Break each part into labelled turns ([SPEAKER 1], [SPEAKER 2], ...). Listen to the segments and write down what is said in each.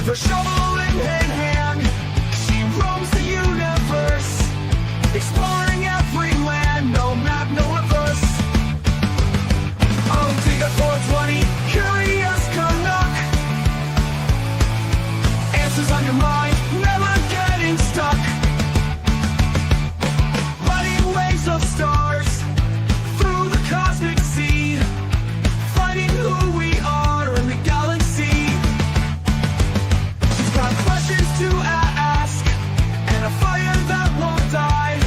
[SPEAKER 1] with her shovel in hand. She roams the universe, exploring every land. No map, no reverse. Oh, dig a 420, curious, come knock. Answers on your mind, never getting stuck. Running waves of stars through the cosmic sea, finding who we are in the galaxy. She's got questions to ask and a fire that won't die,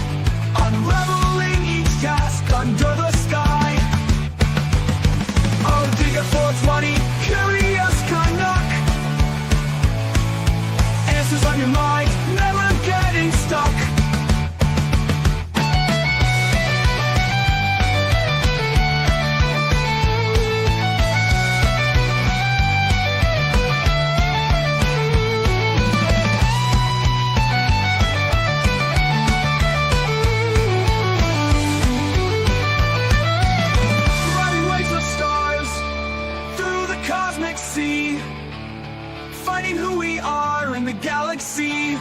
[SPEAKER 1] unraveling each task under the sky. Oh, dig a 420, curious, come knock. Answers on your mind, never getting stuck. Running waves of stars through the cosmic sea, finding who we are in the galaxy.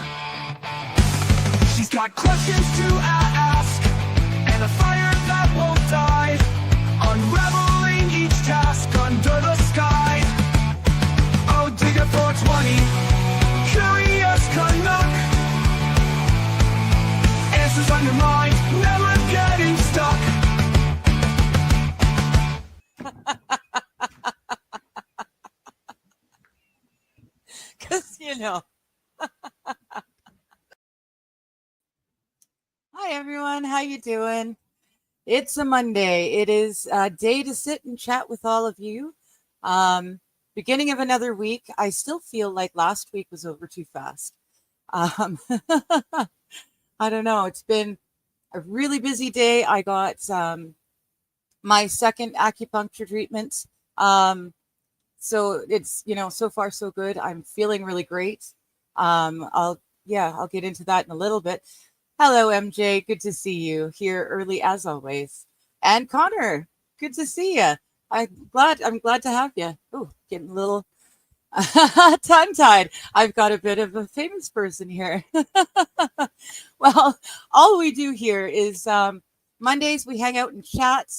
[SPEAKER 1] She's got questions to ask and a fire that won't die, unraveling each task under the sky. Oh, dig a 420, curious, Canuck. Answers on your mind, never getting stuck.
[SPEAKER 2] Because, Hi, everyone. How you doing? It's a Monday. It is a day to sit and chat with all of you. Beginning of another week. I still feel like last week was over too fast. I don't know. It's been a really busy day. I got my second acupuncture treatment. So it's, so far so good. I'm feeling really great. I'll get into that in a little bit. Hello, MJ. Good to see you here early as always. And Connor, good to see you. I'm glad to have you. Oh, getting a little tongue-tied. I've got a bit of a famous person here. Well, all we do here is Mondays we hang out and chat.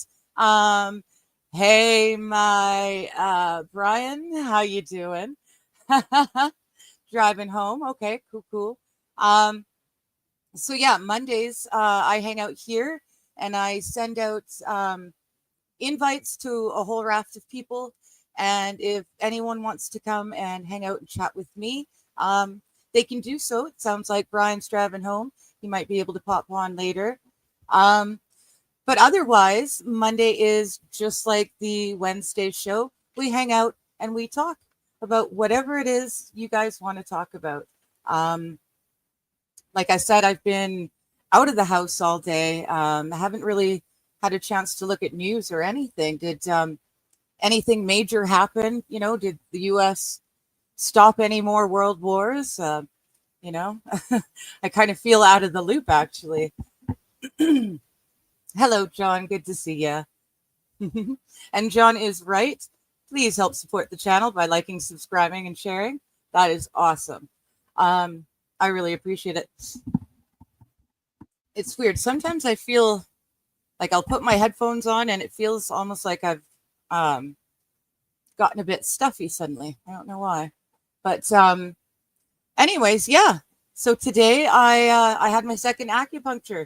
[SPEAKER 2] Hey, my Brian, how you doing? Driving home. Okay, cool. So yeah, Mondays I hang out here and I send out invites to a whole raft of people. And if anyone wants to come and hang out and chat with me, they can do so. It sounds like Brian's driving home. He might be able to pop on later. But otherwise, Monday is just like the Wednesday show. We hang out and we talk about whatever it is you guys want to talk about. Like I said, I've been out of the house all day. I haven't really had a chance to look at news or anything. Did anything major happen? Did the U.S. stop any more world wars? I kind of feel out of the loop, actually. Hello, John. Good to see you. And John is right. Please help support the channel by liking, subscribing, and sharing. That is awesome. I really appreciate it. It's weird. Sometimes I feel like I'll put my headphones on and it feels almost like I've gotten a bit stuffy suddenly. I don't know why. But anyways, yeah. So today I had my second acupuncture.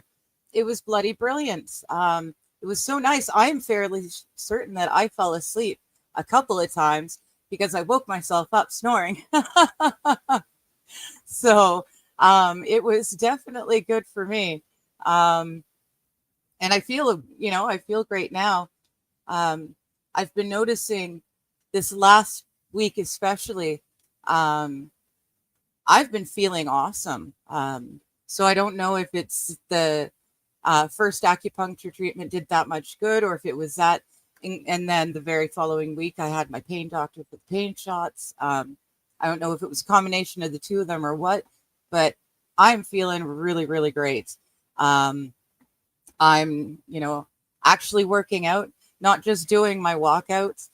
[SPEAKER 2] It was bloody brilliant. It was so nice. I am fairly certain that I fell asleep a couple of times because I woke myself up snoring. So it was definitely good for me. And I feel great now. I've been noticing this last week, especially, I've been feeling awesome. So I don't know if it's the first acupuncture treatment did that much good, or if it was that. And then the very following week, I had my pain doctor put pain shots. I don't know if it was a combination of the two of them or what, but I'm feeling really, really great. I'm, actually working out, not just doing my walkouts.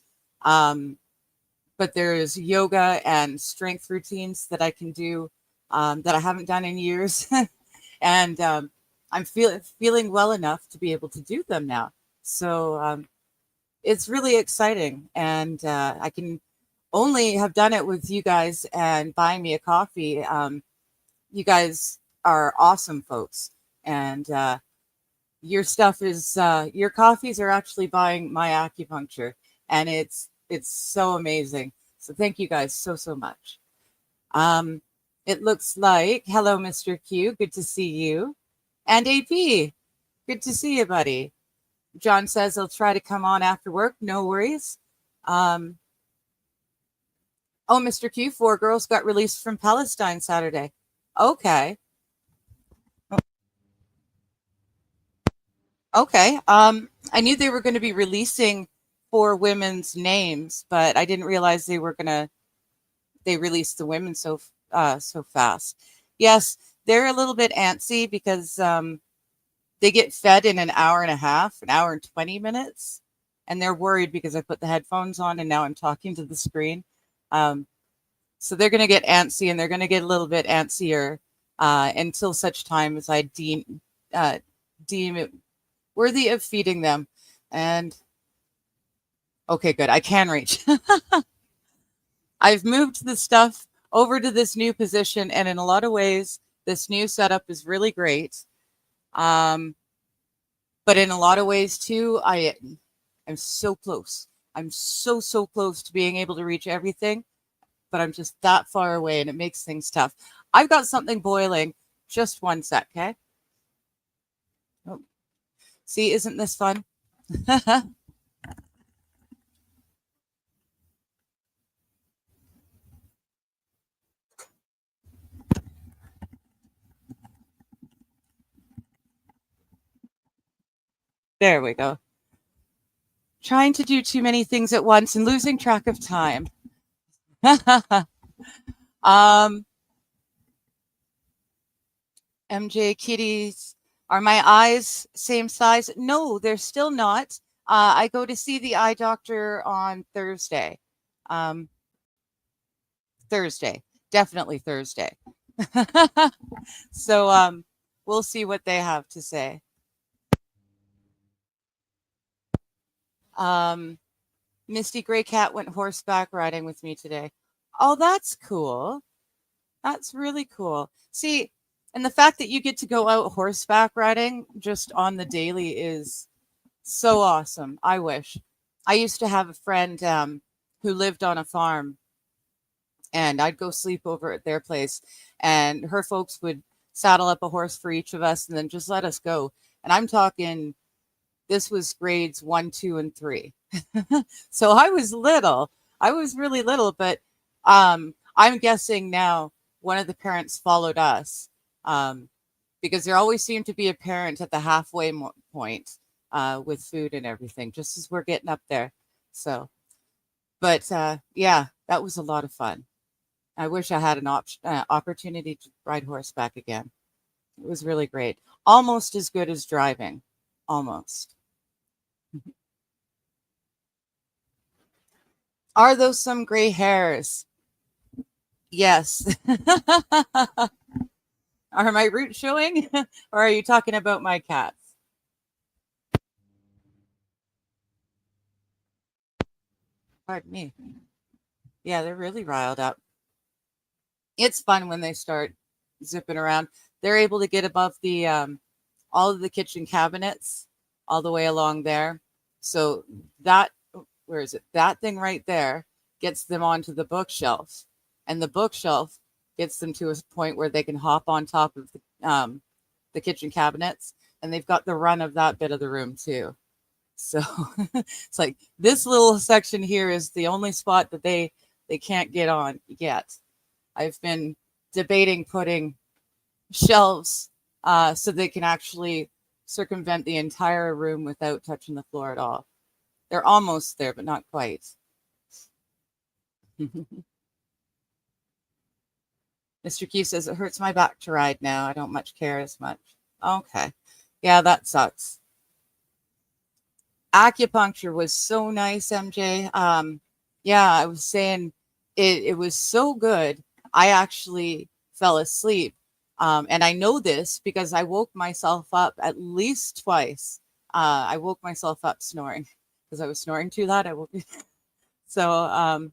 [SPEAKER 2] but there's yoga and strength routines that I can do that I haven't done in years. And I'm feeling well enough to be able to do them now. So it's really exciting. And I can only have done it with you guys and buying me a coffee. You guys are awesome folks. And your stuff is your coffees are actually buying my acupuncture, and it's so amazing. So thank you guys so much. It looks like hello, Mr. Q. Good to see you, and AP. Good to see you, buddy. John says he'll try to come on after work. No worries. Oh, Mr. Q. 4 girls got released from Palestine Saturday. Okay. Okay. I knew they were going to be releasing 4 women's names, but I didn't realize they released the women so fast. Yes, they're a little bit antsy because they get fed in an hour and a half, an hour and 20 minutes, and they're worried because I put the headphones on and now I'm talking to the screen. So they're going to get antsy, and they're going to get a little bit antsier until such time as I deem it worthy of feeding them. And okay, good. I can reach. I've moved the stuff over to this new position, and in a lot of ways, this new setup is really great. But in a lot of ways too, I am so close. I'm so close to being able to reach everything, but I'm just that far away, and it makes things tough. I've got something boiling. Just one sec, okay? Oh. See, isn't this fun? There we go. Trying to do too many things at once and losing track of time. MJ kitties, are my eyes same size? No, they're still not. I go to see the eye doctor on Thursday. Thursday, definitely Thursday. So we'll see what they have to say. Misty Gray Cat went horseback riding with me today. Oh, that's cool. That's really cool. See, and the fact that you get to go out horseback riding just on the daily is so awesome. I wish. I used to have a friend who lived on a farm, and I'd go sleep over at their place, and her folks would saddle up a horse for each of us and then just let us go. And I'm talking, this was grades 1, 2, and 3. So I was little. I was really little, but I'm guessing now one of the parents followed us because there always seemed to be a parent at the halfway point with food and everything, just as we're getting up there. So, but yeah, that was a lot of fun. I wish I had an opportunity to ride horseback again. It was really great. Almost as good as driving. Almost. Are those some gray hairs? Yes. Are my roots showing? Or are you talking about my cats? Pardon me. Yeah, they're really riled up. It's fun when they start zipping around. They're able to get above the all of the kitchen cabinets all the way along there. So that, where is it? That thing right there gets them onto the bookshelf, and the bookshelf gets them to a point where they can hop on top of the kitchen cabinets, and they've got the run of that bit of the room too. So it's like this little section here is the only spot that they can't get on yet. I've been debating putting shelves so they can actually circumvent the entire room without touching the floor at all. They're almost there, but not quite. Mr. Q says, it hurts my back to ride now. I don't much care as much. Okay. Yeah, that sucks. Acupuncture was so nice, MJ. Yeah, I was saying it was so good. I actually fell asleep. And I know this because I woke myself up at least twice. I woke myself up snoring because I was snoring too loud. I woke so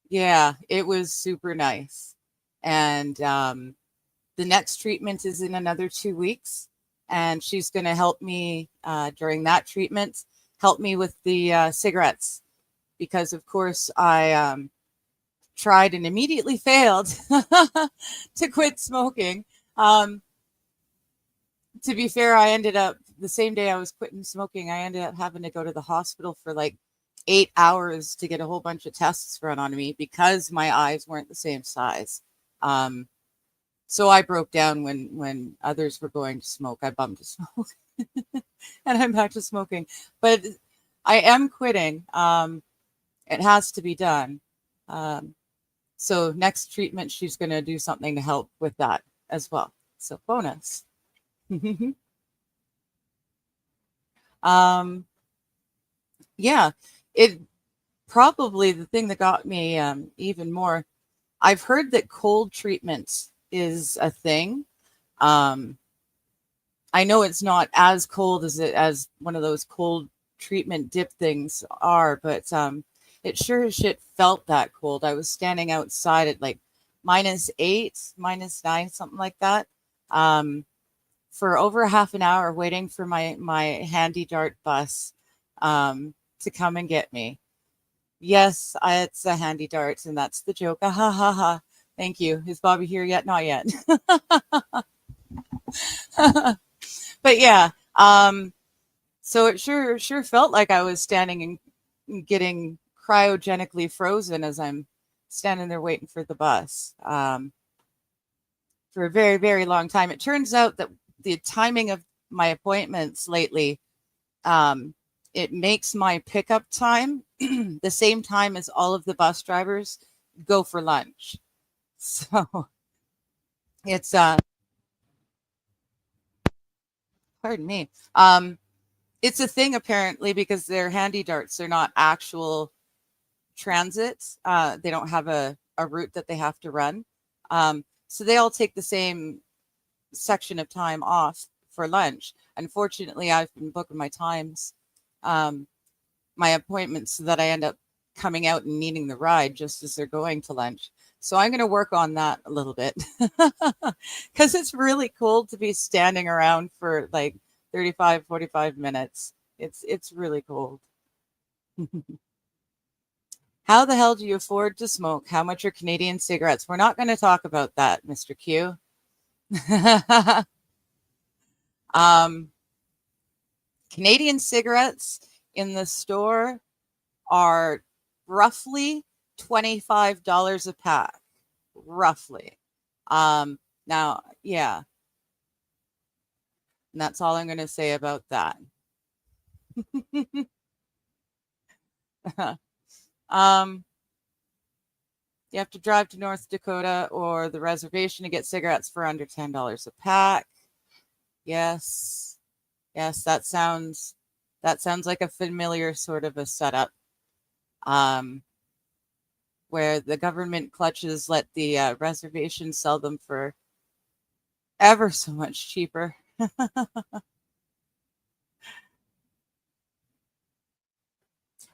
[SPEAKER 2] yeah, it was super nice. And the next treatment is in another 2 weeks, and she's going to help me during that treatment, help me with the cigarettes because, of course, I tried and immediately failed to quit smoking. Um, to be fair, I ended up the same day I was quitting smoking, I ended up having to go to the hospital for like 8 hours to get a whole bunch of tests run on me because my eyes weren't the same size. Um, so I broke down when others were going to smoke. I bummed to smoke, and I'm back to smoking. But I am quitting. It has to be done. Um, so next treatment, she's going to do something to help with that as well. So bonus. um, yeah, it probably the thing that got me even more. I've heard that cold treatment is a thing. Um, I know it's not as cold as one of those cold treatment dip things are, but it sure as shit felt that cold. I was standing outside at like -8, -9, something like that, um, for over half an hour waiting for my handy dart bus to come and get me. Yes, it's a handy dart, and that's the joke. Ah, ha ha ha. Thank you. Is Bobby here yet? Not yet. But yeah, so it sure felt like I was standing and getting cryogenically frozen as I'm standing there waiting for the bus for a very, very long time. It turns out that the timing of my appointments lately, um, it makes my pickup time the same time as all of the bus drivers go for lunch. So it's pardon me. It's a thing apparently because they're handy darts. They're not actual transit. They don't have a route that they have to run. So they all take the same section of time off for lunch. Unfortunately, I've been booking my times, um, my appointments, so that I end up coming out and needing the ride just as they're going to lunch. So I'm going to work on that a little bit because it's really cool to be standing around for like 35, 45 minutes. It's really cold. How the hell do you afford to smoke? How much are Canadian cigarettes? We're not going to talk about that, Mr. Q. um, Canadian cigarettes in the store are roughly $25 a pack. Roughly. Now, yeah, and that's all I'm going to say about that. um, you have to drive to North Dakota or the reservation to get cigarettes for under $10 a pack. Yes. Yes, that sounds like a familiar sort of a setup. Um, where the government clutches let the reservation sell them for ever so much cheaper.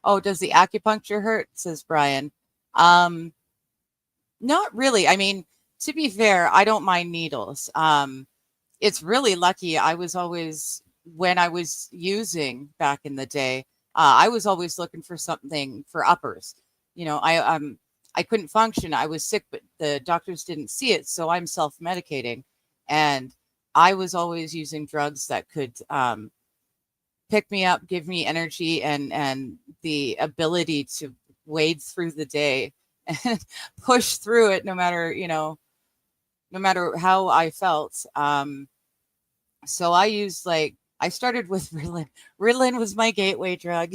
[SPEAKER 2] Oh, does the acupuncture hurt? Says Brian. Um, Not really. I mean, to be fair, I don't mind needles. It's really lucky. I was always, when I was using back in the day, I was always looking for something for uppers. I couldn't function. I was sick, but the doctors didn't see it, so I'm self-medicating, and I was always using drugs that could pick me up, give me energy, and the ability to wade through the day and push through it, no matter how I felt. So I started with Ritalin. Ritalin was my gateway drug.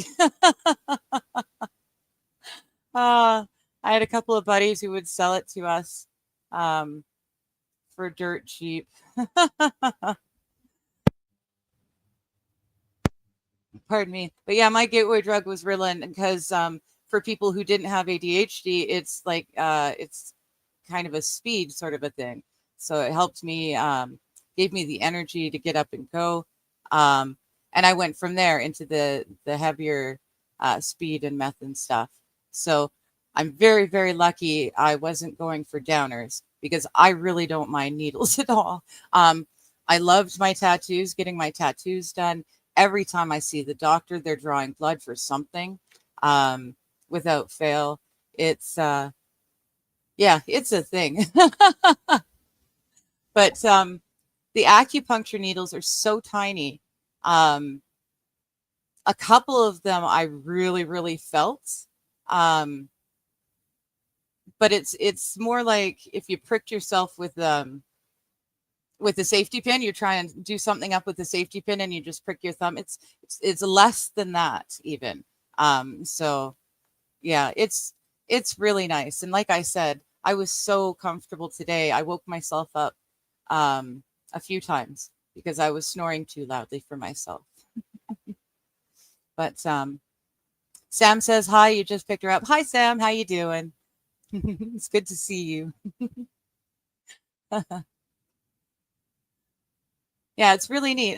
[SPEAKER 2] uh, I had a couple of buddies who would sell it to us um, for dirt cheap. Pardon me. But yeah, my gateway drug was Ritalin because for people who didn't have ADHD, it's like it's kind of a speed sort of a thing. So it helped me, gave me the energy to get up and go. Um, and I went from there into the heavier speed and meth and stuff. So I'm very, very lucky I wasn't going for downers because I really don't mind needles at all. I loved my tattoos, getting my tattoos done. Every time I see the doctor, they're drawing blood for something, um, without fail. It's yeah, it's a thing. But the acupuncture needles are so tiny. Um, a couple of them I really, really felt. Um, but it's more like if you pricked yourself with a safety pin, you try and do something up with the safety pin and you just prick your thumb. It's less than that even. So yeah, it's really nice. And like I said, I was so comfortable today. I woke myself up a few times because I was snoring too loudly for myself. But Sam says hi. You just picked her up. Hi, Sam. How you doing? It's good to see you. Yeah, it's really neat.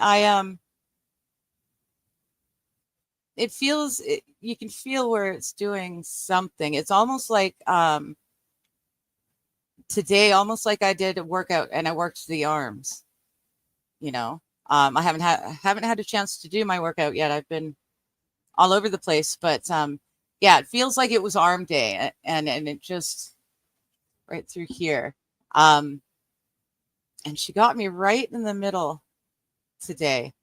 [SPEAKER 2] It feels you can feel where it's doing something. It's almost like today, almost like I did a workout and I worked the arms. You know, I haven't had a chance to do my workout yet. I've been all over the place, but yeah, it feels like it was arm day, and it just right through here. Um, and she got me right in the middle today,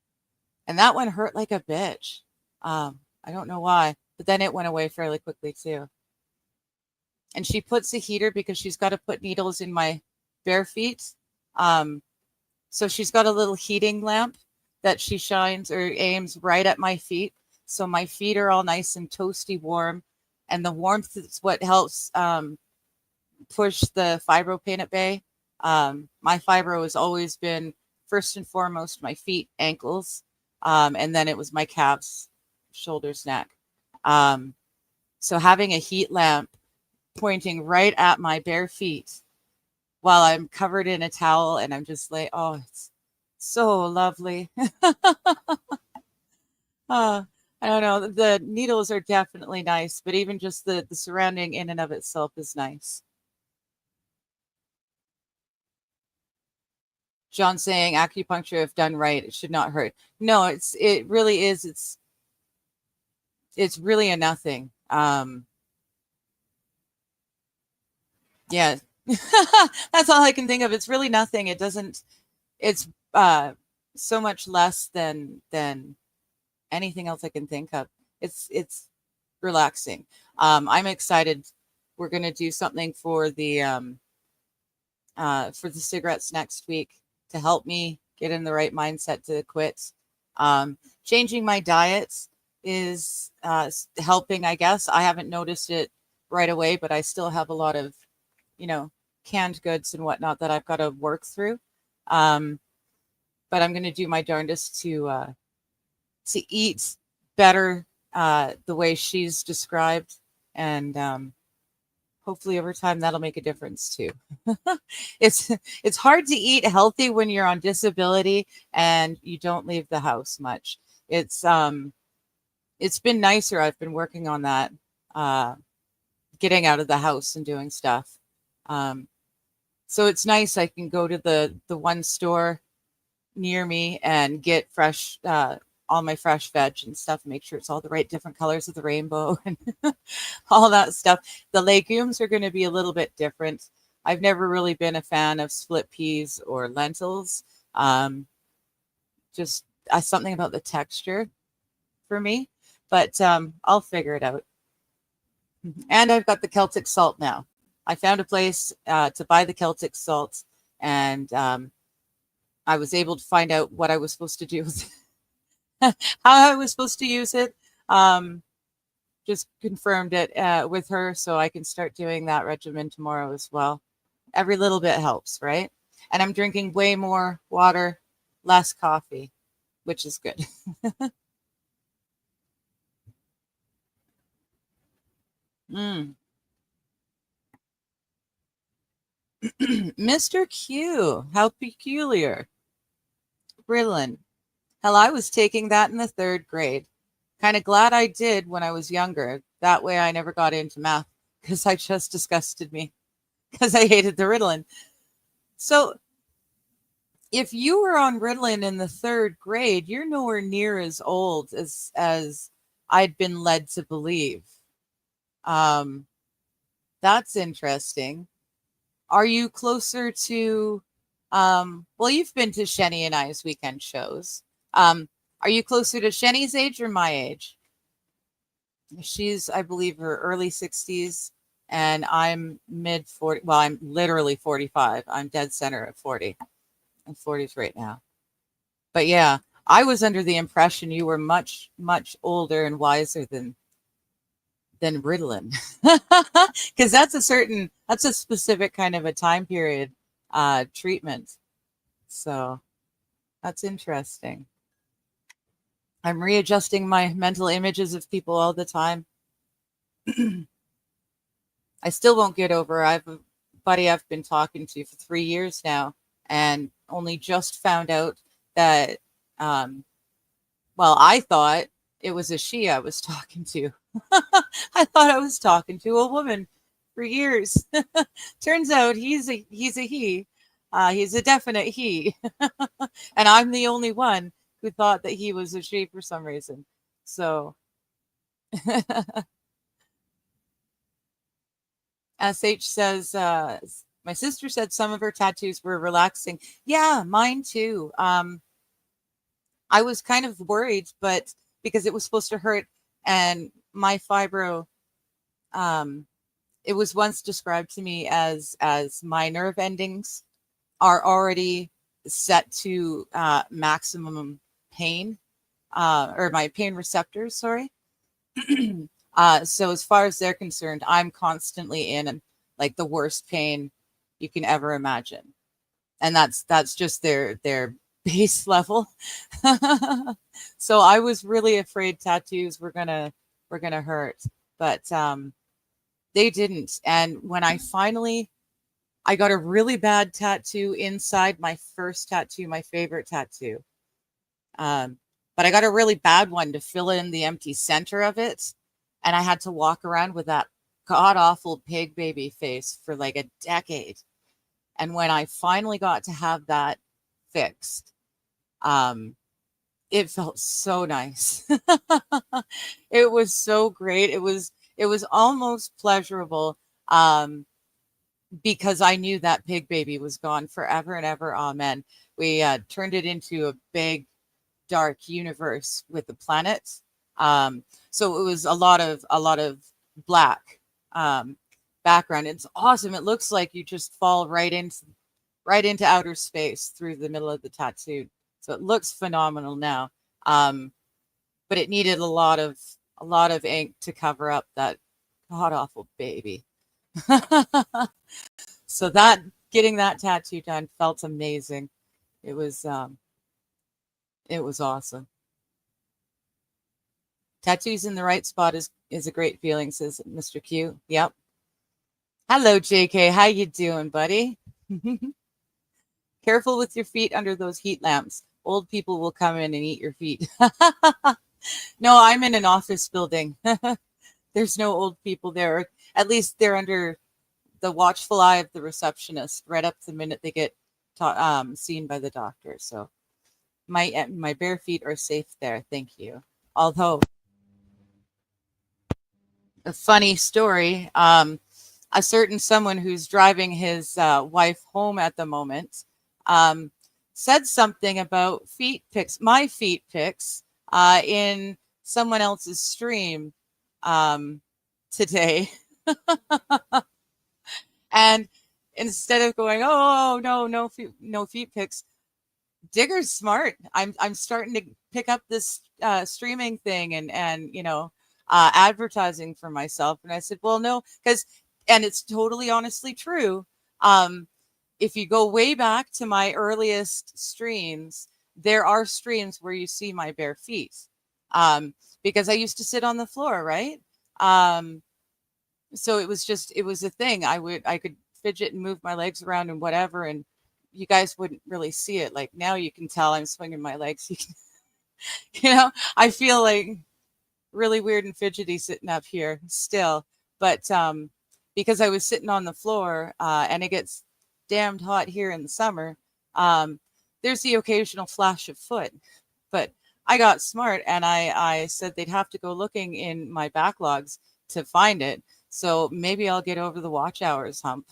[SPEAKER 2] and that one hurt like a bitch. I don't know why, but then it went away fairly quickly too. And she puts a heater because she's got to put needles in my bare feet. Um, so she's got a little heating lamp that she shines or aims right at my feet. So my feet are all nice and toasty warm. And the warmth is what helps push the fibro pain at bay. My fibro has always been first and foremost my feet, ankles, and then it was my calves, shoulders, neck. Um, so having a heat lamp pointing right at my bare feet while I'm covered in a towel and I'm just like, oh, it's so lovely. uh, I don't know. The needles are definitely nice, but even just the surrounding in and of itself is nice. John saying acupuncture, if done right, it should not hurt. No, it really is. It's really a nothing. Yeah, that's all I can think of. It's really nothing. It doesn't. It's so much less than anything else I can think of. It's relaxing. I'm excited. We're gonna do something for the cigarettes next week to help me get in the right mindset to quit. Changing my diet is helping, I guess. I haven't noticed it right away, but I still have a lot of, you know, canned goods and whatnot that I've got to work through. Um, but I'm going to do my darndest to eat better the way she's described, and hopefully over time that'll make a difference too. it's it's hard to eat healthy when you're on disability and you don't leave the house much. It's been nicer. I've been working on that, uh, getting out of the house and doing stuff. Um, so it's nice. I can go to the one store near me and get fresh all my fresh veg and stuff, make sure it's all the right different colors of the rainbow and all that stuff. The legumes are going to be a little bit different. I've never really been a fan of split peas or lentils. Just something about the texture for me, but I'll figure it out. And I've got the Celtic salt now. I found a place to buy the Celtic salt, and I was able to find out what I was supposed to do with it, how I was supposed to use it. Um, just confirmed it with her, so I can start doing that regimen tomorrow as well. Every little bit helps, right? And I'm drinking way more water, less coffee, which is good. Mm. Mr. Q, how peculiar. Ritalin. Hell, I was taking that in the third grade. Kind of glad I did when I was younger. That way I never got into math because I just disgusted me because I hated the Ritalin. So if you were on Ritalin in the third grade, you're nowhere near as old as I'd been led to believe. Um, that's interesting. Are you closer to, well, you've been to Shenny and I's weekend shows. Are you closer to Shenny's age or my age? She's, I believe, her early 60s, and I'm mid 40. Well, I'm literally 45. I'm dead center at 40. I'm 40s right now. But yeah, I was under the impression you were much, much older and wiser than Ritalin, because that's a specific kind of a time period treatment. So that's interesting. I'm readjusting my mental images of people all the time. I still won't get over. I've a buddy I've been talking to for 3 years now, and only just found out that, well, I thought it was a she I was talking to. I thought I was talking to a woman for years. Turns out he's a he. He's a definite he, and I'm the only one who thought that he was a she for some reason. So SH says, my sister said some of her tattoos were relaxing. Yeah, mine too. I was kind of worried, but because it was supposed to hurt, and my fibro, um, it was once described to me as my nerve endings are already set to maximum pain, or my pain receptors, sorry. So as far as they're concerned, I'm constantly in like the worst pain you can ever imagine. And that's just their base level. So I was really afraid tattoos were gonna hurt, but they didn't. And when I got a really bad tattoo inside my first tattoo, my favorite tattoo. Um, but I got a really bad one to fill in the empty center of it. And I had to walk around with that god awful pig baby face for like a decade. And when I finally got to have that fixed, um, it felt so nice. It was so great. It was almost pleasurable. Because I knew that pig baby was gone forever and ever. Amen. We turned it into a big dark universe with the planets. So it was a lot of black background. It's awesome. It looks like you just fall right into outer space through the middle of the tattoo. So it looks phenomenal now. But it needed a lot of ink to cover up that god awful baby. So that getting that tattoo done felt amazing. It was awesome. Tattoos in the right spot is a great feeling, says Mr. Q. Yep. Hello, JK. How you doing, buddy? Careful with your feet under those heat lamps. Old people will come in and eat your feet. No, I'm in an office building. There's no old people there. At least they're under the watchful eye of the receptionist right up the minute they get seen by the doctor. So my bare feet are safe there. Thank you. Although a funny story, a certain someone who's driving his wife home at the moment said something about feet pics, my feet pics, in someone else's stream today. And instead of going, oh no, no feet pics, Digger's smart. I'm starting to pick up this streaming thing and advertising for myself. And I said, well, no, and it's totally honestly true. If you go way back to my earliest streams, there are streams where you see my bare feet, because I used to sit on the floor, right? So it was a thing. I could fidget and move my legs around and whatever, and you guys wouldn't really see it. Like now you can tell I'm swinging my legs. I feel like really weird and fidgety sitting up here still. But because I was sitting on the floor, and it gets damned hot here in the summer, there's the occasional flash of foot. But I got smart and I said they'd have to go looking in my backlogs to find it. So maybe I'll get over the watch hours hump.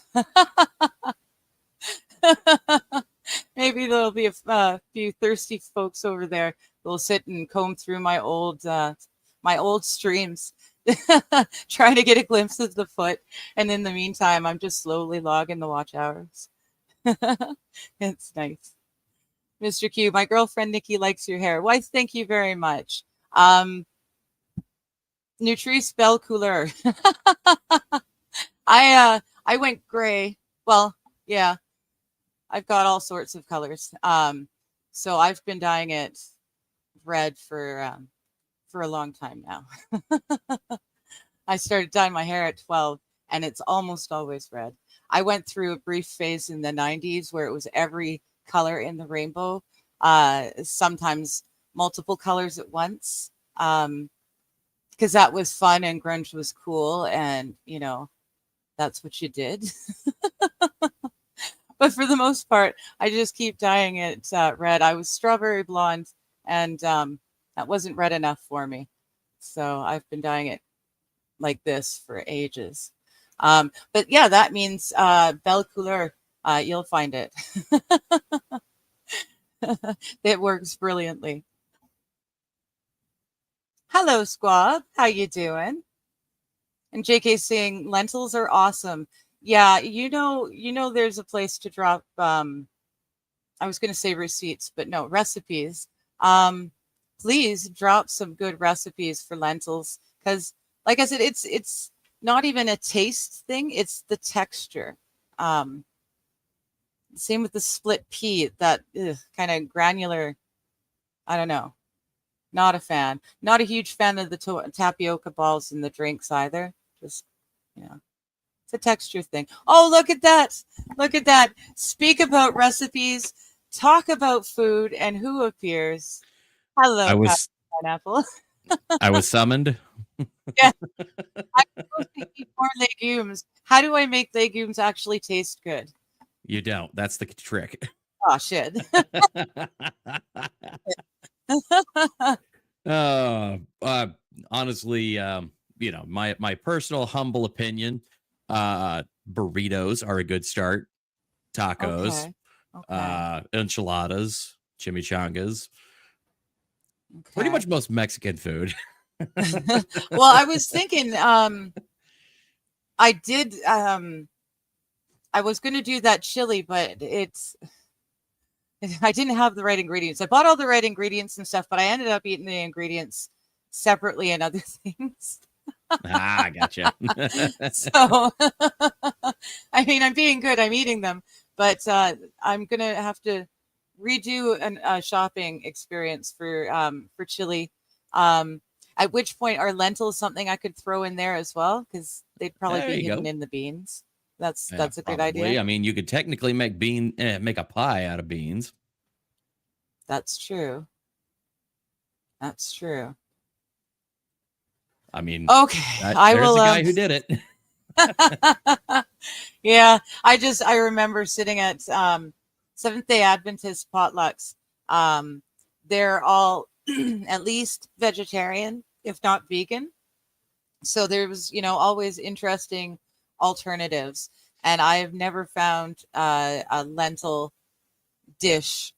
[SPEAKER 2] Maybe there'll be a few thirsty folks over there that'll sit and comb through my old streams, trying to get a glimpse of the foot. And in the meantime, I'm just slowly logging the watch hours. It's nice. Mr. Q, my girlfriend Nikki likes your hair. Why, thank you very much. Nutrice Belle Couleur. I went gray. Well, yeah, I've got all sorts of colors. So I've been dyeing it red for a long time now. I started dyeing my hair at 12, and it's almost always red. I went through a brief phase in the 90s where it was every color in the rainbow, sometimes multiple colors at once, because that was fun and grunge was cool, and that's what you did. But for the most part, I just keep dyeing it red. I was strawberry blonde, and that wasn't red enough for me, so I've been dyeing it like this for ages. But yeah, that means Belle Couleur. You'll find it. It works brilliantly. Hello, Squab. How you doing? And JK saying lentils are awesome. Yeah, there's a place to drop. I was going to say receipts, but no, recipes. Please drop some good recipes for lentils, because, like I said, it's not even a taste thing; it's the texture. Same with the split pea, that kind of granular. I don't know. Not a fan. Not a huge fan of the tapioca balls in the drinks either. Just, it's a texture thing. Oh, look at that. Look at that. Speak about recipes, talk about food, and who appears? Hello, Pineapple.
[SPEAKER 3] I was summoned.
[SPEAKER 2] Yeah. I'm supposed to eat more legumes. How do I make legumes actually taste good?
[SPEAKER 3] You don't. That's the trick.
[SPEAKER 2] Oh, shit.
[SPEAKER 3] Honestly, my personal humble opinion, burritos are a good start. Tacos,
[SPEAKER 2] Okay.
[SPEAKER 3] enchiladas, chimichangas,
[SPEAKER 2] Okay.
[SPEAKER 3] pretty much most Mexican food.
[SPEAKER 2] Well, I was thinking, I was going to do that chili, but I didn't have the right ingredients. I bought all the right ingredients and stuff, but I ended up eating the ingredients separately and other things.
[SPEAKER 3] I gotcha.
[SPEAKER 2] So, I mean, I'm being good. I'm eating them, but I'm going to have to redo a shopping experience for chili. At which point, are lentils something I could throw in there as well? Because they'd probably be hidden in the beans. That's a good idea.
[SPEAKER 3] I mean, you could technically make make a pie out of beans.
[SPEAKER 2] That's true. That's true.
[SPEAKER 3] I mean,
[SPEAKER 2] okay,
[SPEAKER 3] there's a guy who did it.
[SPEAKER 2] Yeah, I remember sitting at Seventh-day Adventist potlucks. They're all at least vegetarian, if not vegan. So there was, always interesting alternatives, and I have never found a lentil dish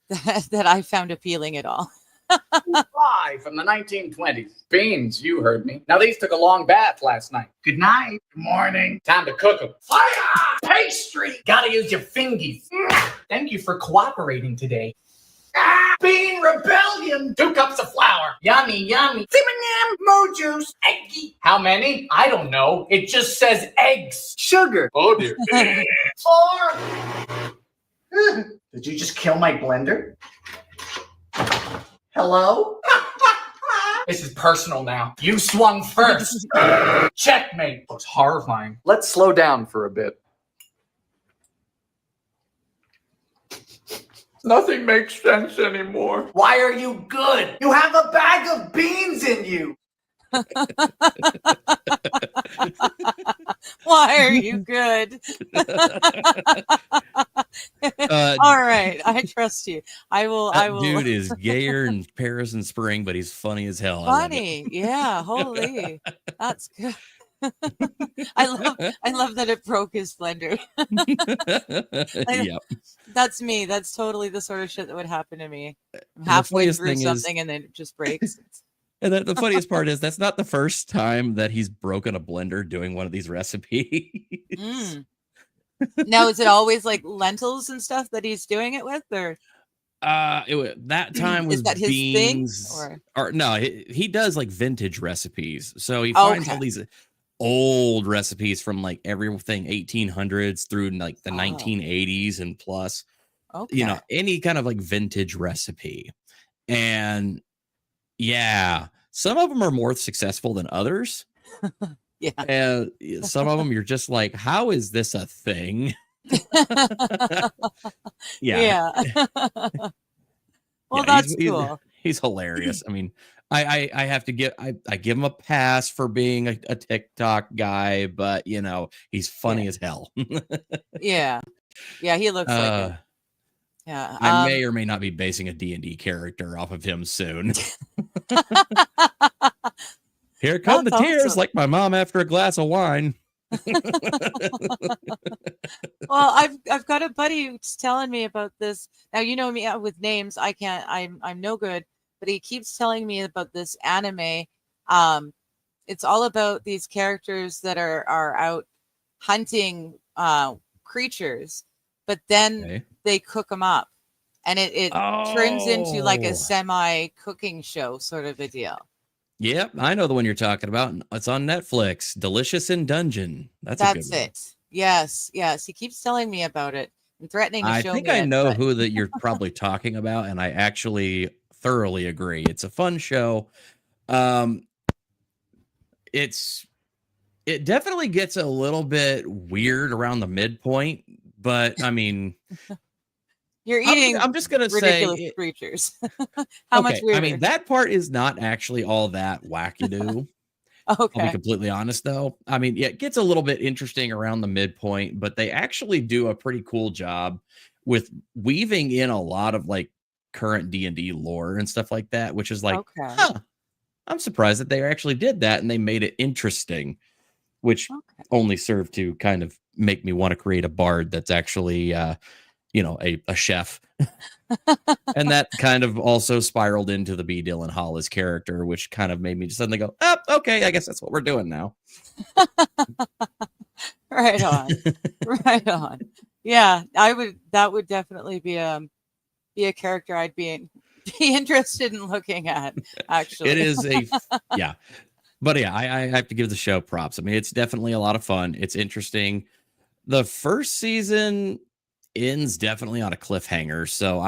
[SPEAKER 2] that I found appealing at all.
[SPEAKER 4] Fly from the 1920s. Beans, you heard me. Now, these took a long bath last night. Good night. Good morning. Time to cook them. Fire! Pastry! Gotta use your fingies. Thank you for cooperating today. Bean rebellion! 2 cups of flour. Yummy, yummy. Simming mo juice. Eggy. How many? I don't know. It just says eggs. Sugar. Oh, dear. 4. Did you just kill my blender? Hello? This is personal now. You swung first. Checkmate. Looks horrifying. Let's slow down for a bit. Nothing makes sense anymore. Why are you good? You have a bag of beans in you.
[SPEAKER 2] Why are you good? All right, I trust you. I will.
[SPEAKER 3] Dude is gayer in Paris in spring, but he's funny as hell.
[SPEAKER 2] Funny, yeah. Holy, that's good. I love that it broke his blender.
[SPEAKER 3] Yep.
[SPEAKER 2] That's me. That's totally the sort of shit that would happen to me. I'm halfway through something and then it just breaks.
[SPEAKER 3] And the funniest part is that's not the first time that he's broken a blender doing one of these recipes.
[SPEAKER 2] Now, is it always like lentils and stuff that he's doing it with, or?
[SPEAKER 3] That time was
[SPEAKER 2] is that his
[SPEAKER 3] beans,
[SPEAKER 2] thing,
[SPEAKER 3] or no? He does like vintage recipes, so he finds all these old recipes from like everything 1800s through like the 1980s and plus. You know, any kind of like vintage recipe, and yeah, some of them are more successful than others.
[SPEAKER 2] Yeah,
[SPEAKER 3] and some of them you're just like, how is this a thing? Yeah.
[SPEAKER 2] Well, that's cool.
[SPEAKER 3] He's hilarious. I mean, I have to give I give him a pass for being a TikTok guy, but you know, he's funny as hell.
[SPEAKER 2] Yeah, he looks like it. Yeah,
[SPEAKER 3] I may or may not be basing a D&D character off of him soon. Here come the tears, like my mom after a glass of wine.
[SPEAKER 2] Well, I've got a buddy who's telling me about this. Now, you know me with names. I'm no good, but he keeps telling me about this anime. It's all about these characters that are out hunting creatures, but then they cook them up, and it turns into like a semi-cooking show sort of a deal.
[SPEAKER 3] Yep, I know the one you're talking about. It's on Netflix. Delicious in Dungeon. That's a good one.
[SPEAKER 2] It. Yes. He keeps telling me about it and threatening to show me.
[SPEAKER 3] I think I know who that you're probably talking about, and I actually thoroughly agree. It's a fun show. It definitely gets a little bit weird around the midpoint, but I mean,
[SPEAKER 2] you're eating.
[SPEAKER 3] I'm just gonna
[SPEAKER 2] ridiculous
[SPEAKER 3] say
[SPEAKER 2] creatures. How much weirder?
[SPEAKER 3] I mean, that part is not actually all that wackadoo. I'll be completely honest, though. I mean, yeah, it gets a little bit interesting around the midpoint, but they actually do a pretty cool job with weaving in a lot of like current D&D lore and stuff like that, which is like, I'm surprised that they actually did that and they made it interesting, which only served to kind of make me want to create a bard that's actually you know, a chef. And that kind of also spiraled into the B. Dylan Hollis character, which kind of made me just suddenly go, oh, okay, I guess that's what we're doing now.
[SPEAKER 2] Right on. Yeah, that would definitely be a character I'd be interested in looking at, actually.
[SPEAKER 3] It is yeah. But yeah, I have to give the show props. I mean, it's definitely a lot of fun. It's interesting. The first season ends definitely on a cliffhanger, so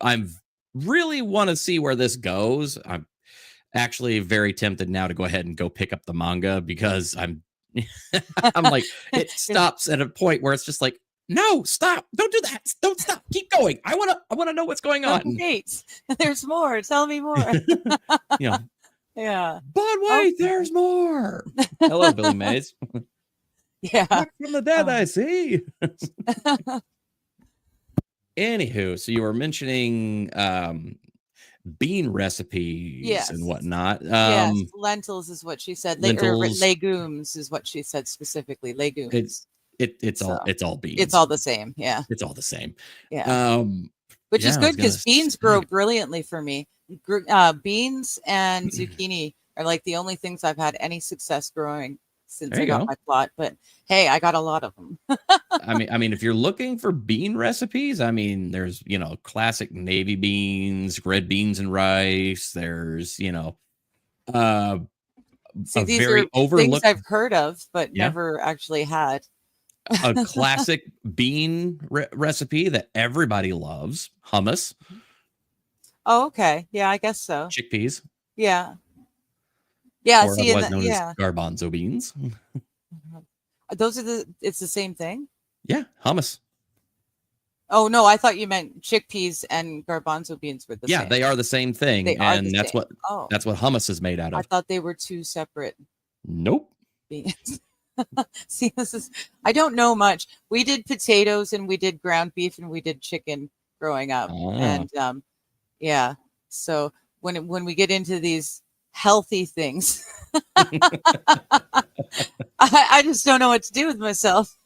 [SPEAKER 3] I'm really want to see where this goes. I'm actually very tempted now to go ahead and go pick up the manga because I'm like, it stops at a point where it's just like, no, stop, don't do that, don't stop, keep going. I want to know what's going on.
[SPEAKER 2] Wait, there's more, tell me more.
[SPEAKER 3] You know,
[SPEAKER 2] yeah,
[SPEAKER 3] but wait, there's more. Hello, Billy Mays.
[SPEAKER 2] Yeah,
[SPEAKER 3] back from the dead, I see. Anywho, so you were mentioning bean recipes and whatnot.
[SPEAKER 2] Yes, lentils is what she said. Legumes is what she said specifically. Legumes.
[SPEAKER 3] It's all beans.
[SPEAKER 2] It's all the same. Yeah.
[SPEAKER 3] It's all the same.
[SPEAKER 2] Yeah. Which is good because beans grow brilliantly for me. Beans and zucchini are like the only things I've had any success growing since I got my plot, but hey, I got a lot of them.
[SPEAKER 3] I mean, if you're looking for bean recipes, I mean, there's, you know, classic navy beans, red beans and rice. There's, you know,
[SPEAKER 2] see, these are things I've heard of, but never actually had.
[SPEAKER 3] A classic bean recipe that everybody loves: hummus.
[SPEAKER 2] Oh, okay. Yeah, I guess so.
[SPEAKER 3] Chickpeas.
[SPEAKER 2] Yeah. Yeah,
[SPEAKER 3] or
[SPEAKER 2] see,
[SPEAKER 3] otherwise known as
[SPEAKER 2] yeah.
[SPEAKER 3] garbanzo beans.
[SPEAKER 2] Those are it's the same thing?
[SPEAKER 3] Yeah, hummus.
[SPEAKER 2] Oh, no, I thought you meant chickpeas and garbanzo beans were the
[SPEAKER 3] Yeah,
[SPEAKER 2] same.
[SPEAKER 3] they are the same thing,
[SPEAKER 2] They are the
[SPEAKER 3] and
[SPEAKER 2] same. Oh,
[SPEAKER 3] that's what hummus is made out
[SPEAKER 2] I
[SPEAKER 3] of.
[SPEAKER 2] thought they were two separate
[SPEAKER 3] Nope.
[SPEAKER 2] beans. See, I don't know much. We did potatoes and we did ground beef and we did chicken growing up. And yeah, so when we get into these healthy things, I just don't know what to do with myself.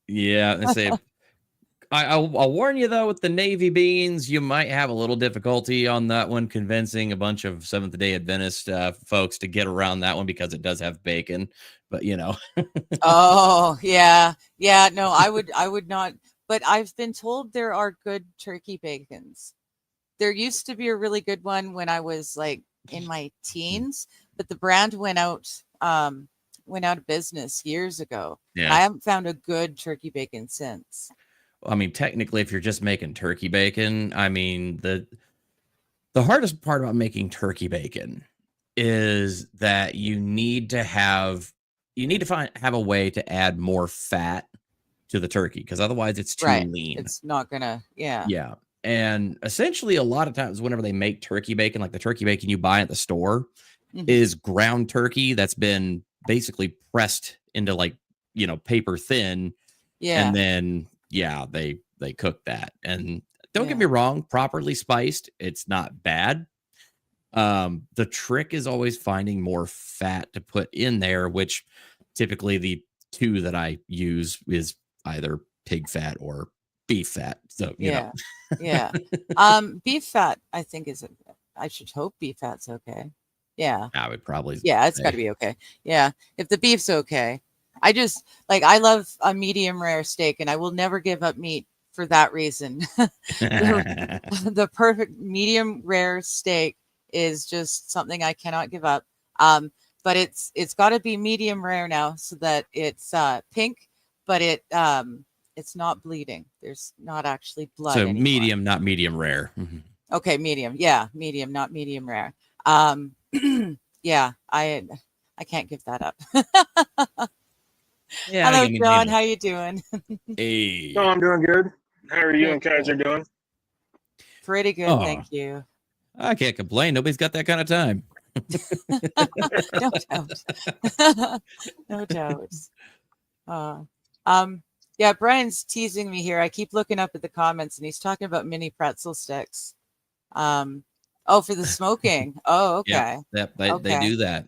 [SPEAKER 3] Yeah, I say I'll warn you though, with the navy beans, you might have a little difficulty on that one, convincing a bunch of Seventh-day Adventist folks to get around that one because it does have bacon. But
[SPEAKER 2] Oh, yeah. Yeah, no, I would not. But I've been told there are good turkey bacons. There used to be a really good one when I was like in my teens, but the brand went out of business years ago.
[SPEAKER 3] Yeah.
[SPEAKER 2] I haven't found a good turkey bacon since.
[SPEAKER 3] I mean, technically, if you're just making turkey bacon, I mean, the hardest part about making turkey bacon is that you need to have a way to add more fat to the turkey, because otherwise it's too lean.
[SPEAKER 2] It's not gonna, yeah.
[SPEAKER 3] Yeah. And essentially, a lot of times, whenever they make turkey bacon, like the turkey bacon you buy at the store, is ground turkey that's been basically pressed into paper thin.
[SPEAKER 2] Yeah.
[SPEAKER 3] And then they cook that. And don't get me wrong, properly spiced, it's not bad. The trick is always finding more fat to put in there, which typically the two that I use is either pig fat or beef fat. So
[SPEAKER 2] yeah. Beef fat, I think I should hope beef fat's okay. Yeah.
[SPEAKER 3] I would probably
[SPEAKER 2] it's got to be okay. Yeah. If the beef's okay. I love a medium rare steak, and I will never give up meat for that reason. The perfect medium rare steak is just something I cannot give up. But it's got to be medium rare now, so that it's pink, but it's not bleeding. There's not actually blood.
[SPEAKER 3] So
[SPEAKER 2] anymore.
[SPEAKER 3] Medium, not medium rare.
[SPEAKER 2] Okay, medium. Yeah, medium, not medium rare. Yeah, I can't give that up.
[SPEAKER 3] Yeah.
[SPEAKER 2] Hello, John. How you doing?
[SPEAKER 3] Hey.
[SPEAKER 5] Oh, I'm doing good. How are you and Kaiser doing?
[SPEAKER 2] Pretty good, thank you.
[SPEAKER 3] I can't complain. Nobody's got that kind of time.
[SPEAKER 2] No doubt. No doubt. Yeah, Brian's teasing me here. I keep looking up at the comments, and he's talking about mini pretzel sticks. Oh, for the smoking. Oh, okay.
[SPEAKER 3] Yeah, they do that.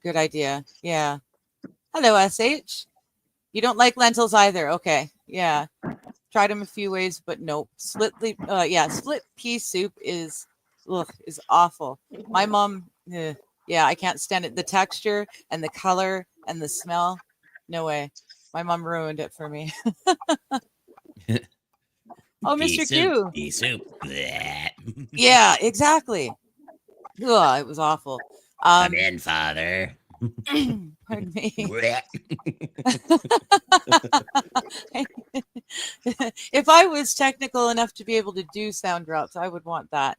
[SPEAKER 2] Good idea. Yeah. Hello, SH. You don't like lentils either. Okay. Yeah. Tried them a few ways, but nope. Split pea soup is awful. My mom, I can't stand it. The texture and the color and the smell. No way. My mom ruined it for me. Oh, Mr. Q.
[SPEAKER 3] Pea soup.
[SPEAKER 2] Yeah, exactly. Ugh, it was awful.
[SPEAKER 3] Come in, Father.
[SPEAKER 2] Pardon me. If I was technical enough to be able to do sound drops, I would want that.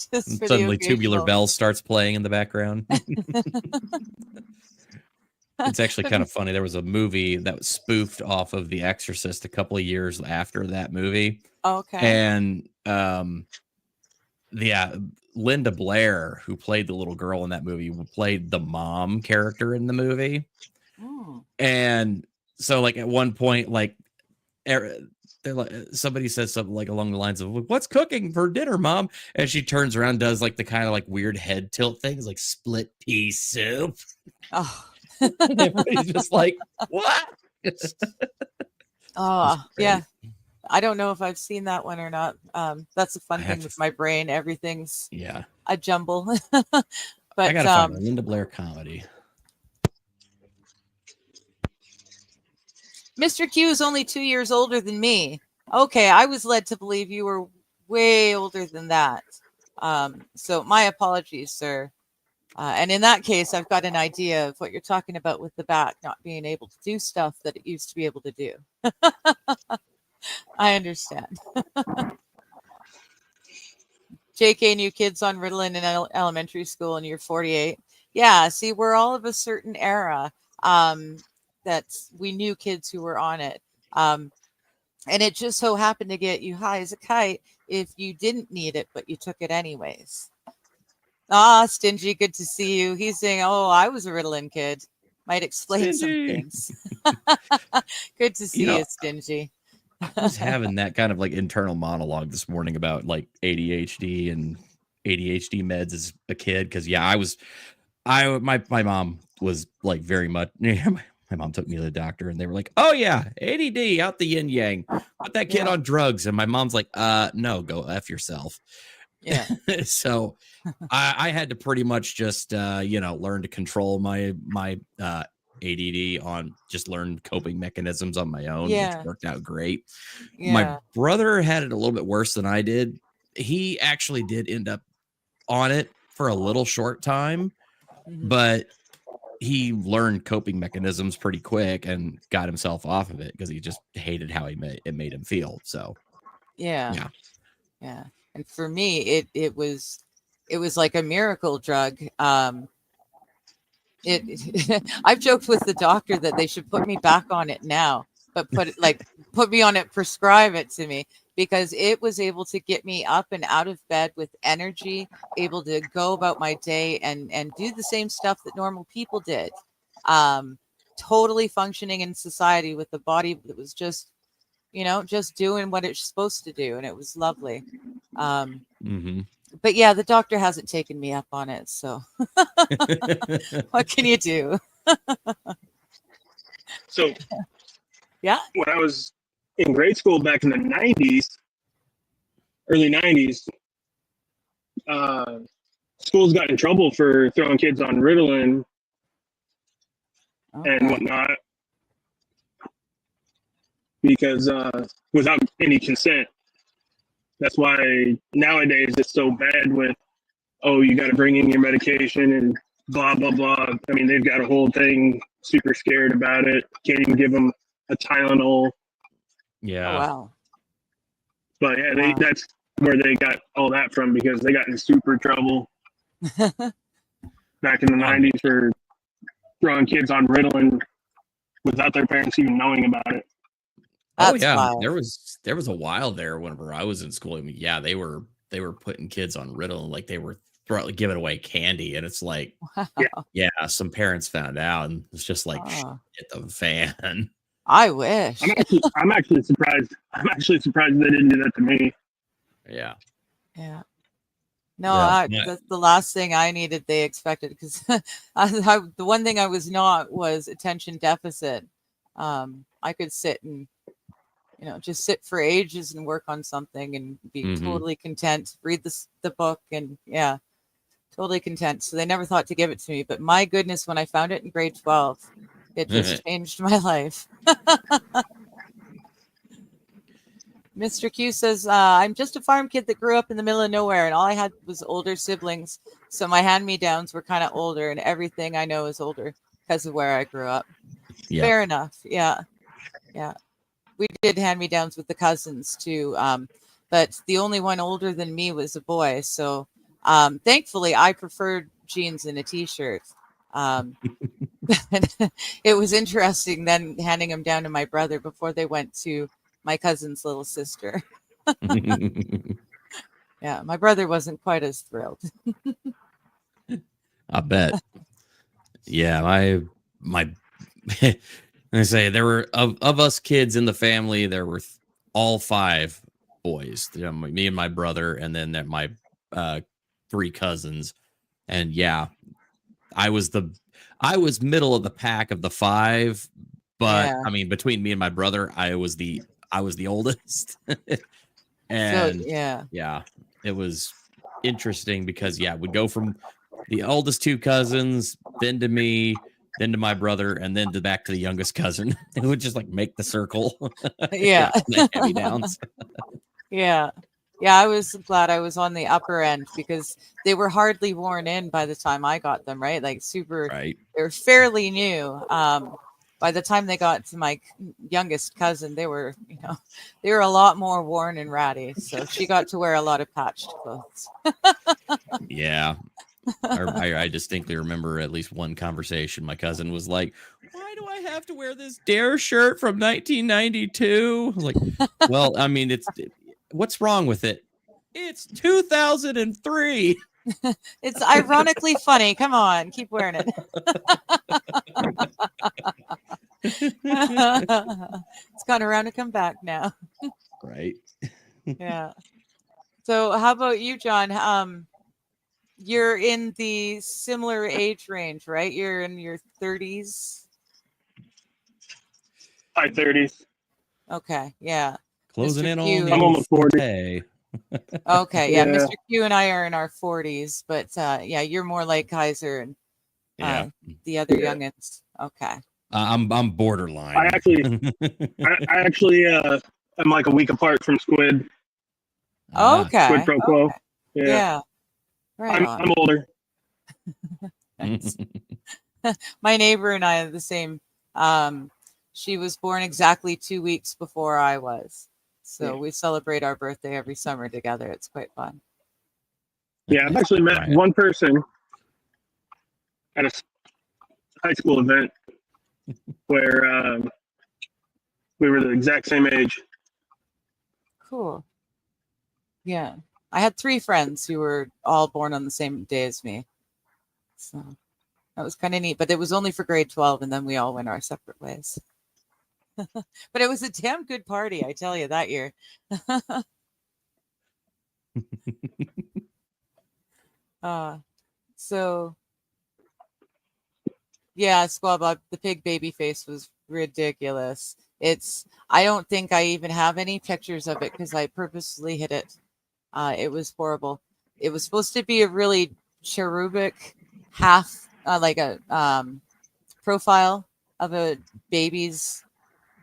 [SPEAKER 3] Suddenly Tubular Bells starts playing in the background. It's actually kind of funny. There was a movie that was spoofed off of The Exorcist a couple of years after that movie.
[SPEAKER 2] Okay.
[SPEAKER 3] And Linda Blair, who played the little girl in that movie, played the mom character in the movie.
[SPEAKER 2] Oh.
[SPEAKER 3] And so, like, at one point, like, somebody says something like along the lines of, "What's cooking for dinner, Mom?" And she turns around, and does like the kind of like weird head tilt things, like split pea soup.
[SPEAKER 2] Oh.
[SPEAKER 3] Everybody's just like, what?
[SPEAKER 2] Oh, yeah. I don't know if I've seen that one or not. That's the fun thing with my brain. Everything's a jumble. But
[SPEAKER 3] I gotta find a Linda Blair comedy.
[SPEAKER 2] Mr. Q is only 2 years older than me. Okay, I was led to believe you were way older than that. So my apologies, sir. And in that case, I've got an idea of what you're talking about with the back not being able to do stuff that it used to be able to do. I understand. JK knew kids on Ritalin in elementary school, and you're 48. Yeah, see, we're all of a certain era that we knew kids who were on it. And it just so happened to get you high as a kite if you didn't need it, but you took it anyways. Ah, Stingy, good to see you. He's saying, oh, I was a Ritalin kid. Might explain some things. Good to see you, Stingy.
[SPEAKER 3] I was having that kind of like internal monologue this morning about like ADHD and ADHD meds as a kid. Cause yeah, my mom was like very much, my mom took me to the doctor and they were like, oh yeah, ADD out the yin yang, put that kid on drugs. And my mom's like, no, go F yourself.
[SPEAKER 2] Yeah.
[SPEAKER 3] So I had to pretty much just, learn to control my ADD on just learn coping mechanisms on my own, which worked out great. Yeah. My brother had it a little bit worse than I did. He actually did end up on it for a little short time, but he learned coping mechanisms pretty quick and got himself off of it because he just hated how it made him feel. So yeah.
[SPEAKER 2] And for me, it was like a miracle drug. I've joked with the doctor that they should put me back on it now, but put me on it, prescribe it to me, because it was able to get me up and out of bed with energy, able to go about my day and do the same stuff that normal people did. Totally functioning in society with the body that was just doing what it's supposed to do. And it was lovely. But yeah, the doctor hasn't taken me up on it. So what can you do?
[SPEAKER 5] So
[SPEAKER 2] yeah,
[SPEAKER 5] when I was in grade school back in the 90s, early 90s, schools got in trouble for throwing kids on Ritalin and whatnot because without any consent. That's why nowadays it's so bad with, oh, you got to bring in your medication and blah, blah, blah. I mean, they've got a whole thing, super scared about it. Can't even give them a Tylenol.
[SPEAKER 3] Yeah.
[SPEAKER 2] Oh, wow.
[SPEAKER 5] But yeah, that's where they got all that from, because they got in super trouble back in the 90s for throwing kids on Ritalin without their parents even knowing about it.
[SPEAKER 2] That's
[SPEAKER 3] wild. There was a while there whenever I was in school. I mean, yeah, they were putting kids on Ritalin, like they were giving away candy, and it's like, yeah, some parents found out, and it's just like shit the fan.
[SPEAKER 2] I wish.
[SPEAKER 5] I'm actually surprised. I'm actually surprised they didn't do that to me.
[SPEAKER 3] Yeah.
[SPEAKER 2] Yeah. No, that's the last thing I needed. They expected, because the one thing I was not was attention deficit. I could sit and just sit for ages and work on something and be totally content, read the book, and totally content. So they never thought to give it to me. But my goodness, when I found it in grade 12, it just changed my life. Mr. Q says, I'm just a farm kid that grew up in the middle of nowhere, and all I had was older siblings. So my hand-me-downs were kind of older, and everything I know is older because of where I grew up. Yeah. Fair enough. Yeah. We did hand-me-downs with the cousins too, but the only one older than me was a boy. So thankfully, I preferred jeans and a t-shirt. It was interesting then handing them down to my brother before they went to my cousin's little sister. Yeah, my brother wasn't quite as thrilled.
[SPEAKER 3] I bet. Yeah, my I say there were of us kids in the family, there were all 5 boys. Me and my brother, and then my 3 cousins. And yeah, I was middle of the pack of the 5, but I mean, between me and my brother, I was the oldest. And so, it was interesting because we'd go from the oldest 2 cousins, then to me, then to my brother, and then back to the youngest cousin. It would just like make the circle.
[SPEAKER 2] Yeah.
[SPEAKER 3] Hand-me-downs.
[SPEAKER 2] Yeah. I was glad I was on the upper end because they were hardly worn in by the time I got them, right? Like super, They were fairly new. by the time they got to my youngest cousin, they were a lot more worn and ratty. So she got to wear a lot of patched clothes.
[SPEAKER 3] Yeah. I distinctly remember at least one conversation. My cousin was like, "Why do I have to wear this Dare shirt from 1992?" I was like, well, I mean, what's wrong with it? It's 2003.
[SPEAKER 2] It's ironically funny. Come on, keep wearing it. It's gone around to come back now.
[SPEAKER 3] Right.
[SPEAKER 2] Yeah. So how about you, John? You're in the similar age range, right? You're in your 30s.
[SPEAKER 5] High 30s.
[SPEAKER 2] Okay, yeah.
[SPEAKER 3] Closing
[SPEAKER 2] Mr.
[SPEAKER 3] in
[SPEAKER 2] Q,
[SPEAKER 3] on the
[SPEAKER 5] I'm almost 40.
[SPEAKER 3] Hey.
[SPEAKER 2] Okay, yeah.
[SPEAKER 5] Yeah.
[SPEAKER 2] Mr. Q and I are in our 40s, but yeah, you're more like Kaiser and the other youngins. Okay.
[SPEAKER 3] I'm borderline.
[SPEAKER 5] I actually I'm like a week apart from Squid.
[SPEAKER 2] Okay.
[SPEAKER 5] Squid Pro Quo.
[SPEAKER 2] Okay.
[SPEAKER 5] Yeah.
[SPEAKER 2] Yeah. Right on.
[SPEAKER 5] I'm older.
[SPEAKER 2] Nice. My neighbor and I are the same. She was born exactly 2 weeks before I was. So we celebrate our birthday every summer together. It's quite fun.
[SPEAKER 5] Yeah, I've actually met one person at a high school event where we were the exact same age.
[SPEAKER 2] Cool. Yeah. I had 3 friends who were all born on the same day as me. So that was kind of neat. But it was only for grade 12, and then we all went our separate ways. But it was a damn good party, I tell you, that year. So yeah, Squab Bob, the pig baby face was ridiculous. I don't think I even have any pictures of it because I purposely hid it. It was horrible. It was supposed to be a really cherubic half, like a profile of a baby's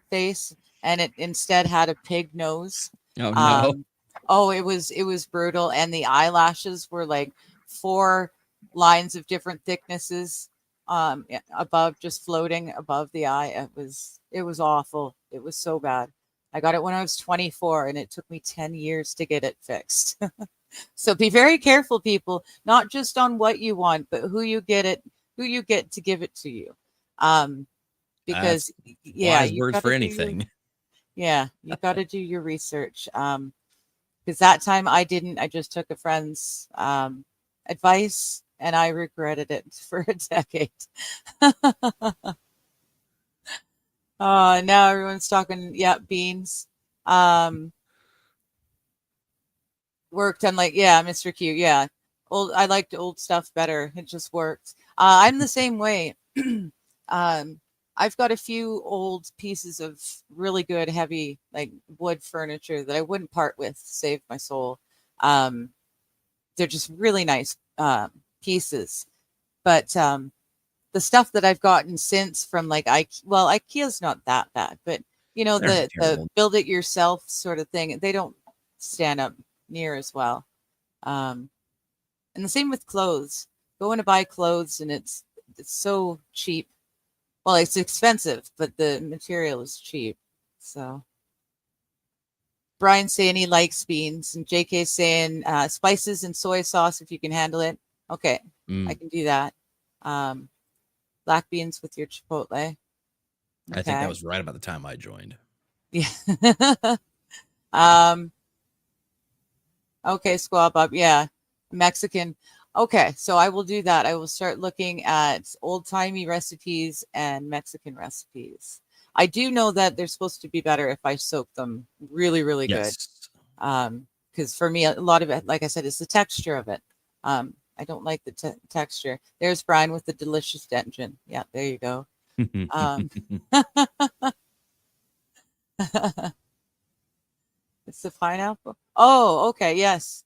[SPEAKER 2] face, and it instead had a pig nose.
[SPEAKER 3] Oh no.
[SPEAKER 2] It was brutal, and the eyelashes were like 4 lines of different thicknesses above, just floating above the eye. It was awful. It was so bad. I got it when I was 24, and it took me 10 years to get it fixed. So be very careful, people, not just on what you want, but who you get to give it to you. Because
[SPEAKER 3] wise words for anything.
[SPEAKER 2] You got to do your research. Because that time I didn't. I just took a friend's advice, and I regretted it for a decade. Now everyone's talking. Yeah, beans. Worked on Mr. Q. Yeah, I liked old stuff better. It just worked. I'm the same way. I've got a few old pieces of really good heavy like wood furniture that I wouldn't part with, save my soul. They're just really nice pieces. But the stuff that I've gotten since from like IKEA's not that bad, but the build it yourself sort of thing, they don't stand up near as well. And the same with clothes. Going to buy clothes and it's so cheap. Well, it's expensive, but the material is cheap. So Brian's saying he likes beans, and JK's saying spices and soy sauce if you can handle it. Okay, I can do that. Black beans with your chipotle. Okay.
[SPEAKER 3] I think that was right about the time I joined.
[SPEAKER 2] Yeah. Okay, Squab Bob. Yeah, Mexican. Okay, so I will do that. I will start looking at old-timey recipes and Mexican recipes. I do know that they're supposed to be better if I soak them really, really good. Because for me, a lot of it, like I said, is the texture of it. I don't like the texture. There's Brian with the delicious engine. Yeah, there you go. It's the pineapple. Oh, okay. Yes.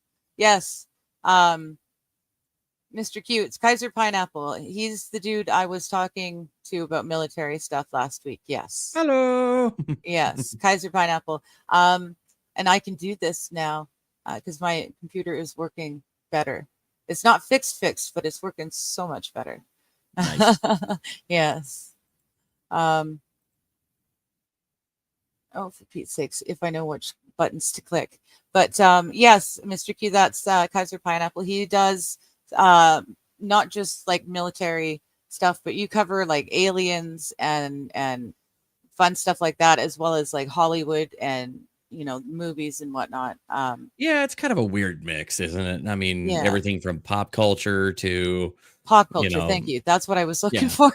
[SPEAKER 2] Mr. Q, it's Kaiser Pineapple. He's the dude I was talking to about military stuff last week. Yes.
[SPEAKER 3] Hello.
[SPEAKER 2] Yes, Kaiser Pineapple. And I can do this now because my computer is working better. It's not fixed, but it's working so much better.
[SPEAKER 3] Nice.
[SPEAKER 2] Yes. Oh, for Pete's sakes, if I know which buttons to click. But yes, Mr. Q, that's Kaiser Pineapple. He does not just like military stuff, but you cover like aliens and fun stuff like that, as well as like Hollywood and, you know, movies and whatnot.
[SPEAKER 3] Yeah, it's kind of a weird mix, isn't it? I mean,
[SPEAKER 2] Yeah.
[SPEAKER 3] everything from pop culture to
[SPEAKER 2] Pop culture. Thank you. That's what I was looking
[SPEAKER 3] yeah.
[SPEAKER 2] for.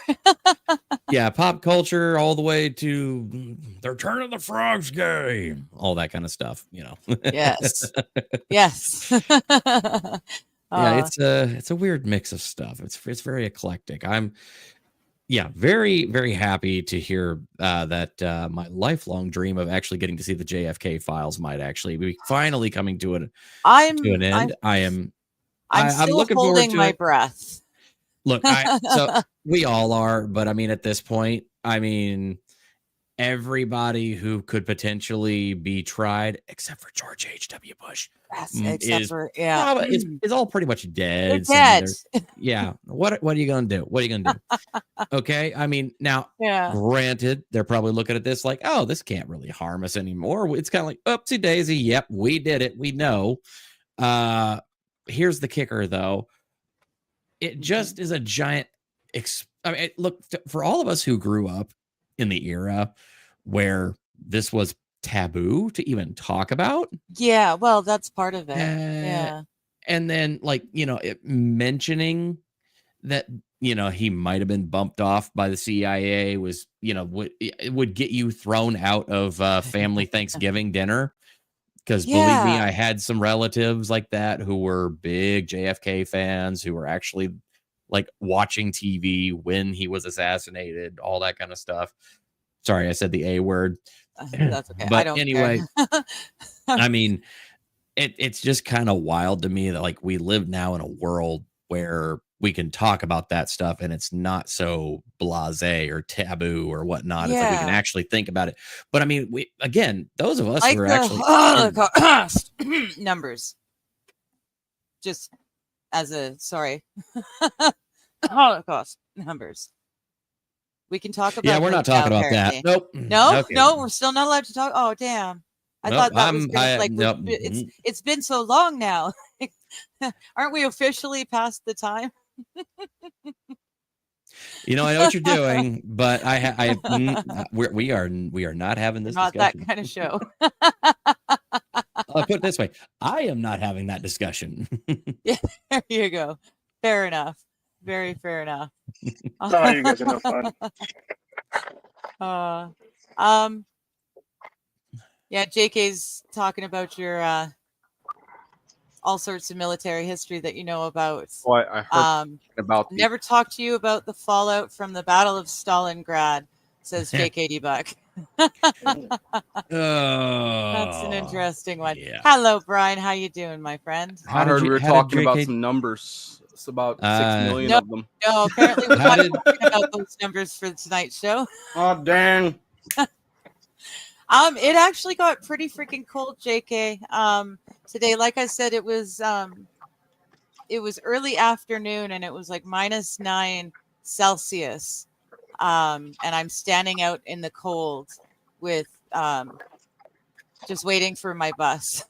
[SPEAKER 3] Yeah, pop culture all the way to they're turning the frogs gay, all that kind of stuff, you know.
[SPEAKER 2] Yes. Yes.
[SPEAKER 3] Yeah, it's a weird mix of stuff. It's very eclectic. I'm very, very happy to hear that my lifelong dream of actually getting to see the JFK files might actually be finally coming to an end. I'm
[SPEAKER 2] still
[SPEAKER 3] looking
[SPEAKER 2] holding
[SPEAKER 3] forward to
[SPEAKER 2] my
[SPEAKER 3] it.
[SPEAKER 2] breath.
[SPEAKER 3] Look, so we all are, but I mean, at this point, I mean, everybody who could potentially be tried, except for George H.W. Bush,
[SPEAKER 2] is
[SPEAKER 3] all pretty much dead.
[SPEAKER 2] They're dead.
[SPEAKER 3] Yeah. What are you gonna do? What are you gonna do? Okay. I mean, now, granted, they're probably looking at this like, oh, this can't really harm us anymore. It's kind of like, oopsie daisy. Yep, we did it. We know. Here's the kicker, though. It just is a giant. I mean, look, for all of us who grew up in the era where this was taboo to even talk about.
[SPEAKER 2] Yeah, well, that's part of it. Yeah.
[SPEAKER 3] And then, like, you know, mentioning that, you know, he might have been bumped off by the CIA was, you know, it would get you thrown out of family Thanksgiving dinner. Because believe me, I had some relatives like that who were big JFK fans who were actually like watching TV when he was assassinated, all that kind of stuff. Sorry, I said the A word.
[SPEAKER 2] That's okay.
[SPEAKER 3] But anyway, I mean, it's just kind of wild to me that like we live now in a world where we can talk about that stuff and it's not so blasé or taboo or whatnot. It's like we can actually think about it. But I mean, those of us
[SPEAKER 2] like
[SPEAKER 3] who are
[SPEAKER 2] Holocaust numbers. Just as a Holocaust numbers. We can talk about.
[SPEAKER 3] Yeah, we're not talking about that. Nope.
[SPEAKER 2] No,
[SPEAKER 3] okay.
[SPEAKER 2] No, we're still not allowed to talk. Oh, damn. I thought that was it's been so long now. Aren't we officially past the time?
[SPEAKER 3] You know, I know what you're doing, but we are not having this
[SPEAKER 2] not
[SPEAKER 3] discussion.
[SPEAKER 2] That kind of show.
[SPEAKER 3] I'll put it this way. I am not having that discussion.
[SPEAKER 2] Yeah, there you go. Fair enough. Very fair enough.
[SPEAKER 5] Oh, you guys are no fun.
[SPEAKER 2] Yeah, JK's talking about your all sorts of military history that you know about.
[SPEAKER 6] Well, I heard about
[SPEAKER 2] never talked to you about the fallout from the Battle of Stalingrad, says JKD Buck. That's an interesting one.
[SPEAKER 3] Yeah.
[SPEAKER 2] Hello, Brian. How you doing, my friend?
[SPEAKER 6] I heard we were talking about some numbers. It's about 6 million of them.
[SPEAKER 2] No, apparently we're not talking about those numbers for tonight's show.
[SPEAKER 6] Oh, dang.
[SPEAKER 2] It actually got pretty freaking cold, JK. Today, like I said, it was early afternoon and it was like -9 Celsius. And I'm standing out in the cold with just waiting for my bus,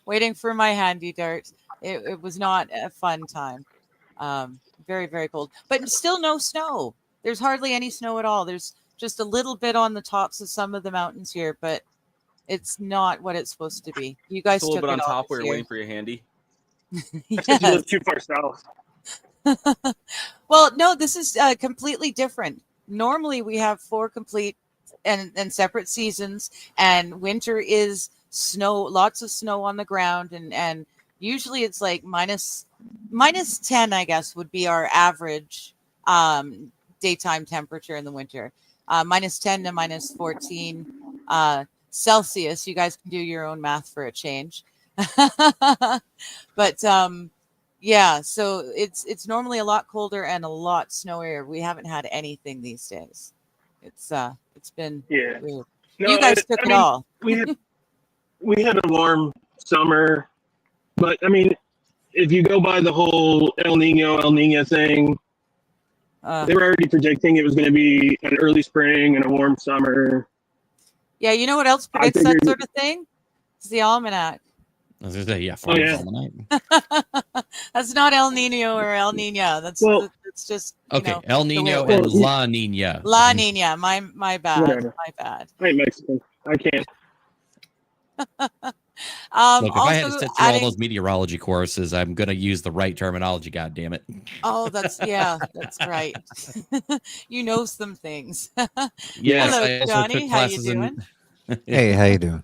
[SPEAKER 2] waiting for my handy dart. It was not a fun time. Very, very cold, but still no snow. There's hardly any snow at all. There's just a little bit on the tops of some of the mountains here, but it's not what it's supposed to be. You guys
[SPEAKER 6] a little
[SPEAKER 2] took
[SPEAKER 6] bit on
[SPEAKER 2] it
[SPEAKER 6] top where
[SPEAKER 2] year.
[SPEAKER 6] you're waiting for your handy.
[SPEAKER 2] Yes.
[SPEAKER 5] You live too far south.
[SPEAKER 2] Well, no, this is completely different. Normally we have 4 complete and separate seasons, and winter is snow, lots of snow on the ground, and usually it's like minus 10, I guess, would be our average daytime temperature in the winter. -10 to -14 Celsius. You guys can do your own math for a change. But yeah, so it's normally a lot colder and a lot snowier. We haven't had anything these days. It's been weird.
[SPEAKER 5] No,
[SPEAKER 2] you guys took it all.
[SPEAKER 5] we had a warm summer, but I mean, if you go by the whole El Nino thing, They were already predicting it was going to be an early spring and a warm summer.
[SPEAKER 2] Yeah, you know what else predicts that sort of thing? It's the almanac.
[SPEAKER 3] I was gonna say, yeah,
[SPEAKER 5] Almanac.
[SPEAKER 2] That's not El Nino or El Nina. That's just
[SPEAKER 3] okay. El Nino and La Nina.
[SPEAKER 2] La Nina. My bad.
[SPEAKER 5] Whatever.
[SPEAKER 2] My bad.
[SPEAKER 5] I ain't Mexican. I can't.
[SPEAKER 3] Look, if I had to sit through all those meteorology courses, I'm gonna use the right terminology. God damn it!
[SPEAKER 2] Oh, that's right. You know some things.
[SPEAKER 3] Yes,
[SPEAKER 2] hello, Johnny. How you doing?
[SPEAKER 7] Hey, how you doing?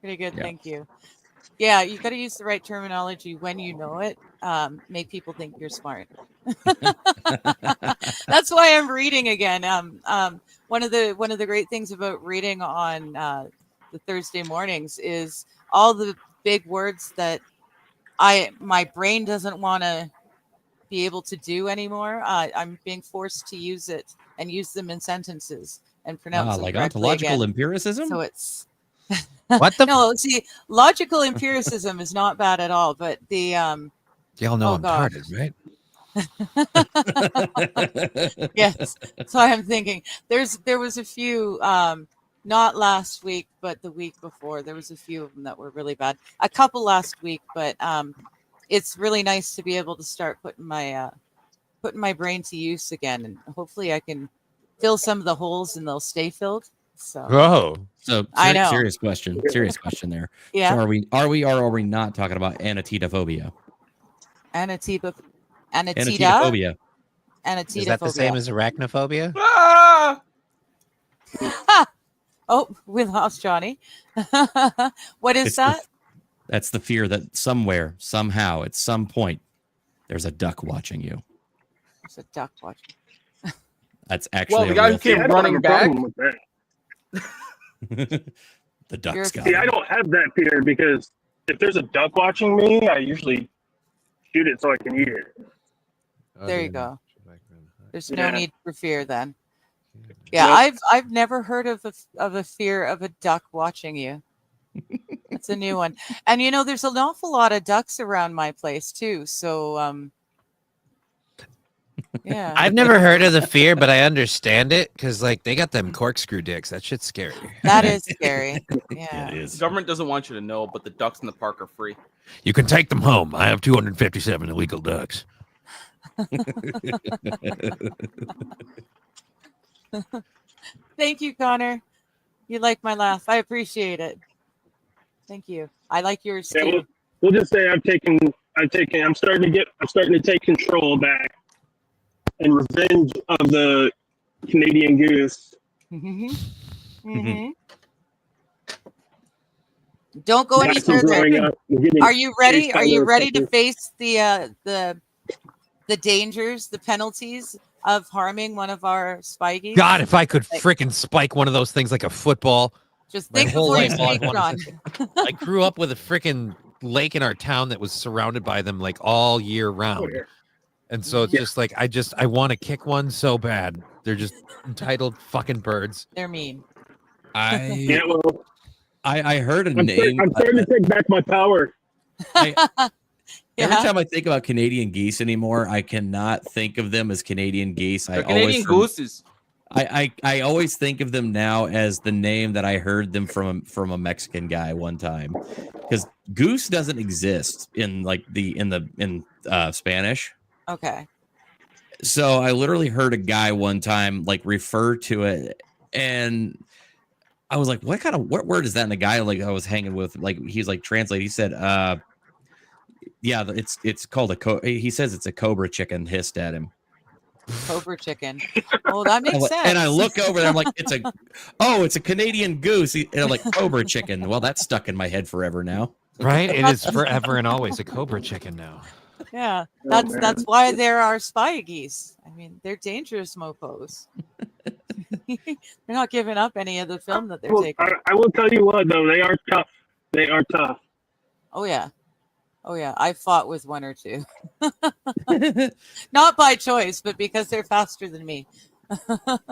[SPEAKER 2] Pretty good, thank you. Yeah, you got to use the right terminology when you know it. Make people think you're smart. That's why I'm reading again. One of the great things about reading on the Thursday mornings is all the big words that my brain doesn't want to be able to do anymore. I'm being forced to use it and use them in sentences and pronounce them
[SPEAKER 3] like
[SPEAKER 2] correctly
[SPEAKER 3] ontological
[SPEAKER 2] again.
[SPEAKER 3] empiricism.
[SPEAKER 2] So it's
[SPEAKER 7] what the
[SPEAKER 2] no. See, logical empiricism is not bad at all, but the
[SPEAKER 7] y'all know I'm retarded, right?
[SPEAKER 2] Yes. So I'm thinking there was a few, not last week, but the week before. There was a few of them that were really bad. A couple last week, but it's really nice to be able to start putting my brain to use again, and hopefully I can fill some of the holes and they'll stay filled. So
[SPEAKER 3] I know. Serious question there.
[SPEAKER 2] Yeah.
[SPEAKER 3] So are we not talking about anatetophobia?
[SPEAKER 2] Anatetophobia.
[SPEAKER 7] Is that the same as arachnophobia?
[SPEAKER 6] Ah!
[SPEAKER 2] Oh, we lost Johnny. What is that?
[SPEAKER 3] That's the fear that somewhere, somehow, at some point, there's a duck watching you.
[SPEAKER 2] There's a duck watching.
[SPEAKER 6] That's actually the guy who came running back.
[SPEAKER 3] The duck's got.
[SPEAKER 5] See, I don't have that fear because if there's a duck watching me, I usually shoot it so I can eat it.
[SPEAKER 2] There you go. There's no need for fear then. Yeah, I've never heard of a fear of a duck watching you. That's a new one. And there's an awful lot of ducks around my place too. So yeah.
[SPEAKER 7] I've never heard of the fear, but I understand it because they got them corkscrew dicks. That shit's scary.
[SPEAKER 2] That is scary. Yeah.
[SPEAKER 3] It is.
[SPEAKER 6] The government doesn't want you to know, but the ducks in the park are free.
[SPEAKER 7] You can take them home. I have 257 illegal ducks.
[SPEAKER 2] Thank you, Connor. You like my laugh. I appreciate it. Thank you. I like yours too.
[SPEAKER 5] Yeah, we'll just say I'm starting to take control back and revenge of the Canadian goose.
[SPEAKER 2] Mm-hmm. Mm-hmm. Don't go any further. Are you ready? Are you ready to face the dangers, the penalties of harming one of our spikeys?
[SPEAKER 7] God, if I could freaking spike one of those things like a football.
[SPEAKER 2] Just think before you speak, John.
[SPEAKER 7] I grew up with a freaking lake in our town that was surrounded by them all year round. And so it's just I want to kick one so bad. They're just entitled fucking birds.
[SPEAKER 2] They're mean.
[SPEAKER 3] I heard a name.
[SPEAKER 5] I'm starting to take back my power.
[SPEAKER 3] Every time I think about Canadian geese anymore, I cannot think of them as Canadian geese.
[SPEAKER 6] Canadian gooses.
[SPEAKER 3] I always think of them now as the name that I heard them from a Mexican guy one time, because goose doesn't exist in Spanish.
[SPEAKER 2] Okay.
[SPEAKER 3] So I literally heard a guy one time refer to it, and I was like, what word is that? And the guy I was hanging with, he's translate. He said, yeah, it's called he says it's a cobra chicken. Hissed at him.
[SPEAKER 2] Cobra chicken. Oh, that makes sense.
[SPEAKER 3] And I look over there, I'm like, it's a Canadian goose. And I'm like, cobra chicken. Well, that's stuck in my head forever now.
[SPEAKER 7] Right? It is forever and always a cobra chicken now.
[SPEAKER 2] Yeah, that's why there are spy geese. I mean, they're dangerous mofos. They're not giving up any of the film that they're taking.
[SPEAKER 5] I will tell you what, though, they are tough. They are tough.
[SPEAKER 2] Oh yeah. I fought with one or two. Not by choice, but because they're faster than me.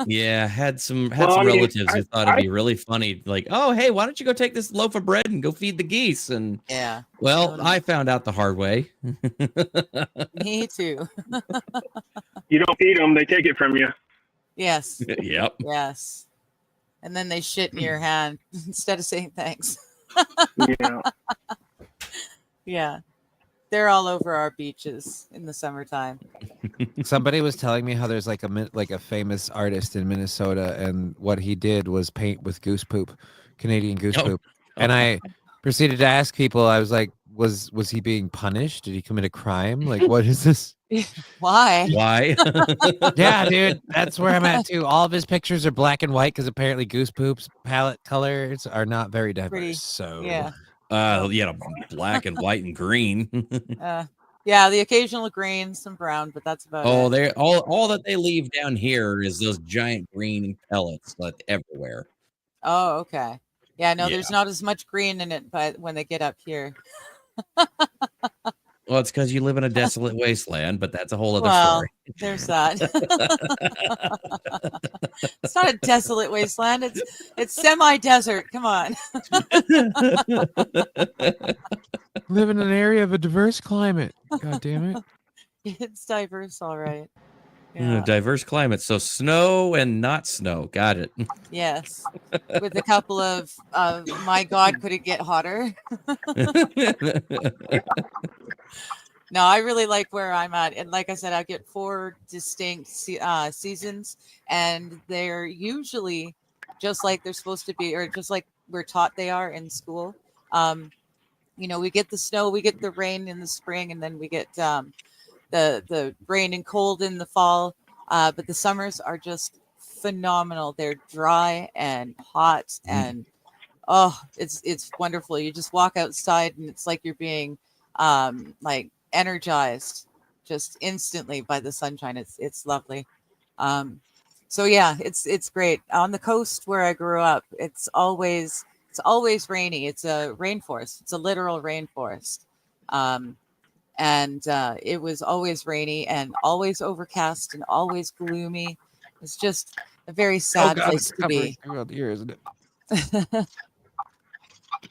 [SPEAKER 3] Yeah, had some
[SPEAKER 5] Well,
[SPEAKER 3] relatives who thought it'd be really funny, like, oh, hey, why don't you go take this loaf of bread and go feed the geese? And
[SPEAKER 2] Yeah.
[SPEAKER 3] well, I found out the hard way.
[SPEAKER 2] Me too.
[SPEAKER 5] You don't feed them; they take it from you.
[SPEAKER 2] Yes.
[SPEAKER 3] Yep.
[SPEAKER 2] Yes. And then they shit in your hand instead of saying thanks.
[SPEAKER 5] Yeah.
[SPEAKER 2] Yeah. They're all over our beaches in the summertime.
[SPEAKER 7] Somebody was telling me how there's like a famous artist in Minnesota, and what he did was paint with goose poop, Canadian goose poop. And I proceeded to ask people. I was like, was he being punished? Did he commit a crime? Like, what is this?
[SPEAKER 2] Why?
[SPEAKER 3] Why?
[SPEAKER 7] Yeah, dude, that's where I'm at too. All of his pictures are black and white because apparently goose poop's palette colors are not very diverse.
[SPEAKER 2] Pretty,
[SPEAKER 7] so
[SPEAKER 2] yeah.
[SPEAKER 3] Black and white and green.
[SPEAKER 2] Yeah, the occasional green, some brown, but that's about it.
[SPEAKER 3] They all that they leave down here is those giant green pellets like everywhere.
[SPEAKER 2] Oh, okay. Yeah, no, there's not as much green in it, but when they get up here.
[SPEAKER 3] Well, it's because you live in a desolate wasteland, but that's a whole other story.
[SPEAKER 2] There's that. It's not a desolate wasteland. It's semi-desert. Come on.
[SPEAKER 7] Live in an area of a diverse climate. God damn it.
[SPEAKER 2] It's diverse, all right.
[SPEAKER 3] Diverse climate. So snow and not snow. Got it.
[SPEAKER 2] Yes. With a couple of my God, could it get hotter? No, I really like where I'm at. And like I said, I get 4 distinct seasons, and they're usually just like they're supposed to be, or just like we're taught they are in school. We get the snow, we get the rain in the spring, and then we get the rain and cold in the fall. But the summers are just phenomenal. They're dry and hot, and it's wonderful. You just walk outside, and it's like you're being like energized just instantly by the sunshine. It's lovely. So yeah, it's great. On the coast where I grew up, it's always rainy. It's a rainforest. It's a literal rainforest. And it was always rainy and always overcast and always gloomy. It's just a very sad place to be.
[SPEAKER 7] Around here, isn't it?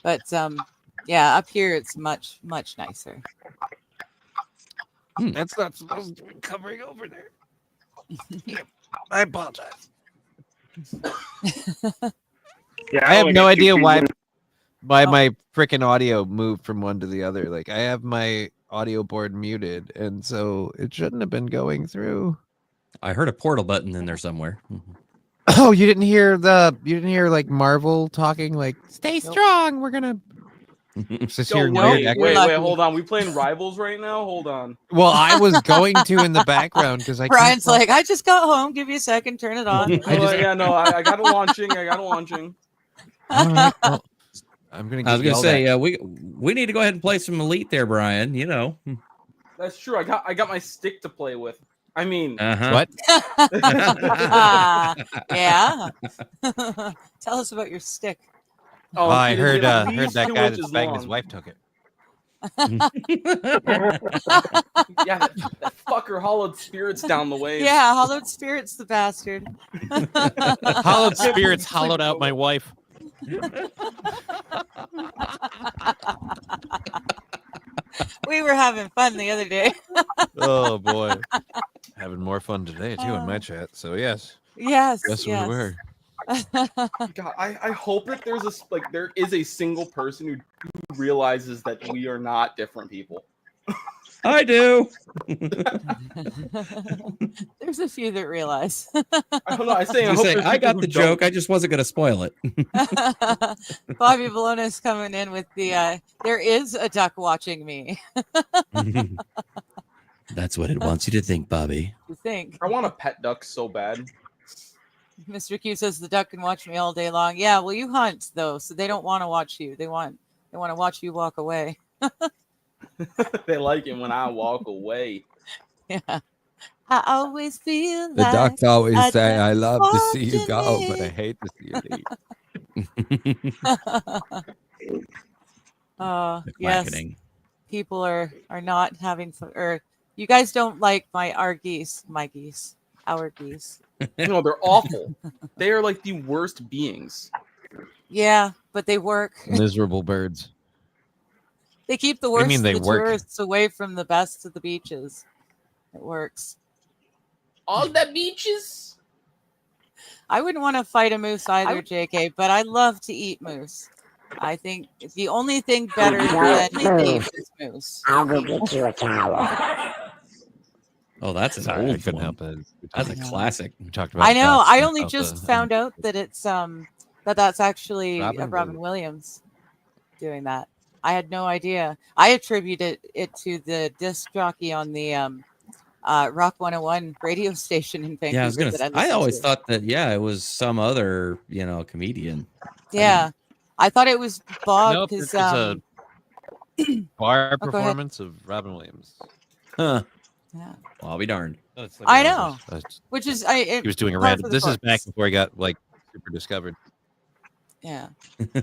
[SPEAKER 2] But yeah, up here it's much nicer.
[SPEAKER 7] That's not supposed to be covering over there. I apologize.
[SPEAKER 5] Yeah,
[SPEAKER 7] I have
[SPEAKER 5] only
[SPEAKER 7] no
[SPEAKER 5] got 2
[SPEAKER 7] idea why
[SPEAKER 5] seasons.
[SPEAKER 7] my freaking audio moved from one to the other. Like, I have my audio board muted, and so it shouldn't have been going through.
[SPEAKER 3] I heard a portal button in there somewhere.
[SPEAKER 7] Oh, you didn't hear like Marvel talking like, "Stay strong, we're gonna." Just hearing weird echo.
[SPEAKER 6] Wait, hold on. We playing Rivals right now? Hold on.
[SPEAKER 7] Well, I was going to in the background because
[SPEAKER 2] Brian's like, I just got home. Give me a second. Turn it on.
[SPEAKER 6] I got it launching.
[SPEAKER 7] All right, well, I'm gonna.
[SPEAKER 3] I was gonna say, we need to go ahead and play some Elite there, Brian.
[SPEAKER 6] That's true. I got my stick to play with. I mean,
[SPEAKER 7] what?
[SPEAKER 2] Yeah. Tell us about your stick.
[SPEAKER 7] Oh, I heard that guy that's banged his wife took it.
[SPEAKER 6] Yeah, that fucker hollowed spirits down the way.
[SPEAKER 2] Yeah, hollowed spirits, the bastard.
[SPEAKER 7] Hollowed spirits hollowed out my wife.
[SPEAKER 2] We were having fun the other day.
[SPEAKER 7] Oh boy, having more fun today too in my chat. So yes,
[SPEAKER 2] we were.
[SPEAKER 6] God, I hope that there is a single person who realizes that we are not different people.
[SPEAKER 3] I do.
[SPEAKER 2] There's a few that realize.
[SPEAKER 6] I don't know.
[SPEAKER 3] I got the joke. I just wasn't going to spoil it.
[SPEAKER 2] Bobby Bologna's coming in with the there is a duck watching me.
[SPEAKER 3] That's what it wants you to think, Bobby.
[SPEAKER 2] You think?
[SPEAKER 6] I want a pet duck so bad.
[SPEAKER 2] Mr. Q says the duck can watch me all day long. Yeah, well, you hunt though, so they don't want to watch you. They want to watch you walk away.
[SPEAKER 6] They like it when I walk away.
[SPEAKER 2] Yeah. I always feel
[SPEAKER 7] the
[SPEAKER 2] like
[SPEAKER 7] ducks always say,
[SPEAKER 2] just
[SPEAKER 7] "I love to see you go,
[SPEAKER 2] walking
[SPEAKER 7] but I hate to see you leave."
[SPEAKER 2] Yes. People are not having fun, or you guys don't like my geese. our geese.
[SPEAKER 6] No, they're awful. They are like the worst beings.
[SPEAKER 2] Yeah, but they work.
[SPEAKER 7] Miserable birds.
[SPEAKER 2] They keep the
[SPEAKER 7] What do you
[SPEAKER 2] worst
[SPEAKER 7] mean
[SPEAKER 2] of
[SPEAKER 7] they
[SPEAKER 2] the
[SPEAKER 7] work?
[SPEAKER 2] tourists away from the best of the beaches. It works.
[SPEAKER 6] All the beaches.
[SPEAKER 2] I wouldn't want to fight a moose either,
[SPEAKER 6] would-
[SPEAKER 2] JK, but I love to eat moose. I think the only thing better than beef is moose.
[SPEAKER 8] I'll go get you a towel.
[SPEAKER 3] Oh, that's an
[SPEAKER 7] Sorry, I
[SPEAKER 3] old
[SPEAKER 7] couldn't
[SPEAKER 3] one.
[SPEAKER 7] help it.
[SPEAKER 3] That's a classic.
[SPEAKER 7] We talked about.
[SPEAKER 2] I know.
[SPEAKER 7] ducks
[SPEAKER 2] I
[SPEAKER 7] and
[SPEAKER 2] only
[SPEAKER 7] about
[SPEAKER 2] just
[SPEAKER 7] the-
[SPEAKER 2] found out that it's that's actually
[SPEAKER 7] Robin
[SPEAKER 2] Robin Williams doing that. I had no idea. I attributed it to the disc jockey on the Rock 101 radio station in Vancouver.
[SPEAKER 3] Yeah, I was gonna.
[SPEAKER 2] that
[SPEAKER 3] I
[SPEAKER 2] listened
[SPEAKER 3] always
[SPEAKER 2] to.
[SPEAKER 3] thought that. Yeah, it was some other, comedian.
[SPEAKER 2] Yeah, I thought it was Bob
[SPEAKER 7] Nope,
[SPEAKER 2] because
[SPEAKER 7] it's a bar
[SPEAKER 2] go ahead.
[SPEAKER 7] performance of Robin Williams.
[SPEAKER 3] Huh.
[SPEAKER 2] yeah,
[SPEAKER 3] Well, I'll be darned.
[SPEAKER 7] Oh, it's
[SPEAKER 2] I
[SPEAKER 7] a-
[SPEAKER 2] know. which is
[SPEAKER 7] He was doing a
[SPEAKER 2] par
[SPEAKER 7] random.
[SPEAKER 2] for the
[SPEAKER 7] This is back
[SPEAKER 2] course.
[SPEAKER 7] before he got like super discovered.
[SPEAKER 2] Yeah,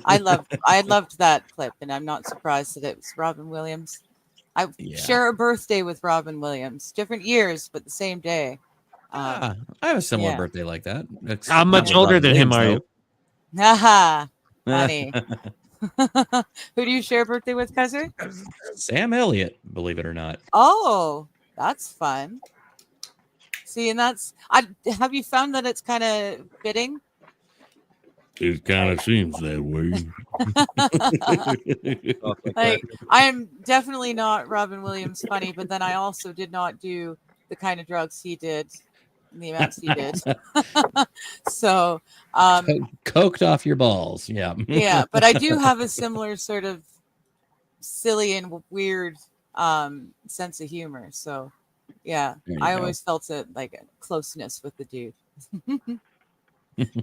[SPEAKER 2] I loved that clip, and I'm not surprised that it was Robin Williams. I
[SPEAKER 3] Yeah.
[SPEAKER 2] share a birthday with Robin Williams, different years, but the same day.
[SPEAKER 3] I have a similar
[SPEAKER 2] yeah.
[SPEAKER 3] birthday like that.
[SPEAKER 7] How much older than him are you?
[SPEAKER 2] Haha, funny. Who do you share a birthday with, cousin?
[SPEAKER 3] Sam Elliott, believe it or not.
[SPEAKER 2] Oh, that's fun. See, and have you found that it's kind of fitting?
[SPEAKER 3] It kind of seems that way.
[SPEAKER 2] Like, I am definitely not Robin Williams funny, but then I also did not do the kind of drugs he did, and the amounts he did. So,
[SPEAKER 3] Coked off your balls. Yeah.
[SPEAKER 2] yeah, but I do have a similar sort of silly and weird sense of humor. So, yeah,
[SPEAKER 3] There you
[SPEAKER 2] I
[SPEAKER 3] go.
[SPEAKER 2] always felt a closeness with the dude.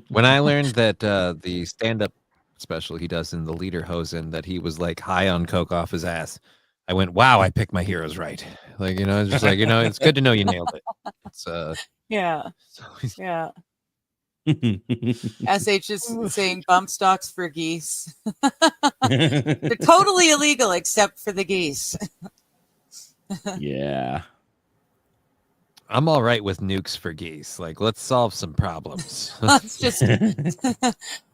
[SPEAKER 7] When I learned that the stand-up special he does in the Lederhosen that he was like high on coke off his ass, I went, "Wow, I picked my heroes right." Like, it's just like, it's good to know you nailed it. It's
[SPEAKER 2] Yeah,
[SPEAKER 7] so
[SPEAKER 2] yeah. SH is saying bump stocks for geese. They're totally illegal except for the geese.
[SPEAKER 3] Yeah.
[SPEAKER 7] I'm all right with nukes for geese. Like, let's solve some problems.
[SPEAKER 2] It's just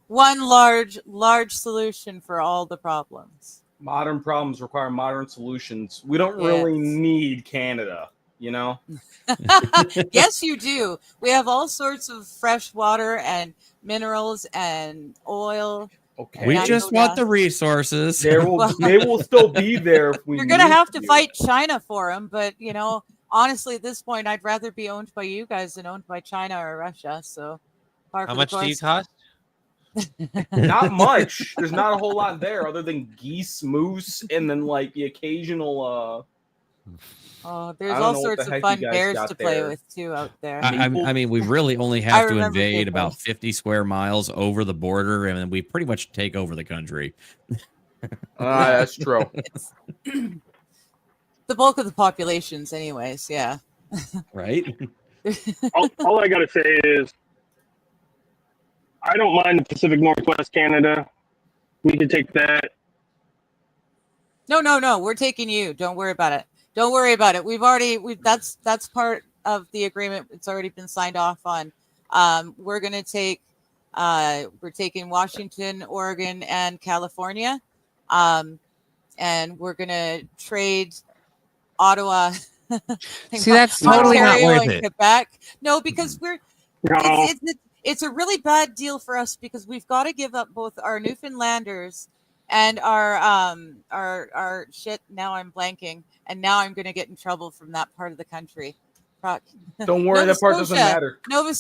[SPEAKER 2] one large solution for all the problems.
[SPEAKER 6] Modern problems require modern solutions. We don't really
[SPEAKER 2] Yes.
[SPEAKER 6] need Canada,
[SPEAKER 2] Yes, you do. We have all sorts of fresh water and minerals and oil.
[SPEAKER 6] Okay.
[SPEAKER 3] We
[SPEAKER 2] Natural
[SPEAKER 3] just want
[SPEAKER 2] gas.
[SPEAKER 3] the resources.
[SPEAKER 6] they will still be there if we
[SPEAKER 2] You're gonna
[SPEAKER 6] need
[SPEAKER 2] have to fight China for them, but honestly, at this point, I'd rather be owned by you guys than owned by China or Russia. So, par
[SPEAKER 7] How
[SPEAKER 2] for the
[SPEAKER 7] much do you
[SPEAKER 2] course.
[SPEAKER 7] cost?
[SPEAKER 6] Not much. There's not a whole lot there other than geese, moose, and then like the occasional
[SPEAKER 2] Oh, there's
[SPEAKER 6] I don't
[SPEAKER 2] all
[SPEAKER 6] know what
[SPEAKER 2] sorts
[SPEAKER 6] the
[SPEAKER 2] of
[SPEAKER 6] heck
[SPEAKER 2] fun
[SPEAKER 6] you guys
[SPEAKER 2] bears
[SPEAKER 6] got
[SPEAKER 2] to play
[SPEAKER 6] there.
[SPEAKER 2] with too out there.
[SPEAKER 3] I mean, we really only
[SPEAKER 2] I
[SPEAKER 3] have to
[SPEAKER 2] remember
[SPEAKER 3] invade
[SPEAKER 2] big
[SPEAKER 3] about
[SPEAKER 2] ones.
[SPEAKER 3] 50 square miles over the border, and then we pretty much take over the country.
[SPEAKER 6] that's true.
[SPEAKER 2] It's the bulk of the populations, anyways. Yeah.
[SPEAKER 3] Right?
[SPEAKER 5] all I gotta say is, I don't mind the Pacific Northwest Canada. We can take that.
[SPEAKER 2] No. We're taking you. Don't worry about it. Don't worry about it. That's part of the agreement. It's already been signed off on. We're taking Washington, Oregon, and California. And we're gonna trade Ottawa.
[SPEAKER 7] See, that's totally not
[SPEAKER 2] Ontario
[SPEAKER 7] worth
[SPEAKER 2] and
[SPEAKER 7] it.
[SPEAKER 2] Quebec. No, because
[SPEAKER 5] No,
[SPEAKER 2] it's a really bad deal for us because we've got to give up both our Newfoundlanders and our shit. Now I'm blanking, and now I'm going to get in trouble from that part of the country.
[SPEAKER 6] Don't worry,
[SPEAKER 2] Nova
[SPEAKER 6] that part doesn't
[SPEAKER 2] Scotia.
[SPEAKER 6] matter.
[SPEAKER 2] Nova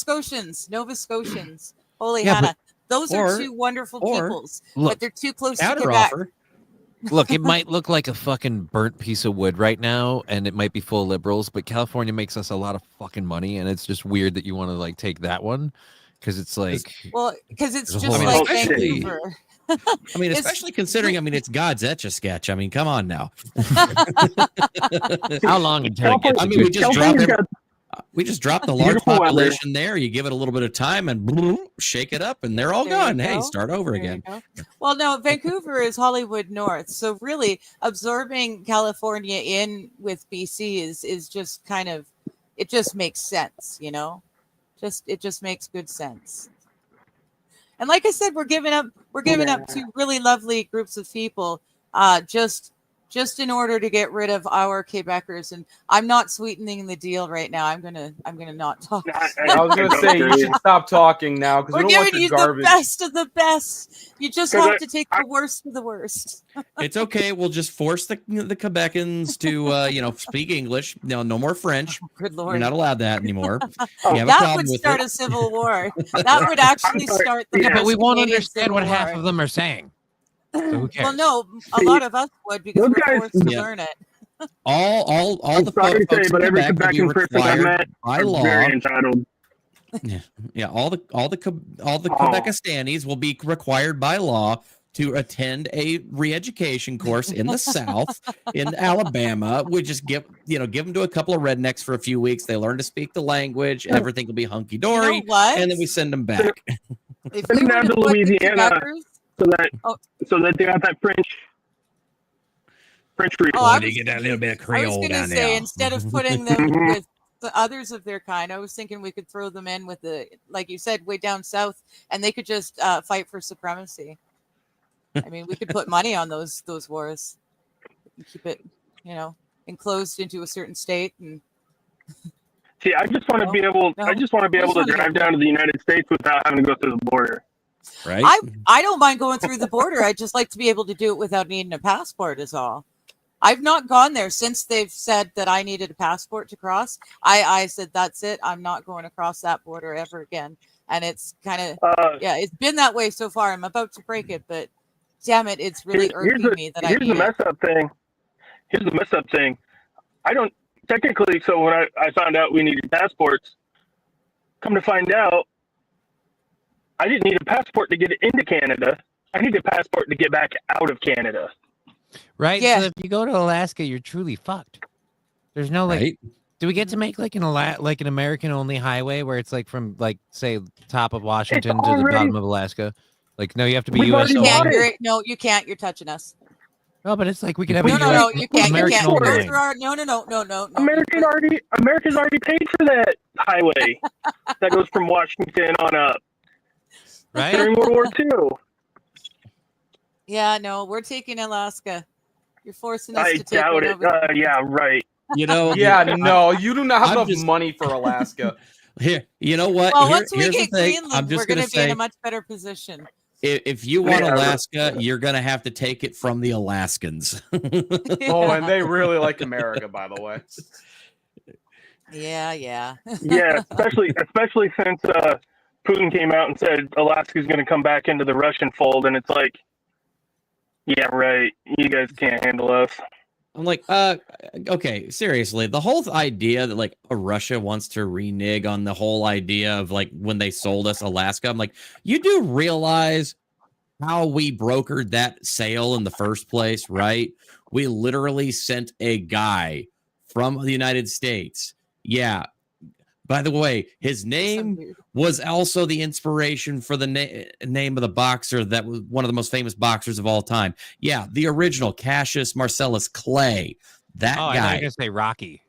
[SPEAKER 2] Scotians. Holy
[SPEAKER 7] Yeah,
[SPEAKER 2] Hannah. Those are
[SPEAKER 3] or-
[SPEAKER 2] two wonderful
[SPEAKER 3] or-
[SPEAKER 2] peoples,
[SPEAKER 7] Look,
[SPEAKER 2] but they're too close to
[SPEAKER 3] Counter
[SPEAKER 2] Quebec.
[SPEAKER 3] offer.
[SPEAKER 7] Look, it might look like a fucking burnt piece of wood right now, and it might be full of liberals, but California makes us a lot of fucking money, and it's just weird that you want to like take that one because it's like
[SPEAKER 2] Well, because it's
[SPEAKER 7] There's a
[SPEAKER 2] just
[SPEAKER 7] whole
[SPEAKER 2] like
[SPEAKER 5] lot of shit.
[SPEAKER 2] Vancouver.
[SPEAKER 3] I mean,
[SPEAKER 2] It's-
[SPEAKER 3] especially considering, it's God's Etch-a-Sketch. I mean, come on now.
[SPEAKER 7] how long until it gets
[SPEAKER 3] I
[SPEAKER 7] a
[SPEAKER 3] mean, we
[SPEAKER 7] good
[SPEAKER 3] just
[SPEAKER 5] California's
[SPEAKER 3] dropped
[SPEAKER 5] got
[SPEAKER 3] we just dropped the large
[SPEAKER 5] Beautiful weather.
[SPEAKER 3] population there. You give it a little bit of time and shake it up, and they're all
[SPEAKER 2] There you
[SPEAKER 3] gone. Hey,
[SPEAKER 2] go.
[SPEAKER 3] start over
[SPEAKER 2] There you
[SPEAKER 3] again.
[SPEAKER 2] go. Well, no, Vancouver is Hollywood North. So really absorbing California in with BC is just kind of, it just makes sense, It just makes good sense. And like I said, we're giving up two really lovely groups of people just in order to get rid of our Quebecers. And I'm not sweetening the deal right now. I'm gonna not talk.
[SPEAKER 6] I was gonna say you should stop talking now because we don't want
[SPEAKER 2] giving
[SPEAKER 6] your
[SPEAKER 2] you
[SPEAKER 6] garbage.
[SPEAKER 2] the best of the best. You just have to take the worst of the worst.
[SPEAKER 3] It's okay. We'll just force the Quebecans to speak English. No more French.
[SPEAKER 2] Good Lord.
[SPEAKER 3] You're not allowed that anymore.
[SPEAKER 2] That would start a civil war. That would actually start the
[SPEAKER 7] Yeah, but we won't
[SPEAKER 2] Canadian
[SPEAKER 7] understand what
[SPEAKER 2] Civil
[SPEAKER 7] half
[SPEAKER 2] War.
[SPEAKER 7] of them are saying. So who cares?
[SPEAKER 2] Well, no, a lot of us would because we're forced to learn it.
[SPEAKER 3] All
[SPEAKER 5] I'm
[SPEAKER 3] the
[SPEAKER 5] sorry to
[SPEAKER 3] folks
[SPEAKER 5] say, but
[SPEAKER 3] in
[SPEAKER 5] every
[SPEAKER 3] Quebec will be
[SPEAKER 5] Quebecan person I've met
[SPEAKER 3] required by
[SPEAKER 5] are
[SPEAKER 3] law.
[SPEAKER 5] very entitled.
[SPEAKER 3] Yeah, all the Quebecistanis will be required by law to attend a re-education course in the South, in Alabama. We just give them to a couple of rednecks for a few weeks. They learn to speak the language. Everything will be hunky dory,
[SPEAKER 2] You know what?
[SPEAKER 3] and then we send them back.
[SPEAKER 2] If
[SPEAKER 5] Send
[SPEAKER 2] we
[SPEAKER 5] them
[SPEAKER 2] were
[SPEAKER 5] down
[SPEAKER 2] to
[SPEAKER 5] to
[SPEAKER 2] put the
[SPEAKER 5] Louisiana
[SPEAKER 2] Quebecers-
[SPEAKER 5] so that they got that French freedom.
[SPEAKER 2] Oh, I
[SPEAKER 3] They
[SPEAKER 2] was
[SPEAKER 3] get that little bit of
[SPEAKER 2] I was
[SPEAKER 3] Creole
[SPEAKER 2] going to
[SPEAKER 3] down
[SPEAKER 2] say,
[SPEAKER 3] there.
[SPEAKER 2] instead of putting them with the others of their kind, I was thinking we could throw them in with like you said, way down south, and they could just fight for supremacy. I mean, we could put money on those wars, and keep it, enclosed into a certain state. And
[SPEAKER 5] See, I just want to be able. I just want to be able to drive down to the United States without having to go through the border.
[SPEAKER 3] Right?
[SPEAKER 2] I don't mind going through the border. I just like to be able to do it without needing a passport. Is all. I've not gone there since they've said that I needed a passport to cross. I said, that's it. I'm not going across that border ever again. And it's kind of, it's been that way so far. I'm about to break it, but damn it, it's really irking me that I need
[SPEAKER 5] Here's the mess up thing. Here's the mess up thing. I don't, technically, so when I found out we needed passports, come to find out, I didn't need a passport to get into Canada. I need a passport to get back out of Canada.
[SPEAKER 7] Right?
[SPEAKER 2] Yeah.
[SPEAKER 7] So if you go to Alaska, you're truly fucked. There's no
[SPEAKER 3] Right?
[SPEAKER 7] do we get to make like an American only highway where it's like from say top of Washington to the bottom of Alaska? Like, no, you have to be US only.
[SPEAKER 2] No, you can't. You're touching us.
[SPEAKER 7] No, but it's like we could have
[SPEAKER 2] No, you can't.
[SPEAKER 7] American
[SPEAKER 2] You
[SPEAKER 7] only
[SPEAKER 2] can't.
[SPEAKER 7] lane.
[SPEAKER 2] No.
[SPEAKER 5] America's already paid for that highway that goes from Washington on up
[SPEAKER 7] Right?
[SPEAKER 5] during World War II.
[SPEAKER 2] Yeah, no, we're taking Alaska. You're forcing us
[SPEAKER 5] I
[SPEAKER 2] to take
[SPEAKER 5] doubt
[SPEAKER 2] one
[SPEAKER 5] it.
[SPEAKER 2] over.
[SPEAKER 5] Yeah, right.
[SPEAKER 3] Yeah,
[SPEAKER 6] No, you do not have
[SPEAKER 3] I'm
[SPEAKER 6] enough
[SPEAKER 3] just-
[SPEAKER 6] money for Alaska.
[SPEAKER 3] Here, you know what?
[SPEAKER 2] Well, once we
[SPEAKER 3] Here's the
[SPEAKER 2] get
[SPEAKER 3] thing.
[SPEAKER 2] Greenland,
[SPEAKER 3] I'm
[SPEAKER 2] we're
[SPEAKER 3] just
[SPEAKER 2] going
[SPEAKER 3] gonna
[SPEAKER 2] to be in
[SPEAKER 3] say,
[SPEAKER 2] a much better position.
[SPEAKER 3] if you want
[SPEAKER 5] Yeah.
[SPEAKER 3] Alaska, you're gonna have to take it from the Alaskans.
[SPEAKER 6] Oh, and they really like America, by the way.
[SPEAKER 2] Yeah.
[SPEAKER 5] Yeah, especially since Putin came out and said Alaska's going to come back into the Russian fold, and it's like, yeah, right. You guys can't handle us.
[SPEAKER 3] I'm like, okay, seriously, the whole idea that like Russia wants to renege on the whole idea of like when they sold us Alaska, I'm like, you do realize how we brokered that sale in the first place, right? We literally sent a guy from the United States. Yeah. By the way, his name was also the inspiration for the name of the boxer that was one of the most famous boxers of all time. Yeah, the original Cassius Marcellus Clay. That
[SPEAKER 7] I
[SPEAKER 3] guy.
[SPEAKER 7] was going to say Rocky.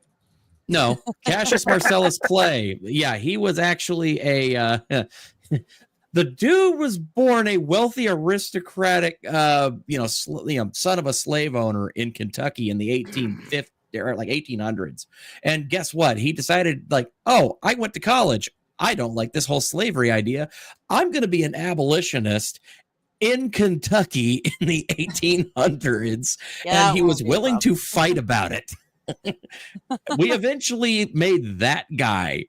[SPEAKER 3] No, Cassius Marcellus Clay. Yeah, he was actually the dude was born a wealthy aristocratic, son of a slave owner in Kentucky in the 1850s. Or like 1800s. And guess what? He decided like, oh, I went to college. I don't like this whole slavery idea. I'm going to be an abolitionist in Kentucky in the 1800s.
[SPEAKER 2] Yeah,
[SPEAKER 3] and he was willing to fight about it. We eventually made that guy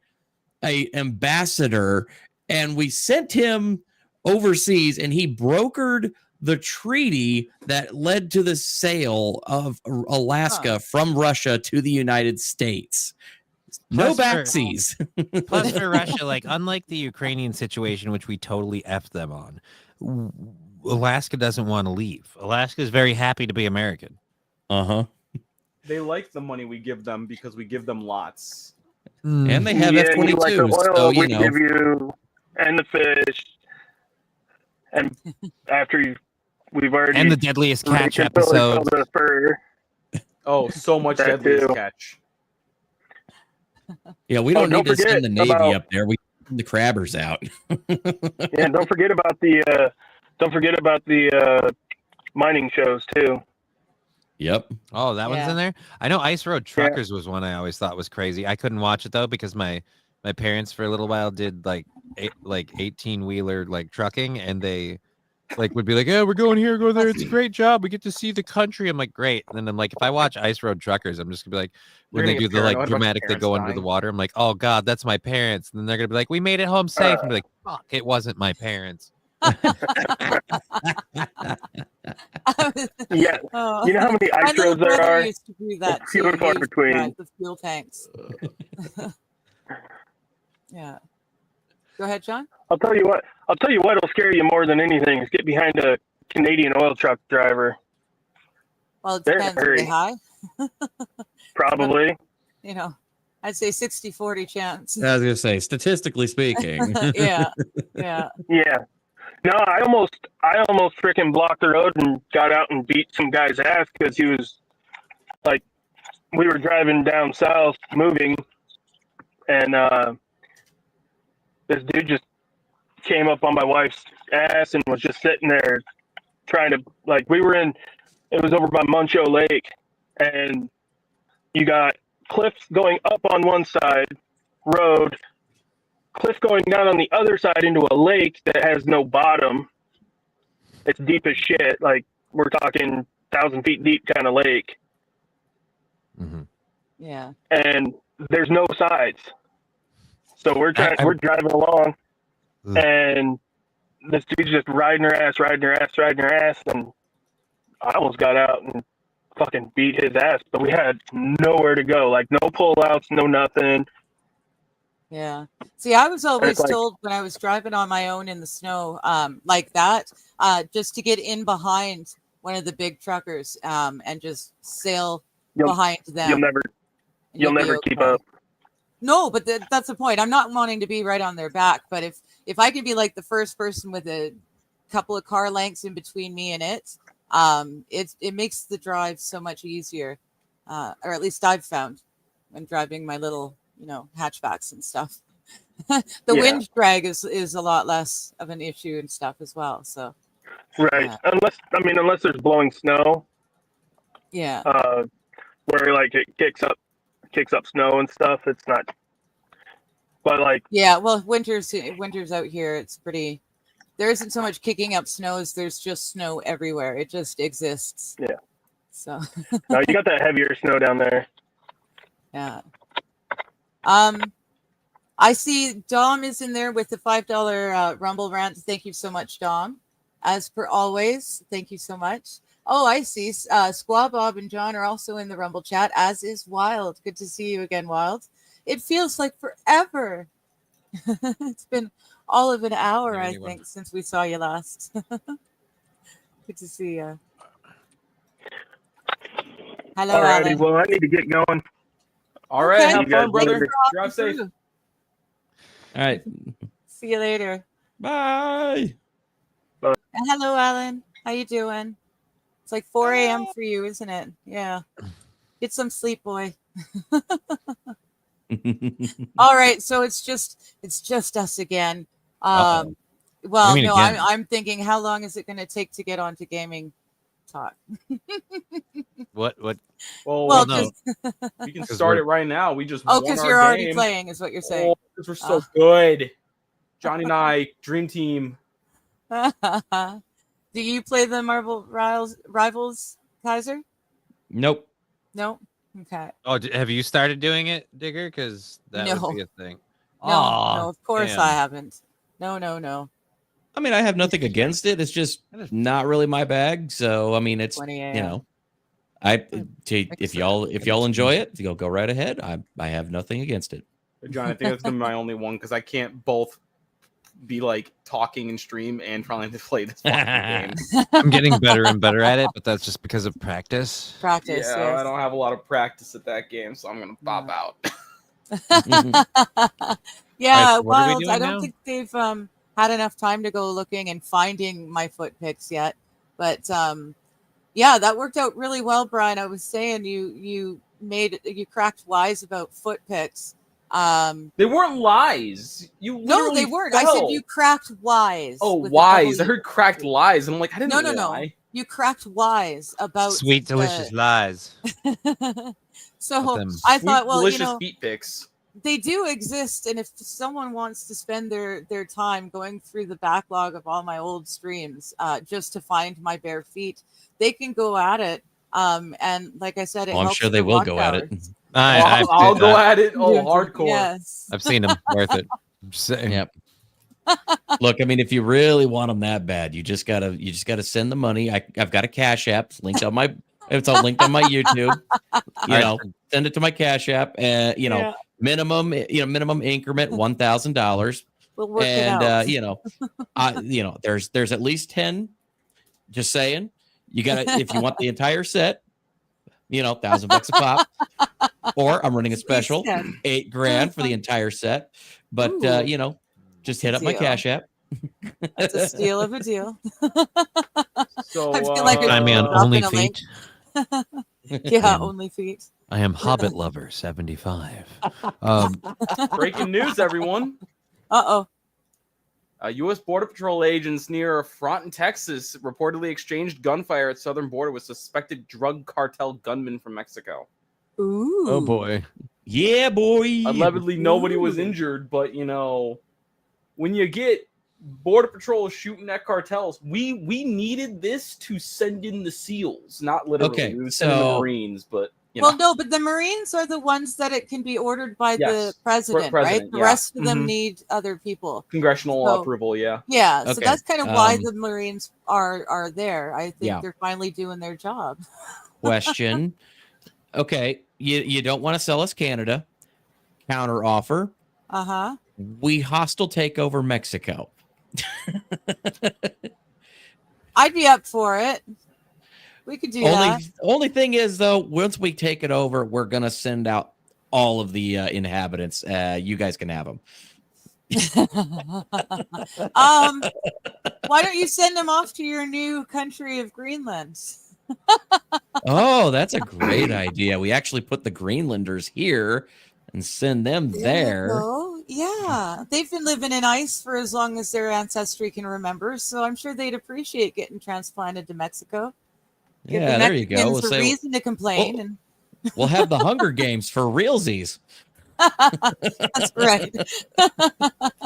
[SPEAKER 3] a ambassador, and we sent him overseas, and he brokered the treaty that led to the sale of Alaska from Russia to the United States. No backsies.
[SPEAKER 7] Plus for Russia, like unlike the Ukrainian situation, which we totally effed them on, Alaska doesn't want to leave. Alaska is very happy to be American.
[SPEAKER 3] Uh-huh.
[SPEAKER 6] They like the money we give them because we give them lots.
[SPEAKER 3] And they have F-22s,
[SPEAKER 5] you like the oil
[SPEAKER 3] so
[SPEAKER 5] we give you, and the fish. And after we've already
[SPEAKER 7] and the deadliest catch episode.
[SPEAKER 6] Oh, so much deadliest catch.
[SPEAKER 3] Yeah, we don't need to send the Navy up there. The crabbers out.
[SPEAKER 5] Yeah, don't forget about the mining shows too.
[SPEAKER 3] Yep.
[SPEAKER 7] Oh, that one's
[SPEAKER 2] Yeah.
[SPEAKER 7] in there. I know Ice Road Truckers was one I always thought was crazy. I couldn't watch it though because my parents for a little while did like 18-wheeler like trucking, and they like would be like, "Yeah, we're going here, go there. It's a great job. We get to see the country." I'm like, "Great." And then I'm like, if I watch Ice Road Truckers, I'm just gonna be like, when
[SPEAKER 6] You're
[SPEAKER 7] they
[SPEAKER 6] gonna
[SPEAKER 7] do
[SPEAKER 6] get
[SPEAKER 7] the like
[SPEAKER 6] paranoid about your
[SPEAKER 7] dramatic, they
[SPEAKER 6] parents
[SPEAKER 7] go under the
[SPEAKER 6] dying.
[SPEAKER 7] water. I'm like, "Oh God, that's my parents." And then they're gonna be like, "We made it home safe." And be like, "Fuck, it wasn't my parents."
[SPEAKER 5] Yeah,
[SPEAKER 2] Oh.
[SPEAKER 5] you know how many
[SPEAKER 2] My
[SPEAKER 5] ice
[SPEAKER 2] little
[SPEAKER 5] roads there
[SPEAKER 2] brother
[SPEAKER 5] are?
[SPEAKER 2] used to do that
[SPEAKER 5] It's few and
[SPEAKER 2] too.
[SPEAKER 5] far
[SPEAKER 2] He used to
[SPEAKER 5] between.
[SPEAKER 2] drive the fuel tanks. Yeah. Go ahead, John.
[SPEAKER 5] I'll tell you what'll scare you more than anything is get behind a Canadian oil truck driver.
[SPEAKER 2] Well, it
[SPEAKER 5] They're in a
[SPEAKER 2] depends. Are they
[SPEAKER 5] hurry.
[SPEAKER 2] high?
[SPEAKER 5] Probably.
[SPEAKER 2] You know, I'd say 60-40 chance.
[SPEAKER 3] I was gonna say, statistically speaking.
[SPEAKER 2] Yeah. Yeah.
[SPEAKER 5] Yeah. No, I almost freaking blocked the road and got out and beat some guy's ass because he was like, we were driving down south moving, and this dude just came up on my wife's ass and was just sitting there trying to, like, it was over by Muncho Lake, and you got cliffs going up on one side, road, cliff going down on the other side into a lake that has no bottom. It's deep as shit. Like, we're talking 1,000 feet deep kind of lake.
[SPEAKER 7] Mm-hmm.
[SPEAKER 2] Yeah.
[SPEAKER 5] And there's no sides. So we're driving along, and this dude's just riding her ass, and I almost got out and fucking beat his ass, but we had nowhere to go. Like, no pullouts, no nothing.
[SPEAKER 2] Yeah. See, I was always
[SPEAKER 5] like,
[SPEAKER 2] told when I was driving on my own in the snow, like that, just to get in behind one of the big truckers, and just sail behind them.
[SPEAKER 5] You'll never keep up.
[SPEAKER 2] No, but that's the point. I'm not wanting to be right on their back, but if I can be like the first person with a couple of car lengths in between me and it makes the drive so much easier, or at least I've found when driving my little, hatchbacks and stuff. The wind drag is a lot less of an issue and stuff as well. So
[SPEAKER 5] right, unless there's blowing snow.
[SPEAKER 2] Yeah.
[SPEAKER 5] Where like it kicks up snow and stuff. It's not. But like.
[SPEAKER 2] Yeah, well, winter's out here. It's pretty. There isn't so much kicking up snows. There's just snow everywhere. It just exists.
[SPEAKER 5] Yeah.
[SPEAKER 2] So.
[SPEAKER 5] No, you got that heavier snow down there.
[SPEAKER 2] Yeah. I see Dom is in there with the $5 Rumble rant. Thank you so much, Dom. As per always, thank you so much. Oh, I see. Squaw Bob and John are also in the Rumble chat, as is Wild. Good to see you again, Wild. It feels like forever. It's been all of an hour, I think, since we saw you last. Good to see you. Hello,
[SPEAKER 5] Alrighty,
[SPEAKER 2] Alan.
[SPEAKER 5] well, I need to get going.
[SPEAKER 6] All right,
[SPEAKER 2] Okay.
[SPEAKER 6] have fun, brother. Drive safe.
[SPEAKER 3] All right.
[SPEAKER 2] See you later.
[SPEAKER 3] Bye.
[SPEAKER 2] Hello, Alan. How you doing? It's like 4 a.m. for you, isn't it? Yeah. Get some sleep, boy. All right, so it's just us again. Well, no, I'm thinking, how long is it going to take to get onto gaming talk?
[SPEAKER 7] What?
[SPEAKER 6] Well,
[SPEAKER 2] no.
[SPEAKER 6] You can start it right now. We just
[SPEAKER 2] because you're already playing, is what you're saying.
[SPEAKER 6] Oh, because we're so good. Johnny and I, dream team.
[SPEAKER 2] Do you play the Marvel Rivals, Kaiser?
[SPEAKER 3] Nope.
[SPEAKER 2] No. Okay.
[SPEAKER 7] Oh, have you started doing it, Digger? Because that would be a thing.
[SPEAKER 2] No, of course I haven't. No.
[SPEAKER 3] I mean, I have nothing against it. It's just not really my bag. So, I mean, it's, if y'all enjoy it, you'll go right ahead. I have nothing against it.
[SPEAKER 6] John, I think that's gonna be my only one because I can't both be like talking and stream and trying to play this game.
[SPEAKER 7] I'm getting better and better at it, but that's just because of practice.
[SPEAKER 6] Yeah, yes. I don't have a lot of practice at that game, so I'm gonna pop out.
[SPEAKER 2] Yeah,
[SPEAKER 7] right,
[SPEAKER 2] Wild. I don't think they've had enough time to go looking and finding my foot picks yet. But yeah, that worked out really well, Brian. I was saying you cracked wise about foot picks.
[SPEAKER 6] They weren't lies. You
[SPEAKER 2] No, they
[SPEAKER 6] literally
[SPEAKER 2] weren't. I said
[SPEAKER 6] fell.
[SPEAKER 2] you cracked wise.
[SPEAKER 6] Oh,
[SPEAKER 2] with a
[SPEAKER 6] wise. I
[SPEAKER 2] W.
[SPEAKER 6] heard cracked lies. I'm like, I didn't
[SPEAKER 2] No,
[SPEAKER 6] lie.
[SPEAKER 2] You cracked wise about
[SPEAKER 7] Sweet, delicious lies.
[SPEAKER 2] So
[SPEAKER 7] them
[SPEAKER 2] I
[SPEAKER 6] Sweet,
[SPEAKER 2] thought, well,
[SPEAKER 6] delicious feet pics.
[SPEAKER 2] they do exist, and if someone wants to spend their time going through the backlog of all my old streams just to find my bare feet, they can go at it. And like I said, it
[SPEAKER 3] I'm
[SPEAKER 2] helps
[SPEAKER 3] sure they
[SPEAKER 2] their
[SPEAKER 3] will
[SPEAKER 2] watch
[SPEAKER 3] go at it.
[SPEAKER 2] hours.
[SPEAKER 6] I'll go at it. Oh, hardcore.
[SPEAKER 2] Yes.
[SPEAKER 7] I've seen them. Worth it. I'm just saying.
[SPEAKER 3] Yep. Look, I mean, if you really want them that bad, you just gotta send the money. I've got a Cash App. It's linked on my YouTube. Send it to my Cash App, and minimum increment $1,000.
[SPEAKER 2] We'll work it out.
[SPEAKER 3] There's at least 10. Just saying, you gotta if you want the entire set, $1,000 a pop. Or I'm running a special, $8,000 for the entire set. But just hit up my Cash App.
[SPEAKER 2] That's a steal of a deal.
[SPEAKER 6] So
[SPEAKER 2] I feel like
[SPEAKER 7] find me on OnlyFeet.
[SPEAKER 2] Yeah, Only Feet.
[SPEAKER 7] I am Hobbit Lover 75.
[SPEAKER 6] Breaking news, everyone.
[SPEAKER 2] Uh-oh.
[SPEAKER 6] U.S. Border Patrol agents near a front in Texas reportedly exchanged gunfire at southern border with suspected drug cartel gunmen from Mexico.
[SPEAKER 2] Ooh.
[SPEAKER 7] Oh boy.
[SPEAKER 3] Yeah, boy.
[SPEAKER 6] Allegedly, nobody was injured, but when you get Border Patrol shooting at cartels, we needed this to send in the SEALs, not literally.
[SPEAKER 3] Okay,
[SPEAKER 6] we send in the Marines, but
[SPEAKER 2] well, no, but the Marines are the ones that it can be ordered by the president, right? The rest of them need other people.
[SPEAKER 6] Congressional approval, yeah.
[SPEAKER 2] Yeah,
[SPEAKER 3] Okay.
[SPEAKER 2] so that's kind of why the Marines are there. I think they're finally doing their job.
[SPEAKER 3] Question. Okay, you don't want to sell us Canada. Counter offer.
[SPEAKER 2] Uh-huh.
[SPEAKER 3] We hostile take over Mexico.
[SPEAKER 2] I'd be up for it. We could do that.
[SPEAKER 3] Only thing is, though, once we take it over, we're gonna send out all of the inhabitants. You guys can have them.
[SPEAKER 2] Why don't you send them off to your new country of Greenland?
[SPEAKER 3] Oh, that's a great idea. We actually put the Greenlanders here and send them there.
[SPEAKER 2] Yeah, they've been living in ice for as long as their ancestry can remember, so I'm sure they'd appreciate getting transplanted to Mexico.
[SPEAKER 3] Yeah, there you go.
[SPEAKER 2] We'll reason to complain,
[SPEAKER 3] we'll have the Hunger Games for realsies.
[SPEAKER 2] That's right.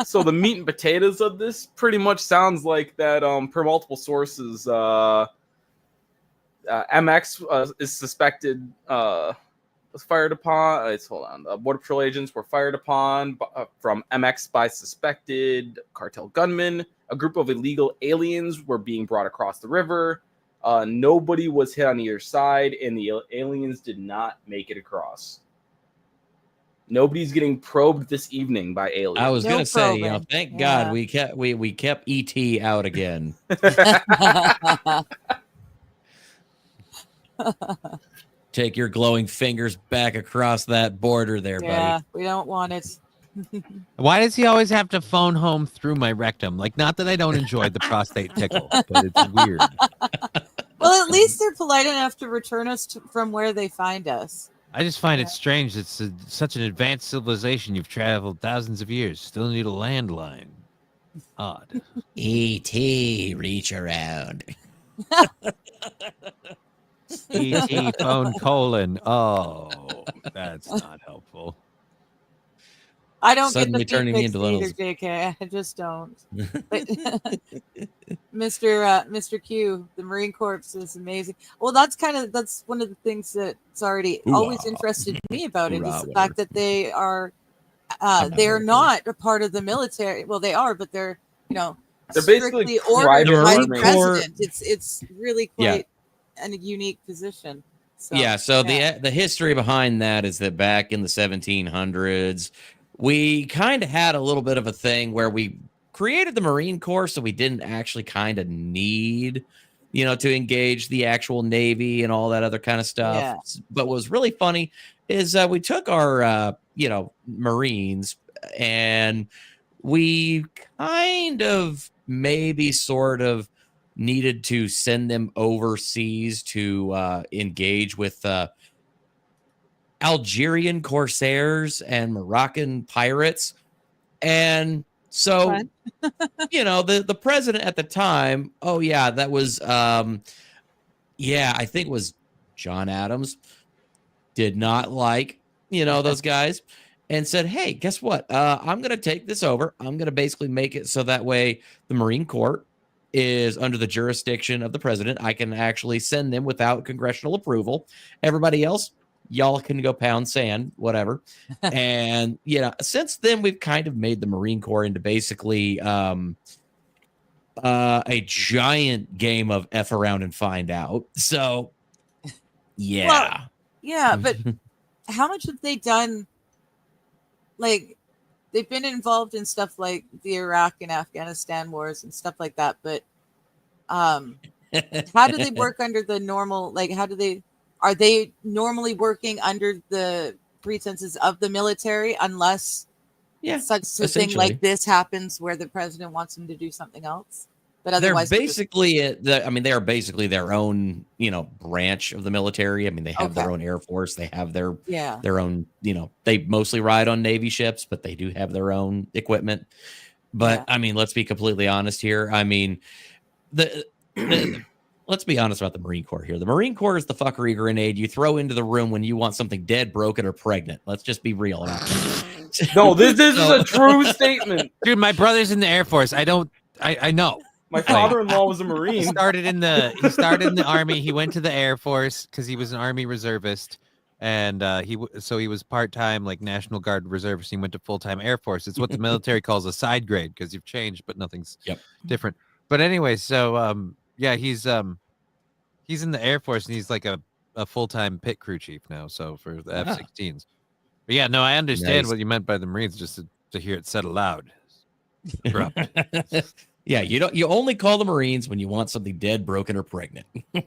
[SPEAKER 6] So the meat and potatoes of this pretty much sounds like that. Per multiple sources, MX is suspected. Was fired upon. Hold on. Border Patrol agents were fired upon from MX by suspected cartel gunmen. A group of illegal aliens were being brought across the river. Nobody was hit on either side, and the aliens did not make it across. Nobody's getting probed this evening by aliens.
[SPEAKER 3] I was gonna say, thank God we kept ET out again. Take your glowing fingers back across that border there, buddy.
[SPEAKER 2] Yeah, we don't want it.
[SPEAKER 7] Why does he always have to phone home through my rectum? Like, not that I don't enjoy the prostate tickle, but it's weird.
[SPEAKER 2] Well, at least they're polite enough to return us from where they find us.
[SPEAKER 7] I just find it strange. It's such an advanced civilization. You've traveled thousands of years. Still need a landline. Odd.
[SPEAKER 3] E.T. reach around.
[SPEAKER 7] ET phone colon. Oh, that's not helpful.
[SPEAKER 2] I don't
[SPEAKER 3] Suddenly
[SPEAKER 2] get the
[SPEAKER 3] turning me into
[SPEAKER 2] either,
[SPEAKER 3] little...
[SPEAKER 2] JK. I just don't. But, Mr. Q, the Marine Corps is amazing. Well, that's one of the things that's already always interested me about it is the fact that they are not a part of the military. Well, they are, but they're
[SPEAKER 6] basically
[SPEAKER 2] ordered by the
[SPEAKER 6] Marine
[SPEAKER 2] president. It's really quite a unique position. So,
[SPEAKER 3] the history behind that is that back in the 1700s, we kind of had a little bit of a thing where we created the Marine Corps, so we didn't actually kind of need, to engage the actual Navy and all that other kind of stuff.
[SPEAKER 2] Yeah.
[SPEAKER 3] But what was really funny is we took our, Marines and we kind of maybe sort of needed to send them overseas to engage with Algerian corsairs and Moroccan pirates. And so, the president at the time, that was, I think it was John Adams, did not like, those guys, and said, hey, guess what? I'm going to take this over. I'm going to basically make it so that way the Marine Corps is under the jurisdiction of the president. I can actually send them without congressional approval. Everybody else, y'all can go pound sand, whatever. And, since then, we've kind of made the Marine Corps into basically a giant game of F around and find out. So, yeah.
[SPEAKER 2] Well, yeah, but how much have they done? Like, they've been involved in stuff like the Iraq and Afghanistan wars and stuff like that. But how do they work under the normal? Like, are they normally working under the pretenses of the military unless such a thing like this happens where the president wants them to do something else? But otherwise,
[SPEAKER 3] they are basically their own, branch of the military. I mean, they have their own Air Force. They have their own, they mostly ride on Navy ships, but they do have their own equipment. But I mean, let's be completely honest here. I mean, let's be honest about the Marine Corps here. The Marine Corps is the fuckery grenade you throw into the room when you want something dead, broken, or pregnant. Let's just be real about it.
[SPEAKER 6] No, this is a true statement.
[SPEAKER 7] Dude, my brother's in the Air Force. I know.
[SPEAKER 6] My father-in-law was a Marine.
[SPEAKER 7] He started in the Army. He went to the Air Force because he was an Army reservist, and he was part-time, like National Guard reservist. He went to full-time Air Force. It's what the military calls a side grade because you've changed, but nothing's different. But anyway, so he's in the Air Force and he's like a full-time pit crew chief now. So for the F-16s. But yeah, no, I understand what you meant by the Marines. Just to hear it said aloud.
[SPEAKER 3] Yeah, you only call the Marines when you want something dead, broken, or pregnant.
[SPEAKER 6] My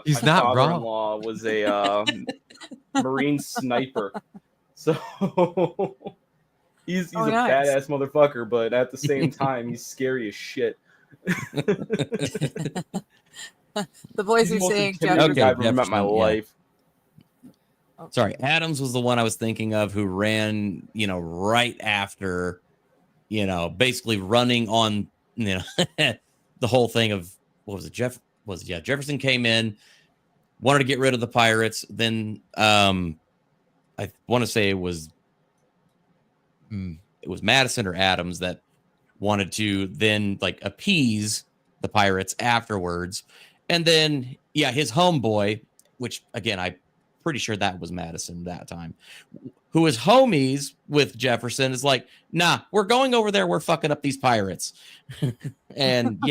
[SPEAKER 7] He's
[SPEAKER 6] my
[SPEAKER 7] not wrong.
[SPEAKER 6] father-in-law was a Marine sniper, so he's a badass motherfucker. But at the same time, he's scary as shit.
[SPEAKER 2] The boys are saying,
[SPEAKER 6] Jeff, I've ever met in my life.
[SPEAKER 3] Sorry, Adams was the one I was thinking of who ran, right after. Basically running on, the whole thing of what was it? Jefferson came in, wanted to get rid of the pirates. Then I want to say it was Madison or Adams that wanted to then like appease the pirates afterwards. And then, his homeboy, which again, I'm pretty sure that was Madison that time, who was homies with Jefferson, is like, nah, we're going over there. We're fucking up these pirates. And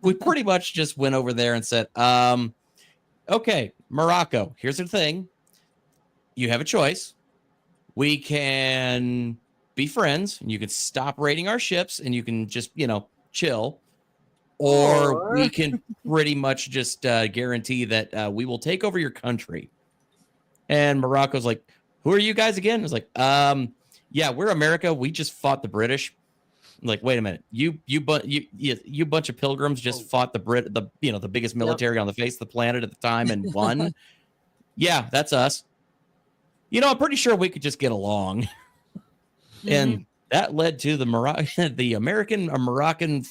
[SPEAKER 3] we pretty much just went over there and said, okay, Morocco, here's the thing. You have a choice. We can be friends and you can stop raiding our ships and you can just, chill. Or we can pretty much just guarantee that we will take over your country. And Morocco's like, who are you guys again? It's like, we're America. We just fought the British. I'm like, wait a minute. You bunch of pilgrims just fought the biggest military on the face of the planet at the time and won. Yeah, that's us. I'm pretty sure we could just get along. And that led to the American-Moroccan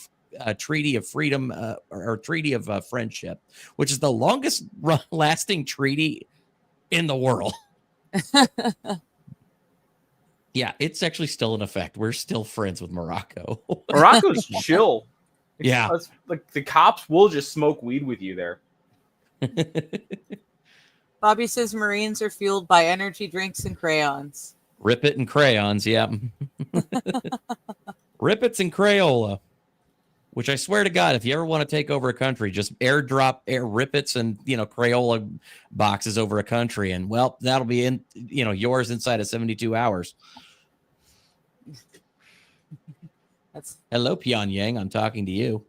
[SPEAKER 3] Treaty of Freedom or Treaty of Friendship, which is the longest lasting treaty in the world. Yeah, it's actually still in effect. We're still friends with Morocco.
[SPEAKER 6] Morocco's chill.
[SPEAKER 3] Yeah.
[SPEAKER 6] Like the cops will just smoke weed with you there.
[SPEAKER 2] Bobby says Marines are fueled by energy drinks and crayons.
[SPEAKER 3] Rip it and crayons, yeah. Rippets and Crayola. Which I swear to God, if you ever want to take over a country, just airdrop Rippets and Crayola boxes over a country, and well, that'll be in yours inside of 72 hours. Hello, Pyongyang. I'm talking to you.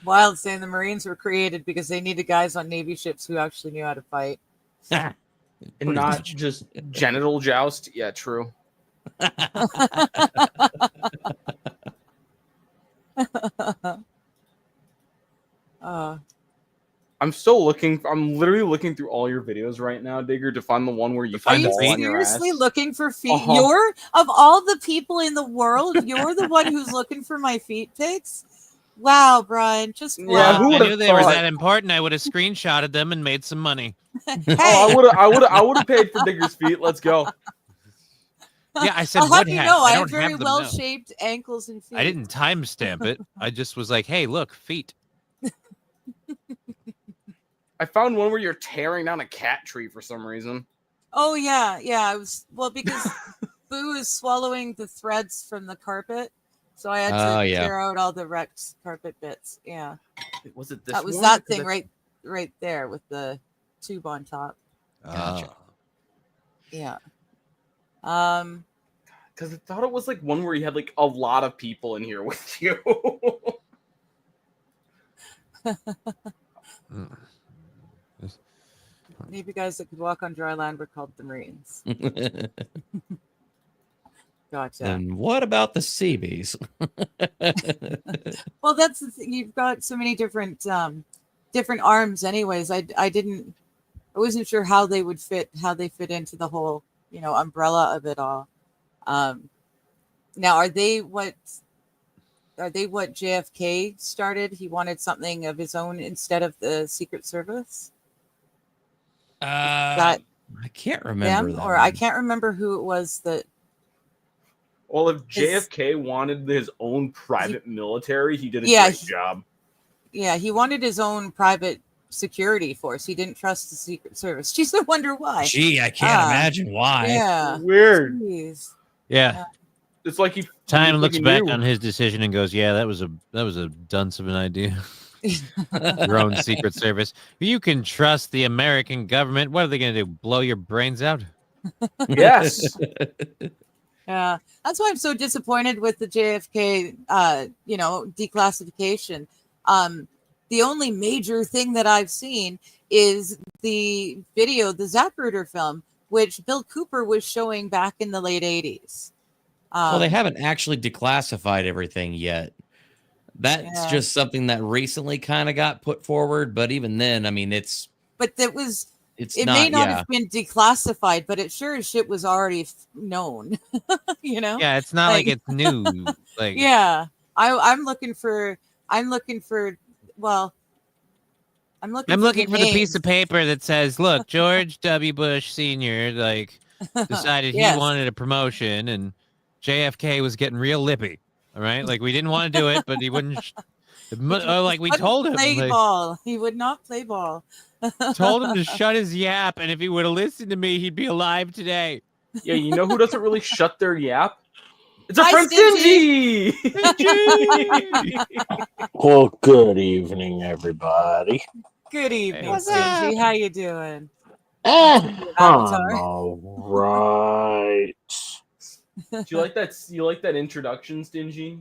[SPEAKER 2] Wild saying the Marines were created because they needed guys on Navy ships who actually knew how to fight.
[SPEAKER 6] And not just genital joust. Yeah, true. I'm still looking. I'm literally looking through all your videos right now, Digger, to find the one where you
[SPEAKER 2] Are
[SPEAKER 6] find
[SPEAKER 2] you
[SPEAKER 6] the on your ass.
[SPEAKER 2] seriously looking for feet?
[SPEAKER 6] Uh-huh.
[SPEAKER 2] You're, of all the people in the world, you're the one who's looking for my feet pics? Wow, Brian, just wow.
[SPEAKER 6] Yeah, who
[SPEAKER 7] I
[SPEAKER 6] would've
[SPEAKER 7] knew they were
[SPEAKER 6] thought?
[SPEAKER 7] that important. I would have screenshotted them and made some money.
[SPEAKER 2] Hey,
[SPEAKER 6] I would have paid for Digger's feet. Let's go.
[SPEAKER 7] Yeah, I said
[SPEAKER 2] I'll have
[SPEAKER 7] would
[SPEAKER 2] you
[SPEAKER 7] have.
[SPEAKER 2] know, I
[SPEAKER 7] don't
[SPEAKER 2] have very
[SPEAKER 7] have them now.
[SPEAKER 2] well-shaped ankles and feet.
[SPEAKER 7] I didn't timestamp it. I just was like, hey, look, feet.
[SPEAKER 6] I found one where you're tearing down a cat tree for some reason.
[SPEAKER 2] Oh yeah. I was because Boo is swallowing the threads from the carpet, so I had to tear out all the wrecked carpet bits. Yeah,
[SPEAKER 6] Was it this?
[SPEAKER 2] that was
[SPEAKER 6] one?
[SPEAKER 2] that thing right there with the tube on top.
[SPEAKER 3] Gotcha.
[SPEAKER 2] Yeah.
[SPEAKER 6] Because I thought it was like one where you had like a lot of people in here with you.
[SPEAKER 2] Maybe guys that could walk on dry land were called the Marines. Gotcha.
[SPEAKER 3] And what about the Seabees?
[SPEAKER 2] Well, that's the thing. You've got so many different arms. Anyways, I wasn't sure how they fit into the whole umbrella of it all. Now, are they what JFK started? He wanted something of his own instead of the Secret Service. That
[SPEAKER 3] I can't remember
[SPEAKER 2] them,
[SPEAKER 3] that
[SPEAKER 2] or
[SPEAKER 3] one.
[SPEAKER 2] I can't remember who it was that.
[SPEAKER 6] Well, if JFK wanted his own private military, he did a
[SPEAKER 2] Yeah,
[SPEAKER 6] great job.
[SPEAKER 2] Yeah, he wanted his own private security force. He didn't trust the Secret Service. Geez, I wonder why.
[SPEAKER 3] Gee, I can't imagine why.
[SPEAKER 2] Yeah.
[SPEAKER 6] Weird.
[SPEAKER 2] Jeez.
[SPEAKER 7] Yeah.
[SPEAKER 6] It's like he
[SPEAKER 7] Time
[SPEAKER 6] like
[SPEAKER 7] looks
[SPEAKER 6] he
[SPEAKER 7] back
[SPEAKER 6] knew.
[SPEAKER 7] on his decision and goes, "Yeah, that was a dunce of an idea." Your own Secret Service. You can trust the American government. What are they going to do? Blow your brains out?
[SPEAKER 6] Yes.
[SPEAKER 2] Yeah, that's why I'm so disappointed with the JFK, declassification. The only major thing that I've seen is the video, the Zapruder film, which Bill Cooper was showing back in the late 80s.
[SPEAKER 3] Well, they haven't actually declassified everything yet. That's just something that recently kind of got put forward. But even then, I mean, it
[SPEAKER 2] may not have been declassified, but it sure as shit was already known.
[SPEAKER 7] Yeah, it's not like it's new. Like,
[SPEAKER 2] yeah, I'm looking for the
[SPEAKER 7] piece of paper that says, "Look, George W. Bush Sr. decided he wanted a promotion, and JFK was getting real lippy. All right, like we didn't want to do it, but he wouldn't. We told him
[SPEAKER 2] play ball. He would not play ball.
[SPEAKER 7] Told him to shut his yap, and if he would have listened to me, he'd be alive today."
[SPEAKER 6] Yeah, you know who doesn't really shut their yap? It's our
[SPEAKER 2] Hi,
[SPEAKER 6] friend
[SPEAKER 2] Stingy.
[SPEAKER 6] Stingy.
[SPEAKER 8] Well, good evening, everybody.
[SPEAKER 2] Good evening,
[SPEAKER 7] What's
[SPEAKER 2] Stingy. How you doing?
[SPEAKER 8] I'm
[SPEAKER 2] Avatar.
[SPEAKER 8] all right.
[SPEAKER 6] Do you like that? You like that introduction, Stingy?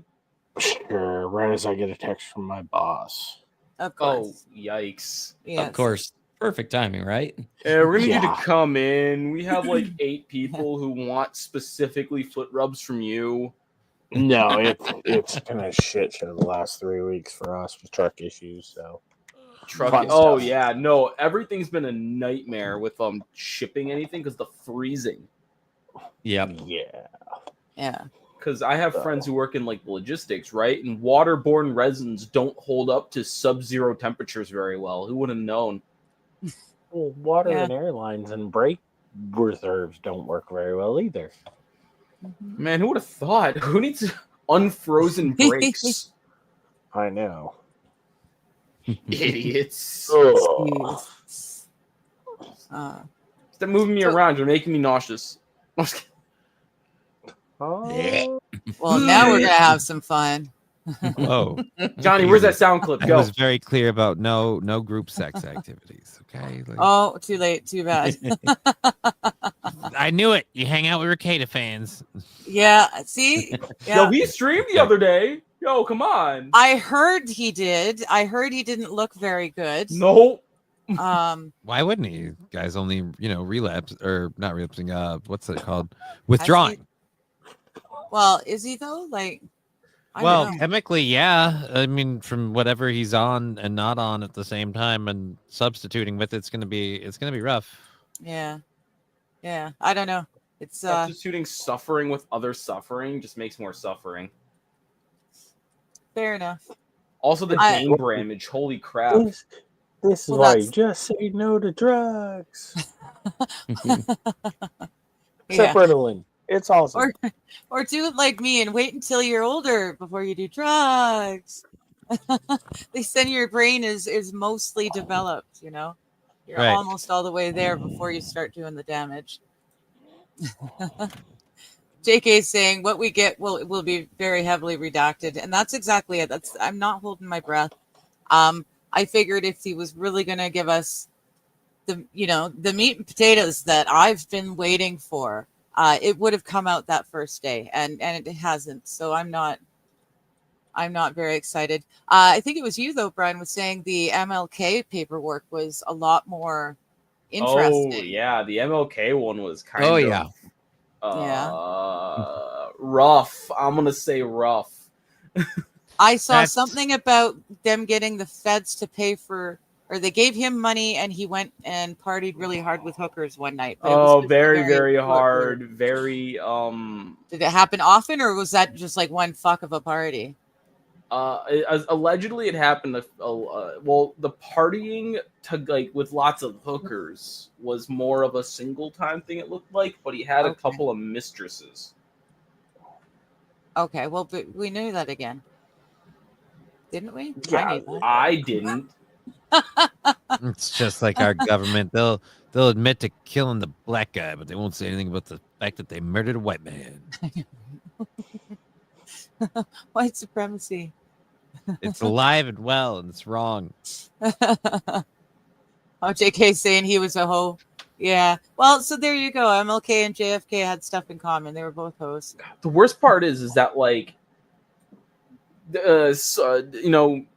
[SPEAKER 8] Sure, right as I get a text from my boss.
[SPEAKER 2] Of
[SPEAKER 6] Oh,
[SPEAKER 2] course.
[SPEAKER 6] yikes!
[SPEAKER 2] Yes.
[SPEAKER 3] Of course. Perfect timing, right?
[SPEAKER 6] Yeah, we're gonna need you
[SPEAKER 8] Yeah.
[SPEAKER 6] to come in. We have like 8 people who want specifically foot rubs from you.
[SPEAKER 8] No, it's been a shit show the last 3 weeks for us with truck issues. So
[SPEAKER 6] Truck.
[SPEAKER 8] Fun
[SPEAKER 6] Oh
[SPEAKER 8] stuff.
[SPEAKER 6] yeah, no, everything's been a nightmare with shipping anything because the freezing.
[SPEAKER 3] Yep.
[SPEAKER 2] Yeah.
[SPEAKER 6] Because I have friends who work in like logistics, right? And waterborne resins don't hold up to sub-zero temperatures very well. Who would have known?
[SPEAKER 8] Well, water
[SPEAKER 2] Yeah.
[SPEAKER 8] and airlines and brake reserves don't work very well either.
[SPEAKER 6] Man, who would have thought? Who needs unfrozen brakes?
[SPEAKER 8] I know.
[SPEAKER 6] Idiots.
[SPEAKER 8] Ugh.
[SPEAKER 6] Stop moving me around. You're making me nauseous.
[SPEAKER 8] Oh,
[SPEAKER 2] Well, now we're gonna have some fun.
[SPEAKER 7] Oh,
[SPEAKER 6] Johnny, where's that sound clip?
[SPEAKER 7] I
[SPEAKER 6] Go.
[SPEAKER 7] was very clear about no group sex activities. Okay. Like,
[SPEAKER 2] Oh, too late. Too bad.
[SPEAKER 7] I knew it. You hang out with Ricada fans.
[SPEAKER 2] Yeah. See.
[SPEAKER 6] Yo,
[SPEAKER 2] Yeah.
[SPEAKER 6] he streamed the other day. Yo, come on.
[SPEAKER 2] I heard he did. I heard he didn't look very good.
[SPEAKER 6] No.
[SPEAKER 7] Why wouldn't he? You guys only, relapse or not relapsing. What's it called? Withdrawing.
[SPEAKER 2] Well, is he though? Like,
[SPEAKER 7] Well, chemically, yeah. I mean, from whatever he's on and not on at the same time, and substituting with it's gonna be rough.
[SPEAKER 2] Yeah, yeah. I don't know. It's
[SPEAKER 6] Substituting suffering with other suffering just makes more suffering.
[SPEAKER 2] fair enough.
[SPEAKER 6] Also, the name damage. Holy crap!
[SPEAKER 8] This is why you just say no to drugs. Except Ritalin. It's awesome.
[SPEAKER 2] Or do it like me and wait until you're older before you do drugs. They say your brain is mostly developed, you know. You're almost all the way there before you start doing the damage. JK is saying what we get will be very heavily redacted, and that's exactly it. I'm not holding my breath. I figured if he was really going to give us the meat and potatoes that I've been waiting for, it would have come out that first day, and it hasn't. So I'm not very excited. I think it was you though, Brian, was saying the MLK paperwork was a lot more interesting.
[SPEAKER 6] Oh yeah, the MLK one was kind of rough. I'm gonna say rough.
[SPEAKER 2] I saw something about them getting the feds to pay for, or they gave him money and he went and partied really hard with hookers one night.
[SPEAKER 6] Oh, very, very hard. Very
[SPEAKER 2] Did it happen often, or was that just like one fuck of a party?
[SPEAKER 6] Allegedly it happened. Well, the partying with lots of hookers was more of a single time thing. It looked like, but he had a couple of mistresses.
[SPEAKER 2] Okay, well, but we knew that again, didn't we?
[SPEAKER 6] Yeah, I didn't.
[SPEAKER 7] It's just like our government. They'll admit to killing the black guy, but they won't say anything about the fact that they murdered a white man.
[SPEAKER 2] White supremacy.
[SPEAKER 7] It's alive and well, and it's wrong.
[SPEAKER 2] JK saying he was a hoe. Yeah. Well, so there you go. MLK and JFK had stuff in common. They were both hoes.
[SPEAKER 6] The worst part is that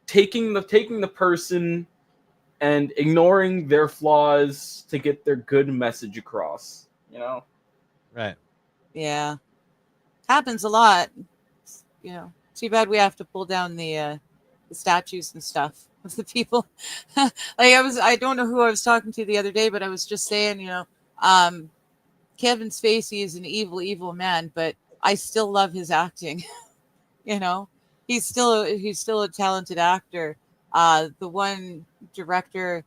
[SPEAKER 6] taking the person and ignoring their flaws to get their good message across. You know.
[SPEAKER 7] Right.
[SPEAKER 2] Yeah. Happens a lot. You know, too bad we have to pull down the statues and stuff of the people. I don't know who I was talking to the other day, but I was just saying, Kevin Spacey is an evil man, but I still love his acting. You know, he's still a talented actor. The one director,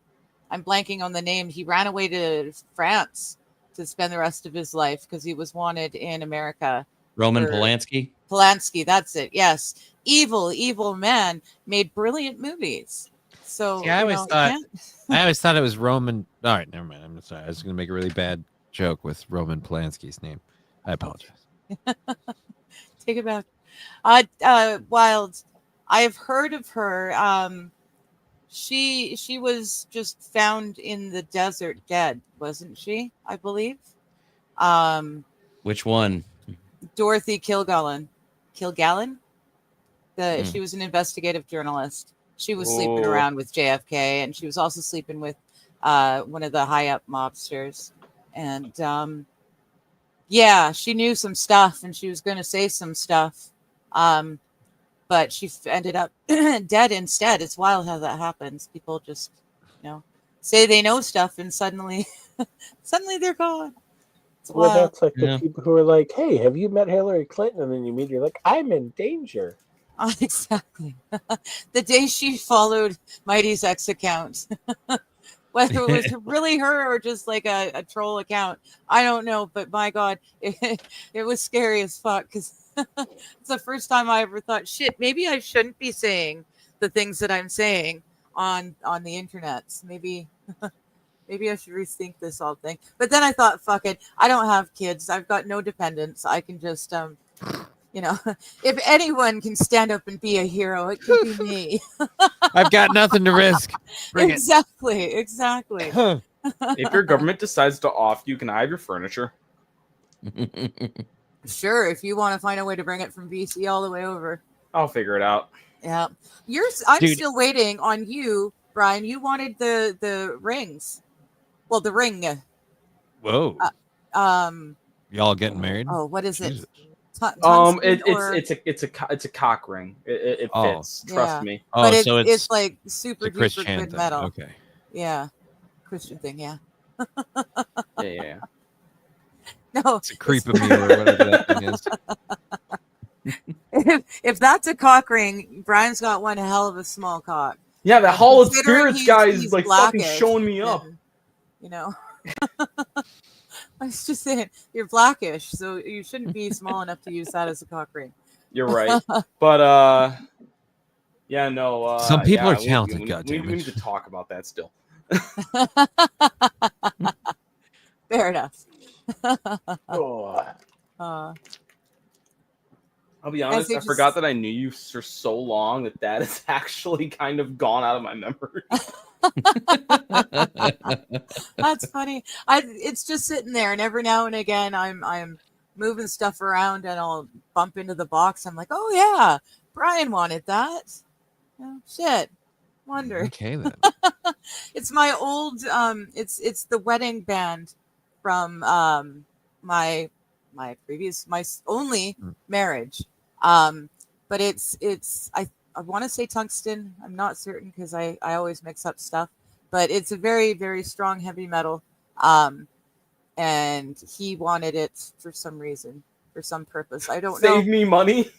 [SPEAKER 2] I'm blanking on the name, he ran away to France to spend the rest of his life because he was wanted in America.
[SPEAKER 3] Roman Polanski.
[SPEAKER 2] Polanski, that's it. Yes, evil man, made brilliant movies. So
[SPEAKER 7] I always thought it was Roman. All right, never mind. I'm sorry. I was going to make a really bad joke with Roman Polanski's name. I apologize.
[SPEAKER 2] Take it back. Wild. I've heard of her. She was just found in the desert dead, wasn't she? I believe.
[SPEAKER 3] Which one?
[SPEAKER 2] Dorothy Kilgallen. She was an investigative journalist. She was sleeping around with JFK, and she was also sleeping with one of the high up mobsters. And she knew some stuff, and she was going to say some stuff, but she ended up dead instead. It's wild how that happens. People just, say they know stuff, and suddenly they're gone.
[SPEAKER 8] Well, that's like the people who are like, "Hey, have you met Hillary Clinton?" And then you meet her, like, "I'm in danger."
[SPEAKER 2] Exactly. The day she followed Mighty's X account, whether it was really her or just like a troll account, I don't know. But my God, it was scary as fuck because it's the first time I ever thought, shit, maybe I shouldn't be saying the things that I'm saying on the internet. Maybe I should rethink this whole thing. But then I thought, fuck it. I don't have kids. I've got no dependents. I can just, if anyone can stand up and be a hero, it could be me.
[SPEAKER 7] I've got nothing to risk.
[SPEAKER 2] Exactly.
[SPEAKER 6] If your government decides to off you, can I have your furniture?
[SPEAKER 2] Sure. If you want to find a way to bring it from BC all the way over.
[SPEAKER 6] I'll figure it out.
[SPEAKER 2] Yeah. I'm still waiting on you, Brian. You wanted the rings. Well, the ring.
[SPEAKER 7] Whoa. Y'all getting married?
[SPEAKER 2] Oh, what is it?
[SPEAKER 6] It's a cock ring. It
[SPEAKER 7] Oh.
[SPEAKER 6] fits. Trust
[SPEAKER 2] Yeah.
[SPEAKER 6] me.
[SPEAKER 2] But
[SPEAKER 7] so
[SPEAKER 2] it's like super
[SPEAKER 7] it's a Chris
[SPEAKER 2] duper
[SPEAKER 7] Chan
[SPEAKER 2] good
[SPEAKER 7] thing.
[SPEAKER 2] metal.
[SPEAKER 7] Okay.
[SPEAKER 2] Yeah. Christian thing, yeah.
[SPEAKER 6] Yeah.
[SPEAKER 2] No.
[SPEAKER 7] It's a creep of me or whatever that thing is.
[SPEAKER 2] If that's a cock ring, Brian's got one hell of a small cock.
[SPEAKER 6] Yeah, the
[SPEAKER 2] And
[SPEAKER 6] Hall of
[SPEAKER 2] considering
[SPEAKER 6] Spirits guy is
[SPEAKER 2] he's
[SPEAKER 6] like fucking
[SPEAKER 2] blackish,
[SPEAKER 6] showing me up.
[SPEAKER 2] then, you know. I was just saying, you're blackish, so you shouldn't be small enough to use that as a cock ring.
[SPEAKER 6] You're right. But yeah, no.
[SPEAKER 7] Some people are
[SPEAKER 6] we-
[SPEAKER 7] talented,
[SPEAKER 6] We
[SPEAKER 7] goddammit.
[SPEAKER 6] need to talk about that still.
[SPEAKER 2] Fair enough.
[SPEAKER 8] Oh,
[SPEAKER 2] Uh,
[SPEAKER 6] I'll be honest,
[SPEAKER 2] they
[SPEAKER 6] I
[SPEAKER 2] just-
[SPEAKER 6] forgot that I knew you for so long that has actually kind of gone out of my memory.
[SPEAKER 2] that's funny. It's just sitting there, and every now and again, I'm moving stuff around, and I'll bump into the box. I'm like, oh yeah, Brian wanted that. Oh, shit, wonder.
[SPEAKER 7] Okay then.
[SPEAKER 2] It's my old it's the wedding band from my only marriage. But it's I want to say tungsten. I'm not certain because I always mix up stuff, but it's a very, very strong heavy metal. And he wanted it for some reason, for some purpose. I don't know.
[SPEAKER 6] Save me money.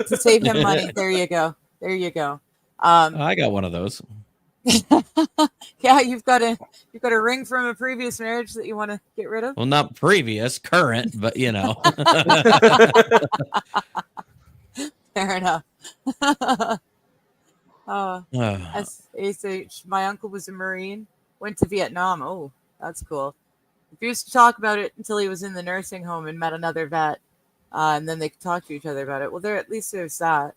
[SPEAKER 2] To save him money. There you go. There you go.
[SPEAKER 3] I got one of those.
[SPEAKER 2] Yeah, you've got a ring from a previous marriage that you want to get rid of.
[SPEAKER 3] Well, not previous, current, but you know.
[SPEAKER 2] Fair enough. SH, my uncle was a Marine, went to Vietnam. Oh, that's cool. Refused to talk about it until he was in the nursing home and met another vet, and then they could talk to each other about it. Well, at least there's that.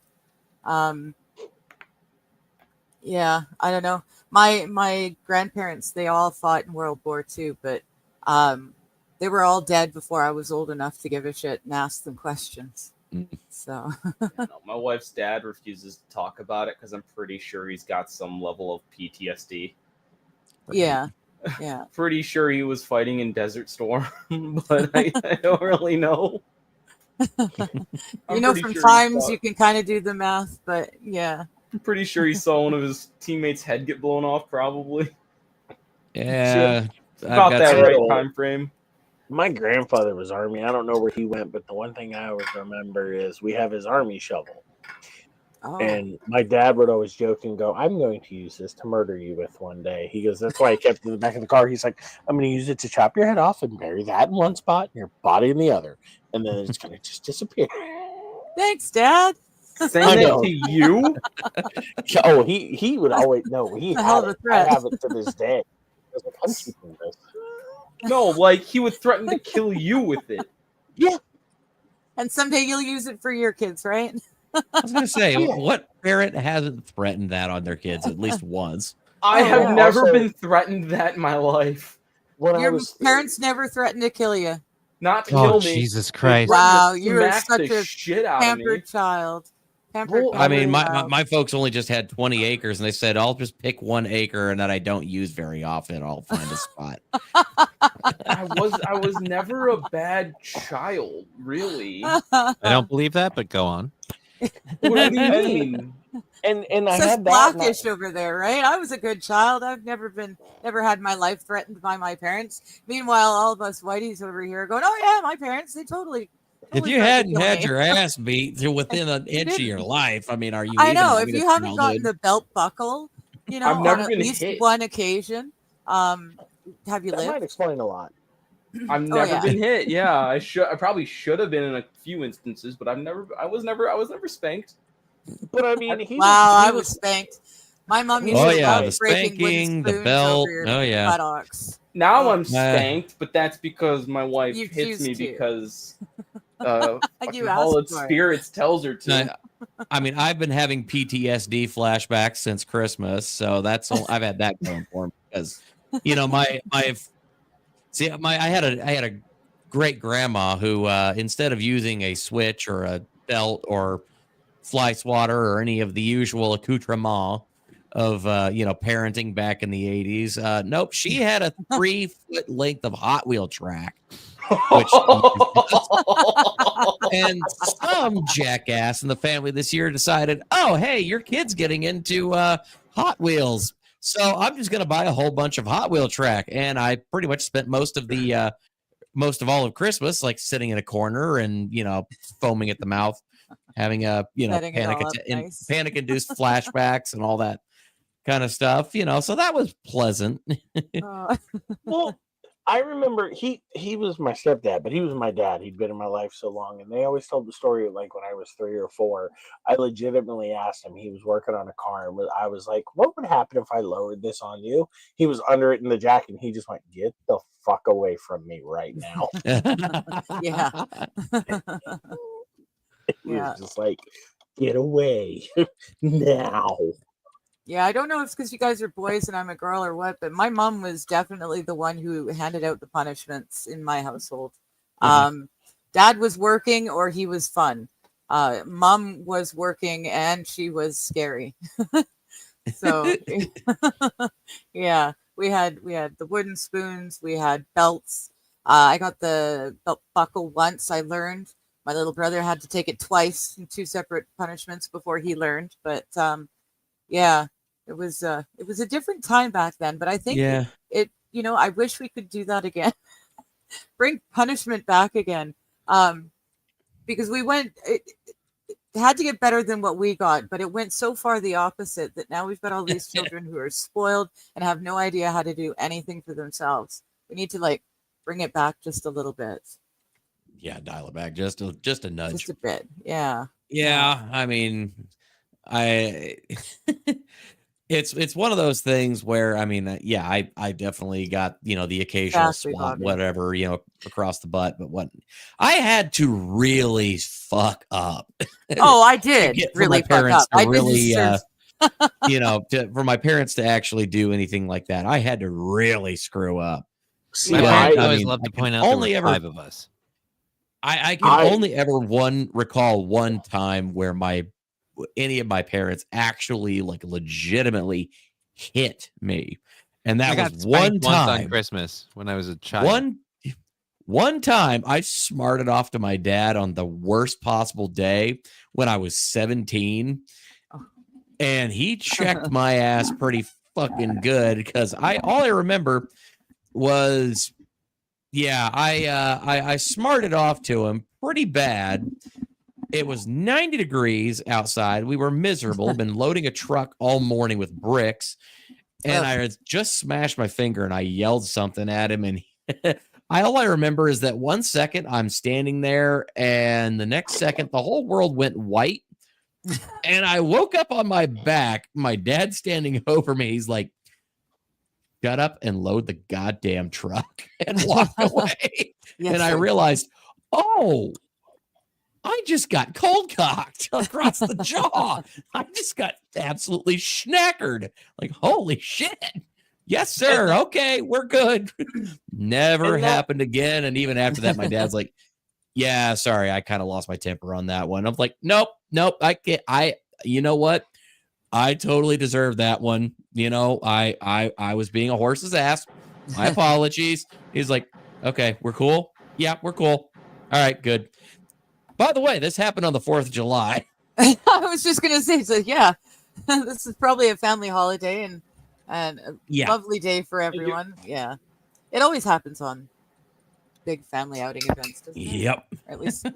[SPEAKER 2] Yeah, I don't know. My grandparents, they all fought in World War II, but they were all dead before I was old enough to give a shit and ask them questions. So
[SPEAKER 6] No, my wife's dad refuses to talk about it because I'm pretty sure he's got some level of PTSD.
[SPEAKER 2] yeah.
[SPEAKER 6] Pretty sure he was fighting in Desert Storm, but I don't really know.
[SPEAKER 2] You know, from times you can kind of do the math, but yeah.
[SPEAKER 6] I'm pretty sure he saw one of his teammates' head get blown off, probably.
[SPEAKER 3] Yeah.
[SPEAKER 6] About that
[SPEAKER 8] some-
[SPEAKER 6] right time frame.
[SPEAKER 8] my grandfather was Army. I don't know where he went, but the one thing I always remember is we have his Army shovel.
[SPEAKER 2] Oh.
[SPEAKER 8] And my dad would always joke and go, I'm going to use this to murder you with one day. He goes, that's why I kept it in the back of the car. He's like, I'm going to use it to chop your head off and bury that in one spot and your body in the other. And then it's going to just disappear.
[SPEAKER 2] Thanks, Dad.
[SPEAKER 6] Saying that to you?
[SPEAKER 8] Oh, he would always, no, he
[SPEAKER 2] The hell
[SPEAKER 8] had
[SPEAKER 2] of a
[SPEAKER 8] it.
[SPEAKER 2] threat.
[SPEAKER 8] I have it to this day. He was like, I'm keeping this.
[SPEAKER 6] No, like he would threaten to kill you with it.
[SPEAKER 2] And someday you'll use it for your kids, right?
[SPEAKER 3] I was going to say, what parent hasn't threatened that on their kids at least once?
[SPEAKER 6] I
[SPEAKER 2] Oh,
[SPEAKER 6] have
[SPEAKER 2] yeah.
[SPEAKER 6] never
[SPEAKER 8] Also-
[SPEAKER 6] been threatened that in my life.
[SPEAKER 8] When I
[SPEAKER 2] Your
[SPEAKER 8] was
[SPEAKER 2] parents never threatened to kill you.
[SPEAKER 6] Not to
[SPEAKER 7] Oh,
[SPEAKER 6] kill me.
[SPEAKER 7] Jesus
[SPEAKER 6] They
[SPEAKER 7] Christ.
[SPEAKER 6] threatened to
[SPEAKER 2] Wow, you are
[SPEAKER 6] smack
[SPEAKER 2] such
[SPEAKER 6] the
[SPEAKER 2] a
[SPEAKER 6] shit out of me.
[SPEAKER 2] Pampered child. Pampered,
[SPEAKER 6] Well,
[SPEAKER 3] I mean,
[SPEAKER 2] pampered
[SPEAKER 3] my,
[SPEAKER 2] child.
[SPEAKER 3] my folks only just had 20 acres, and they said, I'll just pick 1 acre and that I don't use very often. I'll find a spot.
[SPEAKER 6] I was never a bad child, really.
[SPEAKER 7] I don't believe that, but go on.
[SPEAKER 6] What do you mean?
[SPEAKER 8] and I
[SPEAKER 2] It says
[SPEAKER 8] had that. and I-
[SPEAKER 2] blackish over there, right? I was a good child. I've never had my life threatened by my parents. Meanwhile, all of us whiteys over here are going, "Oh yeah, my parents, they totally."
[SPEAKER 3] If you
[SPEAKER 2] tried to
[SPEAKER 3] hadn't
[SPEAKER 2] kill
[SPEAKER 3] had
[SPEAKER 2] me."
[SPEAKER 3] your ass beat to within an inch of your life, I mean, are you?
[SPEAKER 2] I
[SPEAKER 3] even
[SPEAKER 2] know.
[SPEAKER 3] having
[SPEAKER 2] If
[SPEAKER 3] a
[SPEAKER 2] you haven't gotten
[SPEAKER 3] childhood?
[SPEAKER 2] the belt buckle, you know,
[SPEAKER 6] I've never
[SPEAKER 2] on at
[SPEAKER 6] been
[SPEAKER 2] least
[SPEAKER 6] hit.
[SPEAKER 2] one occasion, have you
[SPEAKER 8] that might
[SPEAKER 2] lived?
[SPEAKER 8] explain a lot.
[SPEAKER 6] I've
[SPEAKER 2] Oh,
[SPEAKER 6] never
[SPEAKER 2] yeah.
[SPEAKER 6] been hit. Yeah, I probably should have been in a few instances, but I was never spanked.
[SPEAKER 8] But I mean, he
[SPEAKER 2] Wow,
[SPEAKER 8] he
[SPEAKER 2] I was spanked. My mom used
[SPEAKER 3] Oh
[SPEAKER 2] to
[SPEAKER 3] yeah,
[SPEAKER 2] love
[SPEAKER 3] the
[SPEAKER 2] breaking wooden
[SPEAKER 3] spanking, the
[SPEAKER 2] spoons
[SPEAKER 3] belt.
[SPEAKER 2] over your
[SPEAKER 3] Oh yeah.
[SPEAKER 2] buttocks.
[SPEAKER 6] Now
[SPEAKER 2] Oh.
[SPEAKER 6] I'm spanked, but that's because my wife
[SPEAKER 2] You
[SPEAKER 6] hits
[SPEAKER 2] choose
[SPEAKER 6] me
[SPEAKER 2] to.
[SPEAKER 6] because
[SPEAKER 2] You
[SPEAKER 6] fucking
[SPEAKER 2] asked
[SPEAKER 6] Hall of
[SPEAKER 2] for it.
[SPEAKER 6] Spirits tells her to.
[SPEAKER 3] I mean, I've been having PTSD flashbacks since Christmas, so I've had that going for me because, you know, I had a great grandma who instead of using a switch or a belt or fly swatter or any of the usual accoutrement, parenting back in the 80s. Nope, she had a 3-foot length of Hot Wheel track. Which, and some jackass in the family this year decided, oh, hey, your kid's getting into Hot Wheels, so I'm just going to buy a whole bunch of Hot Wheel track. And I pretty much spent most of all of Christmas like sitting in a corner and foaming at the mouth, having a panic-induced flashbacks and all that kind of stuff. So that was pleasant.
[SPEAKER 8] Well, I remember he was my stepdad, but he was my dad. He'd been in my life so long, and they always told the story of like when I was 3 or 4. I legitimately asked him. He was working on a car, and I was like, "What would happen if I lowered this on you?" He was under it in the jacket, and he just went, "Get the fuck away from me right now!"
[SPEAKER 2] Yeah.
[SPEAKER 8] It was just like, "Get away now."
[SPEAKER 2] Yeah, I don't know if it's because you guys are boys and I'm a girl or what, but my mom was definitely the one who handed out the punishments in my household. Dad was working or he was fun. Mom was working and she was scary. So yeah, we had the wooden spoons, we had belts. I got the belt buckle once. I learned. My little brother had to take it twice in 2 separate punishments before he learned. But yeah, it was a different time back then. But I think it I wish we could do that again. Bring punishment back again. Because it had to get better than what we got, but it went so far the opposite that now we've got all these children who are spoiled and have no idea how to do anything for themselves. We need to bring it back just a little bit.
[SPEAKER 3] Yeah, dial it back just a nudge.
[SPEAKER 2] Just a bit. Yeah.
[SPEAKER 3] Yeah, I mean, it's one of those things where I definitely got the occasional swap, whatever, across the butt, but what I had to really fuck up.
[SPEAKER 2] Oh, I did really fuck up.
[SPEAKER 3] I really for my parents to actually do anything like that, I had to really screw up.
[SPEAKER 7] My parents always love to point out only there were 5 of us.
[SPEAKER 3] I can only ever recall one time where any of my parents actually legitimately hit me, and that was one time
[SPEAKER 7] on Christmas when I was a child.
[SPEAKER 3] One time I smarted off to my dad on the worst possible day when I was 17, and he checked my ass pretty fucking good because all I remember was I smarted off to him pretty bad. It was 90 degrees outside. We were miserable. Been loading a truck all morning with bricks, and I had just smashed my finger, and I yelled something at him, and all I remember is that 1 second I'm standing there, and the next second the whole world went white, and I woke up on my back. My dad standing over me. He's like, "Shut up and load the goddamn truck," and walked away. And I realized, oh, I just got cold cocked across the jaw. I just got absolutely schnackered. Like, holy shit. Yes, sir. Okay, we're good. Never happened again. And even after that, my dad's like, "Yeah, sorry, I kind of lost my temper on that one." I'm like, nope, I can't. You know what? I totally deserved that one. I was being a horse's ass. My apologies. He's like, "Okay, we're cool." "Yeah, we're cool." "All right, good." By the way, this happened on the 4th of July.
[SPEAKER 2] I was just going to say, so yeah, this is probably a family holiday and a lovely day for everyone. Yeah. It always happens on big family outing events, doesn't it?
[SPEAKER 3] Yep.
[SPEAKER 2] Or at least,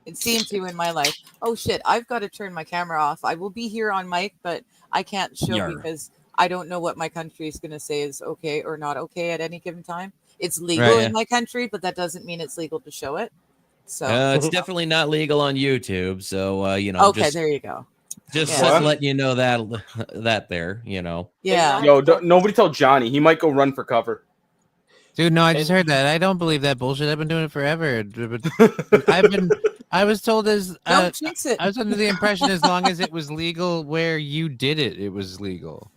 [SPEAKER 2] it seemed to in my life. Oh, shit. I've got to turn my camera off. I will be here on mic, but I can't show because I don't know what my country is going to say is okay or not okay at any given time. It's legal in my country, but that doesn't mean it's legal to show it. So
[SPEAKER 3] it's definitely not legal on YouTube. So,
[SPEAKER 2] okay, there you go.
[SPEAKER 3] Just letting you know that there,
[SPEAKER 2] Yeah.
[SPEAKER 6] Yo, nobody tell Johnny. He might go run for cover.
[SPEAKER 7] Dude, no, I just heard that. I don't believe that bullshit. I've been doing it forever. I was told
[SPEAKER 2] Don't jinx it.
[SPEAKER 7] I was under the impression as long as it was legal where you did it, it was legal.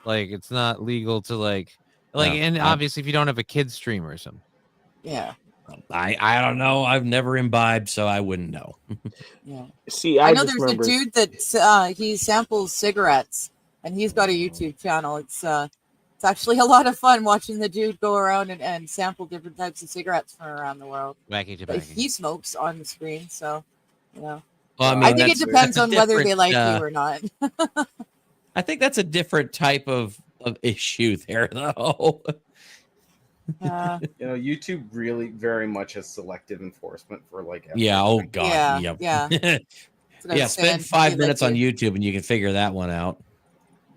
[SPEAKER 7] Like, it's not legal to and obviously if you don't have a kid stream or something.
[SPEAKER 2] Yeah.
[SPEAKER 3] I don't know. I've never imbibed, so I wouldn't know.
[SPEAKER 2] Yeah.
[SPEAKER 8] See,
[SPEAKER 2] I know there's a dude that he samples cigarettes and he's got a YouTube channel. It's actually a lot of fun watching the dude go around and sample different types of cigarettes from around the world.
[SPEAKER 7] Wacky
[SPEAKER 2] But
[SPEAKER 7] tobacco.
[SPEAKER 2] he smokes on the screen, so you know.
[SPEAKER 3] Well, I mean,
[SPEAKER 2] I think it
[SPEAKER 3] that's-
[SPEAKER 2] depends
[SPEAKER 3] that's
[SPEAKER 2] on whether they
[SPEAKER 3] different,
[SPEAKER 2] like you or not.
[SPEAKER 3] I think that's a different type of issue there, though.
[SPEAKER 6] YouTube really very much has selective enforcement for like.
[SPEAKER 3] Yeah. Oh
[SPEAKER 6] everything.
[SPEAKER 3] God.
[SPEAKER 2] Yeah,
[SPEAKER 3] Yeah.
[SPEAKER 2] yeah. That's what I
[SPEAKER 3] Yeah.
[SPEAKER 2] was saying.
[SPEAKER 3] Spend 5
[SPEAKER 2] They
[SPEAKER 3] minutes
[SPEAKER 2] like
[SPEAKER 3] on
[SPEAKER 2] you.
[SPEAKER 3] YouTube and you can figure that one out.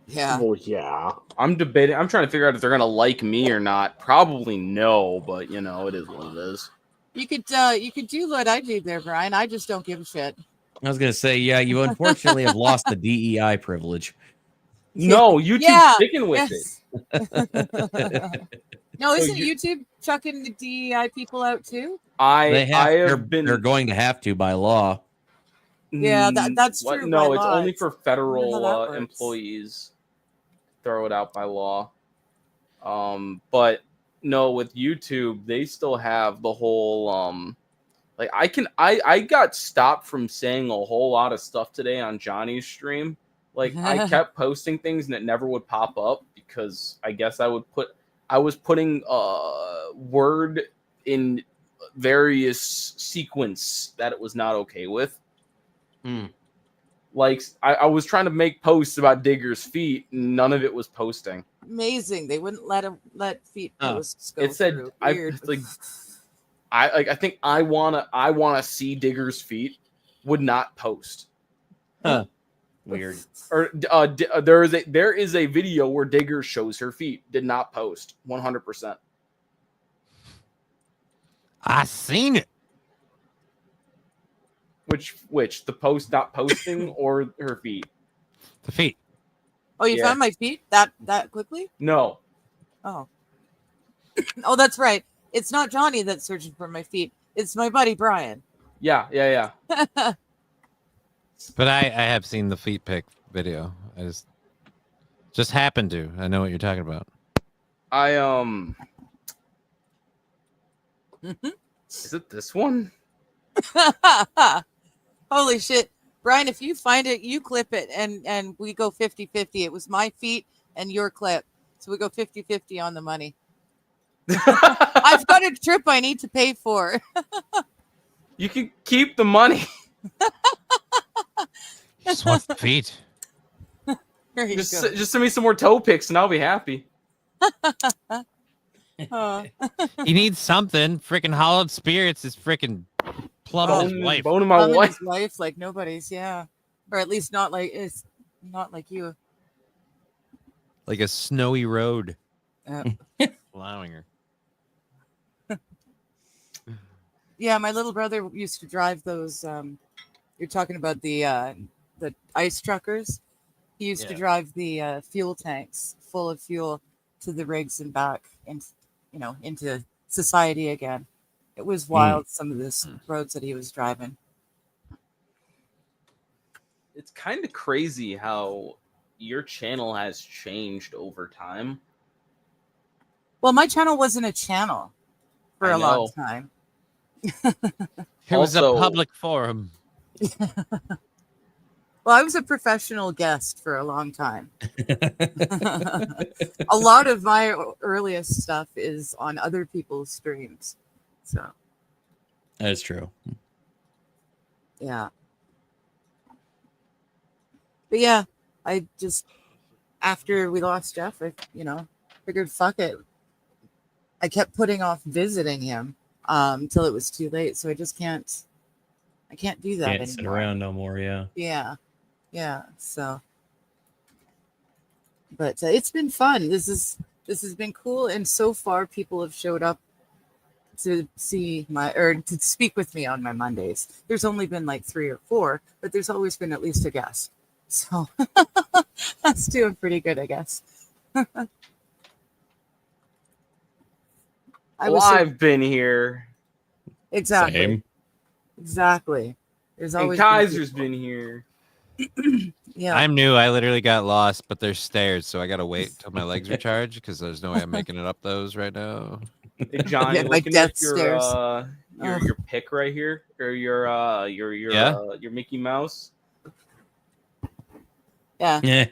[SPEAKER 2] Yeah.
[SPEAKER 8] Well, yeah.
[SPEAKER 6] I'm debating. I'm trying to figure out if they're gonna like me or not. Probably no, but you know, it is what it is.
[SPEAKER 2] You could do what I do there, Brian. I just don't give a shit.
[SPEAKER 3] I was gonna say, yeah, you unfortunately have lost the DEI privilege.
[SPEAKER 6] No, YouTube's
[SPEAKER 2] Yeah,
[SPEAKER 6] sticking with
[SPEAKER 2] yes. No, isn't
[SPEAKER 6] you-
[SPEAKER 2] YouTube chucking the DEI people out too?
[SPEAKER 6] it.
[SPEAKER 3] They're going to have to by law.
[SPEAKER 2] Yeah, that's
[SPEAKER 6] What?
[SPEAKER 2] true.
[SPEAKER 6] No,
[SPEAKER 2] by
[SPEAKER 6] it's
[SPEAKER 2] law.
[SPEAKER 6] only for
[SPEAKER 2] I wonder how
[SPEAKER 6] federal
[SPEAKER 2] that works.
[SPEAKER 6] employees. Throw it out by law. But no, with YouTube, they still have the whole like I got stopped from saying a whole lot of stuff today on Johnny's stream. Like I kept posting things and it never would pop up because I guess I was putting word in various sequence that it was not okay with. Like I was trying to make posts about Digger's feet, and none of it was posting.
[SPEAKER 2] Amazing. They wouldn't let feet posts go
[SPEAKER 6] It said
[SPEAKER 2] through.
[SPEAKER 6] I
[SPEAKER 2] Weird.
[SPEAKER 6] I think I wanna see Digger's feet would not post.
[SPEAKER 3] Huh. Weird.
[SPEAKER 6] Or there is a video where Digger shows her feet, did not post 100%.
[SPEAKER 7] I seen it.
[SPEAKER 6] Which the post not posting or her feet?
[SPEAKER 7] The feet.
[SPEAKER 2] Oh, you
[SPEAKER 6] Yeah.
[SPEAKER 2] found my feet that quickly?
[SPEAKER 6] No.
[SPEAKER 2] Oh. Oh, that's right. It's not Johnny that's searching for my feet. It's my buddy Brian.
[SPEAKER 6] Yeah.
[SPEAKER 7] But I have seen the feet pic video. I just happened to. I know what you're talking about.
[SPEAKER 6] Is it this one?
[SPEAKER 2] Holy shit. Brian, if you find it, you clip it and we go 50-50. It was my feet and your clip. So we go 50-50 on the money. I've got a trip I need to pay for.
[SPEAKER 6] You can keep the money.
[SPEAKER 7] Just want the feet.
[SPEAKER 2] Here you
[SPEAKER 6] Just
[SPEAKER 2] go.
[SPEAKER 6] send me some more toe pics and I'll be happy.
[SPEAKER 2] Oh.
[SPEAKER 7] He needs something. Freaking Hollowed Spirits is freaking plumbing his wife.
[SPEAKER 6] Boning my
[SPEAKER 2] Plumbing
[SPEAKER 6] wife.
[SPEAKER 2] his wife like nobody's, yeah. Or at least not like you.
[SPEAKER 7] Like a snowy road. Allowing her.
[SPEAKER 2] Yeah, my little brother used to drive those. You're talking about the ice truckers. He used to drive the fuel tanks full of fuel to the rigs and back, and into society again. It was wild. Some of this roads that he was driving.
[SPEAKER 6] It's kind of crazy how your channel has changed over time.
[SPEAKER 2] Well, my channel wasn't a channel for
[SPEAKER 6] I
[SPEAKER 2] a long
[SPEAKER 6] know.
[SPEAKER 2] time.
[SPEAKER 7] It was a
[SPEAKER 6] Also-
[SPEAKER 7] public forum.
[SPEAKER 2] Well, I was a professional guest for a long time. A lot of my earliest stuff is on other people's streams. So,
[SPEAKER 3] That is true.
[SPEAKER 2] yeah. But yeah, I just, after we lost Jeff, I figured, fuck it. I kept putting off visiting him till it was too late. So I can't do that
[SPEAKER 3] Can't
[SPEAKER 2] anymore.
[SPEAKER 3] sit around no more. Yeah.
[SPEAKER 2] Yeah. So, but it's been fun. This has been cool, and so far people have showed up to to speak with me on my Mondays. There's only been like 3 or 4, but there's always been at least a guest. So that's doing pretty good, I guess.
[SPEAKER 6] I've been here.
[SPEAKER 2] Exactly.
[SPEAKER 3] Same.
[SPEAKER 2] Exactly. There's
[SPEAKER 6] And
[SPEAKER 2] always
[SPEAKER 6] Kaiser's been here.
[SPEAKER 2] Yeah.
[SPEAKER 7] I'm new. I literally got lost, but there's stairs, so I gotta wait till my legs recharge because there's no way I'm making it up those right now.
[SPEAKER 6] Hey, Johnny,
[SPEAKER 2] Yeah, like
[SPEAKER 6] looking
[SPEAKER 2] death
[SPEAKER 6] at your
[SPEAKER 2] stairs.
[SPEAKER 6] your pick right here, or your
[SPEAKER 7] Yeah?
[SPEAKER 6] your Mickey Mouse.
[SPEAKER 2] Yeah.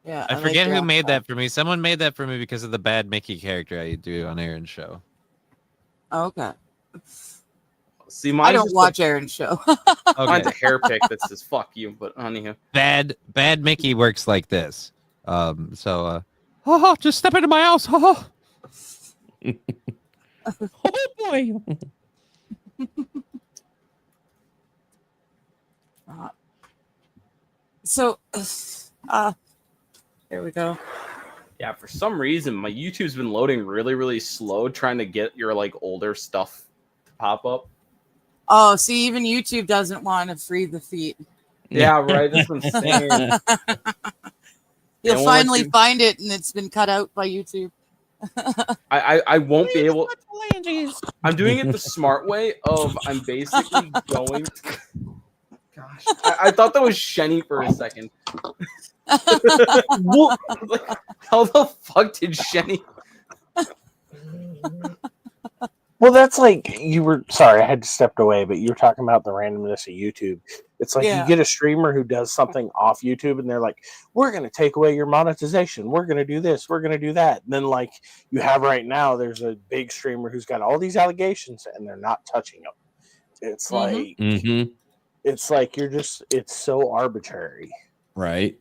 [SPEAKER 7] I
[SPEAKER 2] like
[SPEAKER 7] forget
[SPEAKER 2] your
[SPEAKER 7] who made
[SPEAKER 2] avatar.
[SPEAKER 7] that for me. Someone made that for me because of the bad Mickey character I do on Aaron's show.
[SPEAKER 2] Oh, okay.
[SPEAKER 6] See,
[SPEAKER 2] I
[SPEAKER 6] mine's
[SPEAKER 2] don't
[SPEAKER 6] just
[SPEAKER 2] watch Aaron's show.
[SPEAKER 6] mine's a
[SPEAKER 7] Okay.
[SPEAKER 6] hair pick that says "fuck you," but anyhow.
[SPEAKER 7] Bad Mickey works like this. Just step into my house. Oh boy.
[SPEAKER 2] So, there we go.
[SPEAKER 6] Yeah, for some reason, my YouTube's been loading really, really slow, trying to get your like older stuff to pop up.
[SPEAKER 2] Oh, see, even YouTube doesn't want to free the feet.
[SPEAKER 6] Yeah, right. That's what I'm saying.
[SPEAKER 2] You'll
[SPEAKER 6] won't let
[SPEAKER 2] finally
[SPEAKER 6] you-
[SPEAKER 2] find it, and it's been cut out by YouTube.
[SPEAKER 6] I won't be able. I'm doing it the smart way of I'm basically going. Gosh, I thought that was Shenny for a second. Like, how the fuck did Shenny?
[SPEAKER 8] Well, that's like you were. Sorry, I had to step away, but you were talking about the randomness of YouTube. It's like
[SPEAKER 2] Yeah.
[SPEAKER 8] you get a streamer who does something off YouTube, and they're like, "We're going to take away your monetization. We're going to do this. We're going to do that." And then, like you have right now, there's a big streamer who's got all these allegations, and they're not touching them. It's like it's like you're just. It's so arbitrary.
[SPEAKER 3] Right.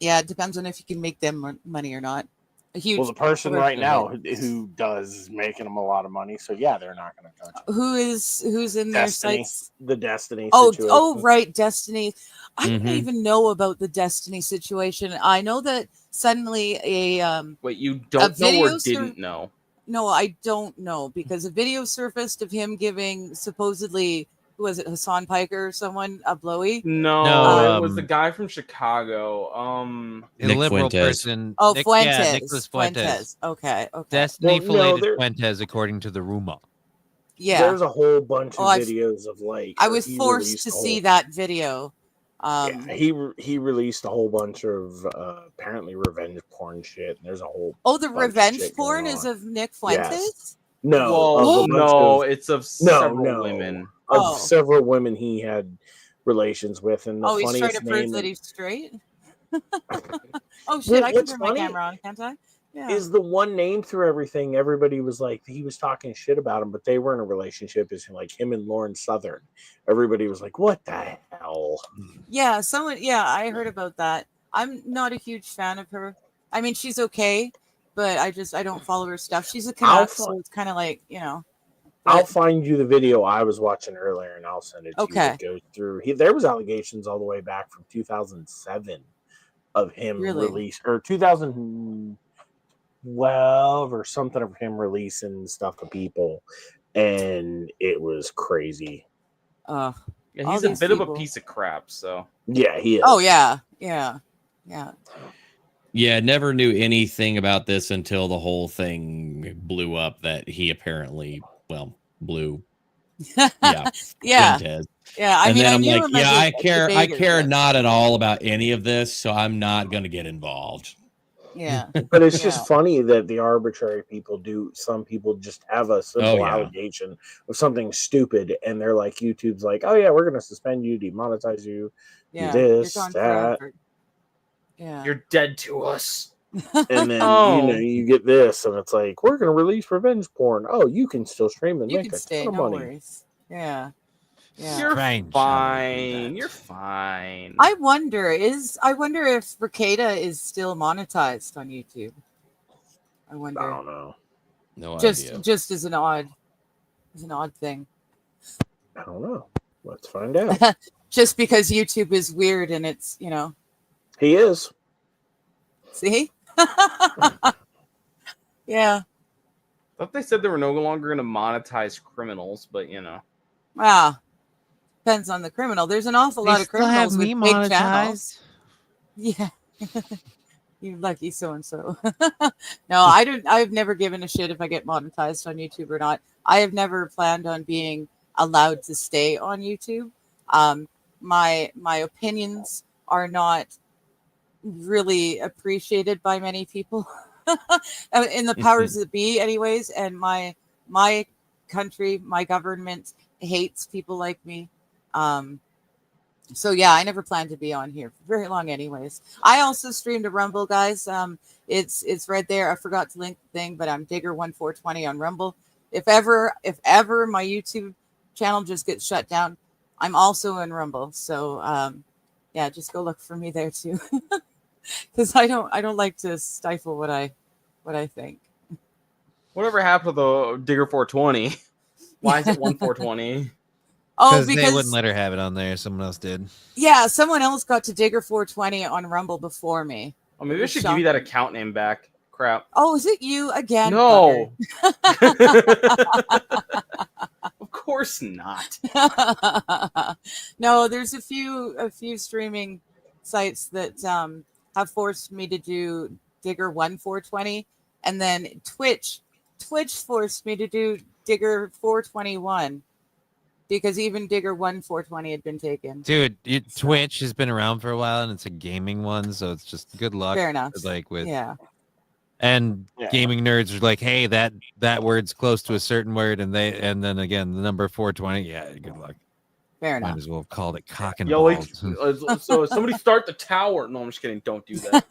[SPEAKER 2] Yeah, it depends on if you can make them money or not. A huge.
[SPEAKER 8] Well, the person right now who does is making them a lot of money, so yeah, they're not going to touch it.
[SPEAKER 2] Who's in their
[SPEAKER 8] Destiny,
[SPEAKER 2] sites?
[SPEAKER 8] the Destiny.
[SPEAKER 2] Oh,
[SPEAKER 8] situation.
[SPEAKER 2] right, Destiny. I
[SPEAKER 3] Mhm.
[SPEAKER 2] don't even know about the Destiny situation. I know that suddenly
[SPEAKER 6] Wait, you don't know
[SPEAKER 2] video
[SPEAKER 6] or didn't know?
[SPEAKER 2] no, I don't know because a video surfaced of him giving supposedly, who was it, Hassan Piker or someone, a blowy?
[SPEAKER 6] No, it was the guy from Chicago.
[SPEAKER 7] A
[SPEAKER 3] Nick
[SPEAKER 7] liberal
[SPEAKER 3] Fuentes.
[SPEAKER 7] person.
[SPEAKER 2] Oh,
[SPEAKER 7] Yeah,
[SPEAKER 2] Fuentes.
[SPEAKER 7] Nicholas Fuentes.
[SPEAKER 2] Okay.
[SPEAKER 7] Destiny
[SPEAKER 8] Well, no,
[SPEAKER 7] filleted
[SPEAKER 8] there-
[SPEAKER 7] Fuentes, according to the rumor.
[SPEAKER 2] Yeah.
[SPEAKER 8] There's a whole bunch of
[SPEAKER 2] Oh, I've-
[SPEAKER 8] videos of like.
[SPEAKER 2] I was
[SPEAKER 8] he
[SPEAKER 2] forced
[SPEAKER 8] released
[SPEAKER 2] to
[SPEAKER 8] a whole-
[SPEAKER 2] see that video.
[SPEAKER 8] Yeah, he released a whole bunch of apparently revenge porn shit. And there's a whole.
[SPEAKER 2] Oh, the
[SPEAKER 8] bunch of
[SPEAKER 2] revenge
[SPEAKER 8] shit
[SPEAKER 2] porn
[SPEAKER 8] going
[SPEAKER 2] is
[SPEAKER 8] on.
[SPEAKER 2] of Nick Fuentes?
[SPEAKER 8] Yes. No,
[SPEAKER 6] Whoa,
[SPEAKER 8] of a bunch
[SPEAKER 6] no,
[SPEAKER 8] of-
[SPEAKER 6] it's of
[SPEAKER 8] No,
[SPEAKER 6] several
[SPEAKER 8] no.
[SPEAKER 6] women.
[SPEAKER 8] of
[SPEAKER 2] Oh.
[SPEAKER 8] several women he had relations with, and the
[SPEAKER 2] Oh, he's trying
[SPEAKER 8] funniest
[SPEAKER 2] to prove
[SPEAKER 8] name
[SPEAKER 2] that he's straight? Oh, shit, I can
[SPEAKER 8] what's
[SPEAKER 2] turn my
[SPEAKER 8] funny
[SPEAKER 2] camera on, can't I? Yeah.
[SPEAKER 8] is the one name through everything. Everybody was like, he was talking shit about him, but they were in a relationship. Is like him and Lauren Southern. Everybody was like, "What the hell?"
[SPEAKER 2] Yeah, I heard about that. I'm not a huge fan of her. I mean, she's okay, but I don't follow her stuff. She's a
[SPEAKER 8] I'll
[SPEAKER 2] Canuck, so it's kind of like,
[SPEAKER 8] I'll find you the video I was watching earlier, and I'll send it to you.
[SPEAKER 2] Okay.
[SPEAKER 8] That goes through. There was allegations all the way back from 2007 of him release, or 2012 or something, of him releasing stuff to people, and it was crazy.
[SPEAKER 6] Yeah,
[SPEAKER 2] all
[SPEAKER 6] he's a
[SPEAKER 2] these
[SPEAKER 6] bit of
[SPEAKER 2] people.
[SPEAKER 6] a piece of crap. So
[SPEAKER 8] Yeah, he is.
[SPEAKER 2] Oh yeah.
[SPEAKER 3] Yeah, never knew anything about this until the whole thing blew up that he apparently, blew. Yeah.
[SPEAKER 2] Yeah.
[SPEAKER 3] Fuentes.
[SPEAKER 2] Yeah. I
[SPEAKER 3] And
[SPEAKER 2] mean,
[SPEAKER 3] then
[SPEAKER 2] I
[SPEAKER 3] I'm
[SPEAKER 2] knew
[SPEAKER 3] like,
[SPEAKER 2] him as
[SPEAKER 3] yeah,
[SPEAKER 2] a
[SPEAKER 3] I
[SPEAKER 2] debater,
[SPEAKER 3] care
[SPEAKER 2] but-
[SPEAKER 3] not at all about any of this, so I'm not going to get involved.
[SPEAKER 2] Yeah.
[SPEAKER 8] But it's
[SPEAKER 2] Yeah.
[SPEAKER 8] just funny that the arbitrary people do. Some people just have a simple
[SPEAKER 3] yeah.
[SPEAKER 8] allegation of something stupid, and they're like, YouTube's like, "Oh yeah, we're going to suspend you, demonetize you,
[SPEAKER 2] Yeah.
[SPEAKER 8] do this,
[SPEAKER 2] You're gone
[SPEAKER 8] that,"
[SPEAKER 2] forever. Yeah.
[SPEAKER 6] you're dead to us.
[SPEAKER 8] and then
[SPEAKER 6] Oh.
[SPEAKER 8] you get this, and it's like, "We're going to release revenge porn." Oh, you can still stream and
[SPEAKER 2] You
[SPEAKER 8] make
[SPEAKER 2] can
[SPEAKER 8] a
[SPEAKER 2] stay,
[SPEAKER 8] ton of
[SPEAKER 2] no
[SPEAKER 8] money.
[SPEAKER 2] worries. Yeah. Yeah.
[SPEAKER 6] You're
[SPEAKER 7] Strange how they do
[SPEAKER 6] fine.
[SPEAKER 7] that.
[SPEAKER 6] You're fine.
[SPEAKER 2] I wonder if Ricada is still monetized on YouTube. I
[SPEAKER 8] I
[SPEAKER 2] wonder.
[SPEAKER 8] don't know.
[SPEAKER 3] No
[SPEAKER 2] Just
[SPEAKER 3] idea.
[SPEAKER 2] as an odd thing.
[SPEAKER 8] I don't know. Let's find out.
[SPEAKER 2] Just because YouTube is weird and it's,
[SPEAKER 8] He is.
[SPEAKER 2] see? Yeah.
[SPEAKER 6] I thought they said they were no longer going to monetize criminals, but
[SPEAKER 2] Wow. Depends on the criminal. There's an awful lot of criminals with big channels. Yeah. You lucky so and so. No, I've never given a shit if I get monetized on YouTube or not. I have never planned on being allowed to stay on YouTube. My opinions are not really appreciated by many people in the powers that be, anyways. And my country, my government hates people like me. So yeah, I never planned to be on here for very long anyways. I also streamed a Rumble, guys. It's right there. I forgot to link the thing, but I'm Digger1420 on Rumble. If ever my YouTube channel just gets shut down, I'm also in Rumble. So yeah, just go look for me there too. Because I don't like to stifle what I think.
[SPEAKER 6] Whatever happened to the Digger 420? Why is it 1420?
[SPEAKER 2] Oh,
[SPEAKER 7] because they wouldn't let her have it on there. Someone else did.
[SPEAKER 2] Yeah, someone else got to Digger 420 on Rumble before me.
[SPEAKER 6] Oh, maybe I should give you that account name back. Crap.
[SPEAKER 2] Oh, is it you again?
[SPEAKER 6] No. Of course not.
[SPEAKER 2] No, there's a few streaming sites that have forced me to do Digger 1420, and then Twitch forced me to do Digger 421. Because even Digger 1420 had been taken.
[SPEAKER 7] Dude, Twitch has been around for a while, and it's a gaming one, so it's just good luck.
[SPEAKER 2] Fair enough.
[SPEAKER 7] And gaming nerds are like, hey, that word's close to a certain word, and then again the number 420. Yeah, good luck.
[SPEAKER 2] Fair enough.
[SPEAKER 7] Might as well have called it cock and
[SPEAKER 6] Yo,
[SPEAKER 7] balls.
[SPEAKER 6] so somebody start the tower. No, I'm just kidding. Don't do that.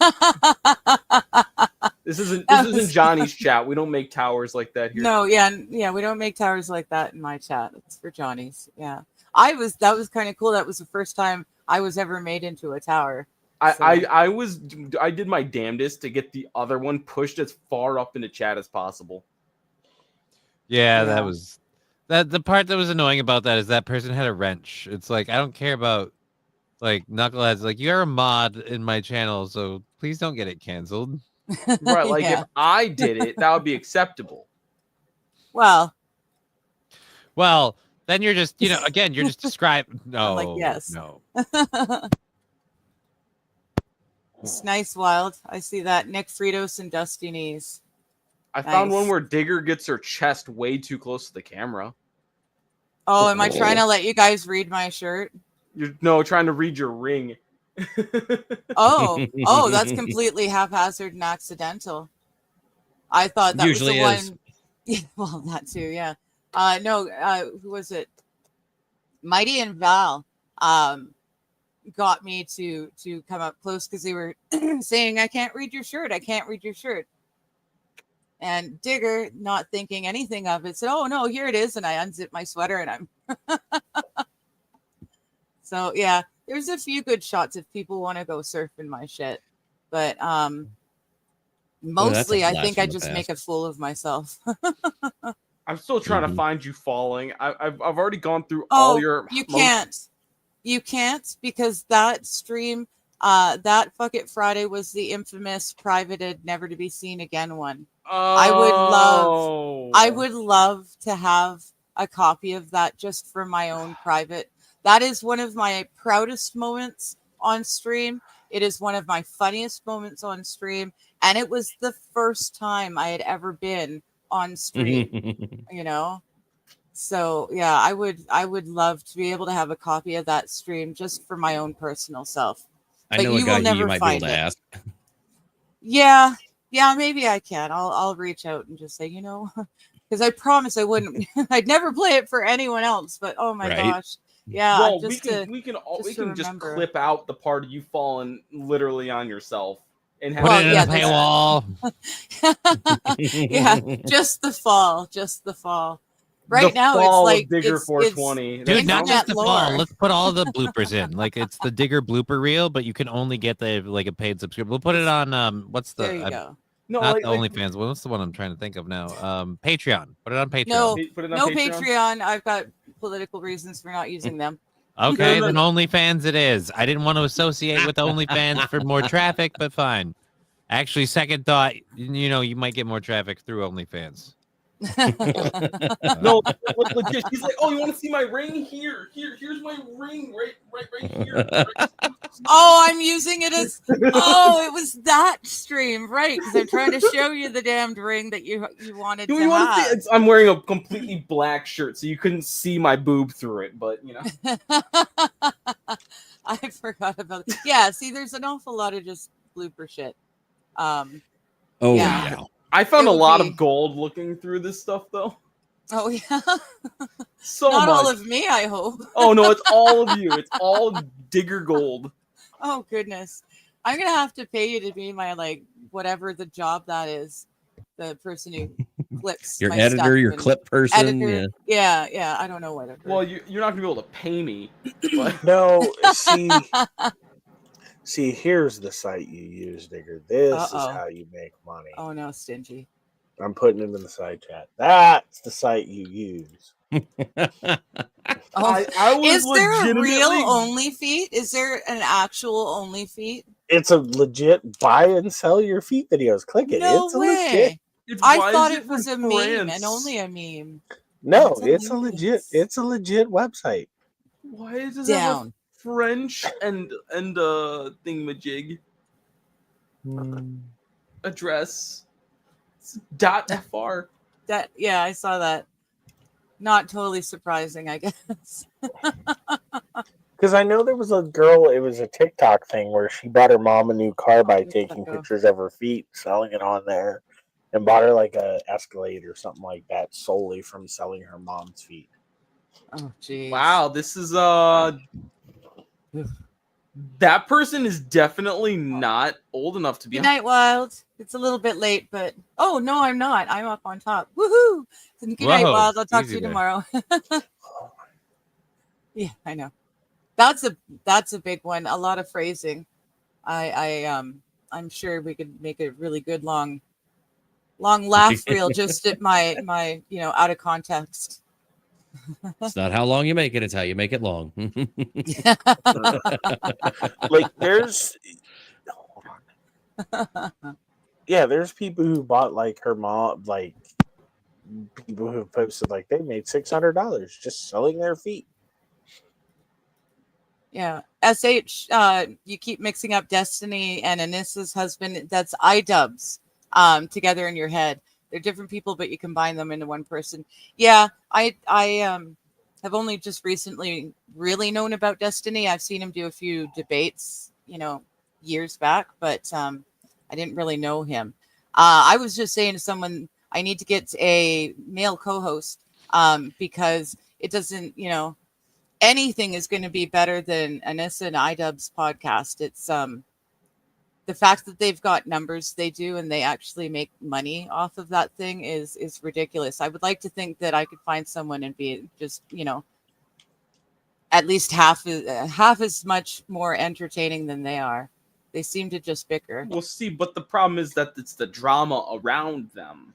[SPEAKER 6] This isn't Johnny's chat. We don't make towers like that here.
[SPEAKER 2] No, yeah, we don't make towers like that in my chat. It's for Johnny's. Yeah, that was kind of cool. That was the first time I was ever made into a tower.
[SPEAKER 6] I did my damnedest to get the other one pushed as far up in the chat as possible.
[SPEAKER 7] Yeah, that was the part that was annoying about that is that person had a wrench. It's like I don't care about like knuckleheads. Like you're a mod in my channel, so please don't get it canceled.
[SPEAKER 6] Right, like if I did it, that would be acceptable.
[SPEAKER 2] Well,
[SPEAKER 7] then you're just, again, you're just describing. No,
[SPEAKER 2] like, yes.
[SPEAKER 7] No.
[SPEAKER 2] It's nice, Wild. I see that. Nick Fritos and Dusty Knees.
[SPEAKER 6] I found one where Digger gets her chest way too close to the camera.
[SPEAKER 2] Oh, am I trying to let you guys read my shirt?
[SPEAKER 6] You're trying to read your ring.
[SPEAKER 2] Oh, that's completely haphazard and accidental. I thought that
[SPEAKER 3] usually
[SPEAKER 2] was the one. Yeah, well, that too, yeah. Who was it? Mighty and Val got me to come up close because they were saying, I can't read your shirt. I can't read your shirt. And Digger, not thinking anything of it, said, oh, no, here it is. And I unzipped my sweater and I'm... So, yeah, there's a few good shots if people want to go surfing my shit. But mostly, I think I just make a fool of myself.
[SPEAKER 6] I'm still trying to find you falling. I've already gone through all your...
[SPEAKER 2] You can't because that stream, that Fuck It Friday was the infamous privated, never to be seen again one.
[SPEAKER 6] Oh.
[SPEAKER 2] I would love to have a copy of that just for my own private. That is one of my proudest moments on stream. It is one of my funniest moments on stream. And it was the first time I had ever been on stream, So yeah, I would love to be able to have a copy of that stream just for my own personal self.
[SPEAKER 3] I know a guy you might be able to ask.
[SPEAKER 2] Yeah, maybe I can. I'll reach out and just say, because I promise I wouldn't. I'd never play it for anyone else. But oh my gosh, yeah.
[SPEAKER 6] Well, we can just clip out the part of you falling literally on yourself and have
[SPEAKER 7] put it in a paywall.
[SPEAKER 2] Yeah, just the fall. Right now, it's like
[SPEAKER 6] Digger 420.
[SPEAKER 7] Dude, not just the fall. Let's put all the bloopers in. Like it's the Digger blooper reel, but you can only get a paid subscription. We'll put it on what's the?
[SPEAKER 2] There you go.
[SPEAKER 6] No,
[SPEAKER 7] not the OnlyFans. What's the one I'm trying to think of now? Patreon. Put it on Patreon.
[SPEAKER 2] No,
[SPEAKER 6] put it on
[SPEAKER 2] no Patreon. I've got political reasons for not using them.
[SPEAKER 7] Okay, then OnlyFans it is. I didn't want to associate with OnlyFans for more traffic, but fine. Actually, second thought, you might get more traffic through OnlyFans.
[SPEAKER 6] No, legit. He's like, oh, you want to see my ring? Here's my ring right here.
[SPEAKER 2] Oh, I'm using it as it was that stream, right? Because I'm trying to show you the damned ring that you wanted to have.
[SPEAKER 6] I'm wearing a completely black shirt, so you couldn't see my boob through it, but
[SPEAKER 2] I forgot about it. Yeah, see, there's an awful lot of just blooper shit.
[SPEAKER 3] Yeah.
[SPEAKER 6] I found a lot of gold looking through this stuff, though.
[SPEAKER 2] Oh yeah.
[SPEAKER 6] So
[SPEAKER 2] Not
[SPEAKER 6] much.
[SPEAKER 2] all of me, I hope.
[SPEAKER 6] Oh no, it's all of you. It's all digger gold.
[SPEAKER 2] Oh goodness. I'm gonna have to pay you to be my like whatever the job that is. The person who clips
[SPEAKER 3] Your
[SPEAKER 2] my
[SPEAKER 3] editor,
[SPEAKER 2] stuff
[SPEAKER 3] your
[SPEAKER 2] and
[SPEAKER 3] clip person.
[SPEAKER 2] editor. Yeah. I don't know whatever.
[SPEAKER 6] Well, you're not gonna be able to pay me. But
[SPEAKER 8] No, see, here's the site you use, Digger. This is
[SPEAKER 2] Uh-oh.
[SPEAKER 8] how you make money.
[SPEAKER 2] Oh no, stingy.
[SPEAKER 8] I'm putting it in the side chat. That's the site you use.
[SPEAKER 2] Oh,
[SPEAKER 6] I was
[SPEAKER 2] is there a real
[SPEAKER 6] legitimately-
[SPEAKER 2] only feet? Is there an actual only feet?
[SPEAKER 8] It's a legit buy and sell your feet videos. Click it.
[SPEAKER 2] No
[SPEAKER 8] it's a legit.
[SPEAKER 2] way.
[SPEAKER 6] Why
[SPEAKER 2] I
[SPEAKER 6] is
[SPEAKER 2] thought it
[SPEAKER 6] for
[SPEAKER 2] was a meme
[SPEAKER 6] France?
[SPEAKER 2] and only a meme.
[SPEAKER 8] No,
[SPEAKER 2] That's
[SPEAKER 8] it's a
[SPEAKER 2] hilarious.
[SPEAKER 8] legit. It's a legit website.
[SPEAKER 6] Why does it have a
[SPEAKER 2] Down.
[SPEAKER 6] French and thingamajig address? It's .fr.
[SPEAKER 2] That yeah, I saw that. Not totally surprising, I guess.
[SPEAKER 8] Because I know there was a girl. It was a TikTok thing where she bought her mom a new car by
[SPEAKER 2] Where'd that
[SPEAKER 8] taking
[SPEAKER 2] go?
[SPEAKER 8] pictures of her feet, selling it on there, and bought her like a Escalade or something like that solely from selling her mom's feet.
[SPEAKER 2] Oh geez.
[SPEAKER 6] Wow, this is that person is definitely not old enough to be
[SPEAKER 2] Good night, Wild. It's a little bit late, but oh no, I'm not. I'm up on top. Woohoo! Good night,
[SPEAKER 7] Whoa,
[SPEAKER 2] Wild. I'll talk to
[SPEAKER 7] easy
[SPEAKER 2] you
[SPEAKER 7] there.
[SPEAKER 2] tomorrow. Yeah, I know. That's a big one. A lot of phrasing. I'm sure we could make a really good long laugh reel just at my out of context.
[SPEAKER 3] It's not how long you make it; it's how you make it long.
[SPEAKER 8] Like there's, yeah, there's people who bought like her mom, like people who posted like they made $600 just selling their feet.
[SPEAKER 2] Yeah. SH, you keep mixing up Destiny and Anissa's husband. That's iDubbbz together in your head. They're different people, but you combine them into one person. Yeah, I have only just recently really known about Destiny. I've seen him do a few debates, years back, but I didn't really know him. I was just saying to someone, I need to get a male co-host because it doesn't, anything is going to be better than Anissa and iDubbbz podcast. It's the fact that they've got numbers they do and they actually make money off of that thing is ridiculous. I would like to think that I could find someone and be just, at least half as much more entertaining than they are. They seem to just bicker.
[SPEAKER 6] We'll see, but the problem is that it's the drama around them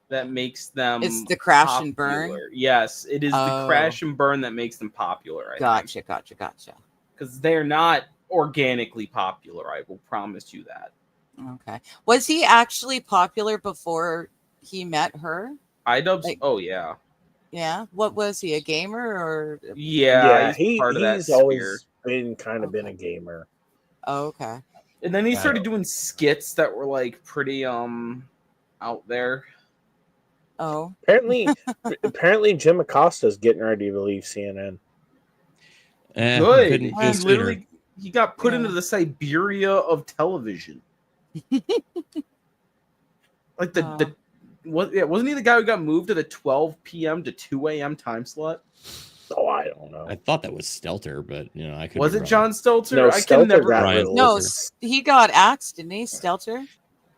[SPEAKER 6] that makes them
[SPEAKER 2] It's the crash and burn?
[SPEAKER 6] popular. Yes, it is the
[SPEAKER 2] Oh.
[SPEAKER 6] crash and burn that makes them popular.
[SPEAKER 2] Gotcha.
[SPEAKER 6] Because they're not organically popular. I will promise you that.
[SPEAKER 2] Okay. Was he actually popular before he met her?
[SPEAKER 6] iDubbbz.
[SPEAKER 2] Like-
[SPEAKER 6] Oh yeah,
[SPEAKER 2] Yeah. What was he, a gamer or?
[SPEAKER 6] yeah. He's part of that
[SPEAKER 8] he's
[SPEAKER 6] sphere.
[SPEAKER 8] always been been a gamer.
[SPEAKER 2] Oh, okay.
[SPEAKER 6] And then he
[SPEAKER 8] Got
[SPEAKER 6] started
[SPEAKER 8] it.
[SPEAKER 6] doing skits that were like pretty out there.
[SPEAKER 2] Oh,
[SPEAKER 8] Apparently, Jim Acosta's getting ready to leave CNN.
[SPEAKER 6] Good.
[SPEAKER 3] Couldn't
[SPEAKER 6] He
[SPEAKER 3] go sooner.
[SPEAKER 6] literally he got put
[SPEAKER 2] Yeah.
[SPEAKER 6] into the Siberia of television. Like the wasn't he the guy who got moved to the 12 p.m. to 2 a.m. time slot?
[SPEAKER 8] Oh, I don't know.
[SPEAKER 3] I thought that was Stelter, but I could.
[SPEAKER 6] Was
[SPEAKER 3] be
[SPEAKER 6] it
[SPEAKER 3] wrong.
[SPEAKER 6] John Stelter?
[SPEAKER 8] No,
[SPEAKER 6] I
[SPEAKER 8] Stelter
[SPEAKER 6] can never.
[SPEAKER 8] got
[SPEAKER 3] Brian
[SPEAKER 8] released.
[SPEAKER 2] no,
[SPEAKER 3] Stelter.
[SPEAKER 2] he got axed, didn't he, Stelter?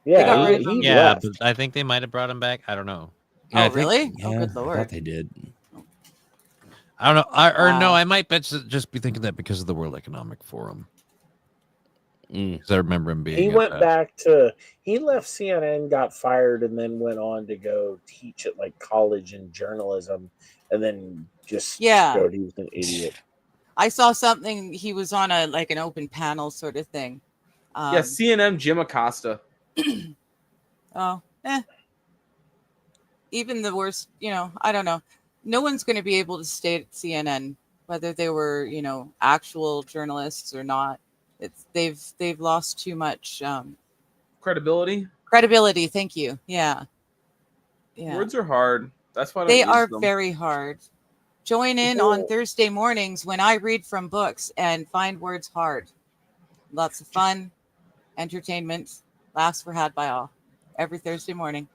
[SPEAKER 8] Yeah,
[SPEAKER 2] got rid of
[SPEAKER 8] he
[SPEAKER 2] him.
[SPEAKER 7] Yeah,
[SPEAKER 8] left.
[SPEAKER 7] but I think they might have brought him back. I don't know.
[SPEAKER 3] Yeah, I
[SPEAKER 2] Oh, really?
[SPEAKER 3] think-
[SPEAKER 2] Oh,
[SPEAKER 3] yeah,
[SPEAKER 2] good
[SPEAKER 3] I thought
[SPEAKER 2] lord.
[SPEAKER 3] they did.
[SPEAKER 7] I don't know. No,
[SPEAKER 2] Wow.
[SPEAKER 7] I might just be thinking that because of the World Economic Forum.
[SPEAKER 3] Mm.
[SPEAKER 7] Because I remember him being.
[SPEAKER 8] He
[SPEAKER 7] at
[SPEAKER 8] went
[SPEAKER 7] that.
[SPEAKER 8] back to. He left CNN, got fired, and then went on to go teach at like college in journalism, and then just
[SPEAKER 2] Yeah.
[SPEAKER 8] showed he was an idiot.
[SPEAKER 2] I saw something. He was on an open panel sort of thing.
[SPEAKER 6] Yeah, CNN Jim Acosta.
[SPEAKER 2] Oh, even the worst, I don't know. No one's going to be able to stay at CNN, whether they were, actual journalists or not. They've lost too much
[SPEAKER 6] Credibility.
[SPEAKER 2] credibility. Thank you. Yeah.
[SPEAKER 6] Words are hard. That's why I don't
[SPEAKER 2] They
[SPEAKER 6] use
[SPEAKER 2] are
[SPEAKER 6] them.
[SPEAKER 2] very hard. Join in on Thursday mornings when I read from books and find words hard. Lots of fun, entertainment, laughs were had by all every Thursday morning.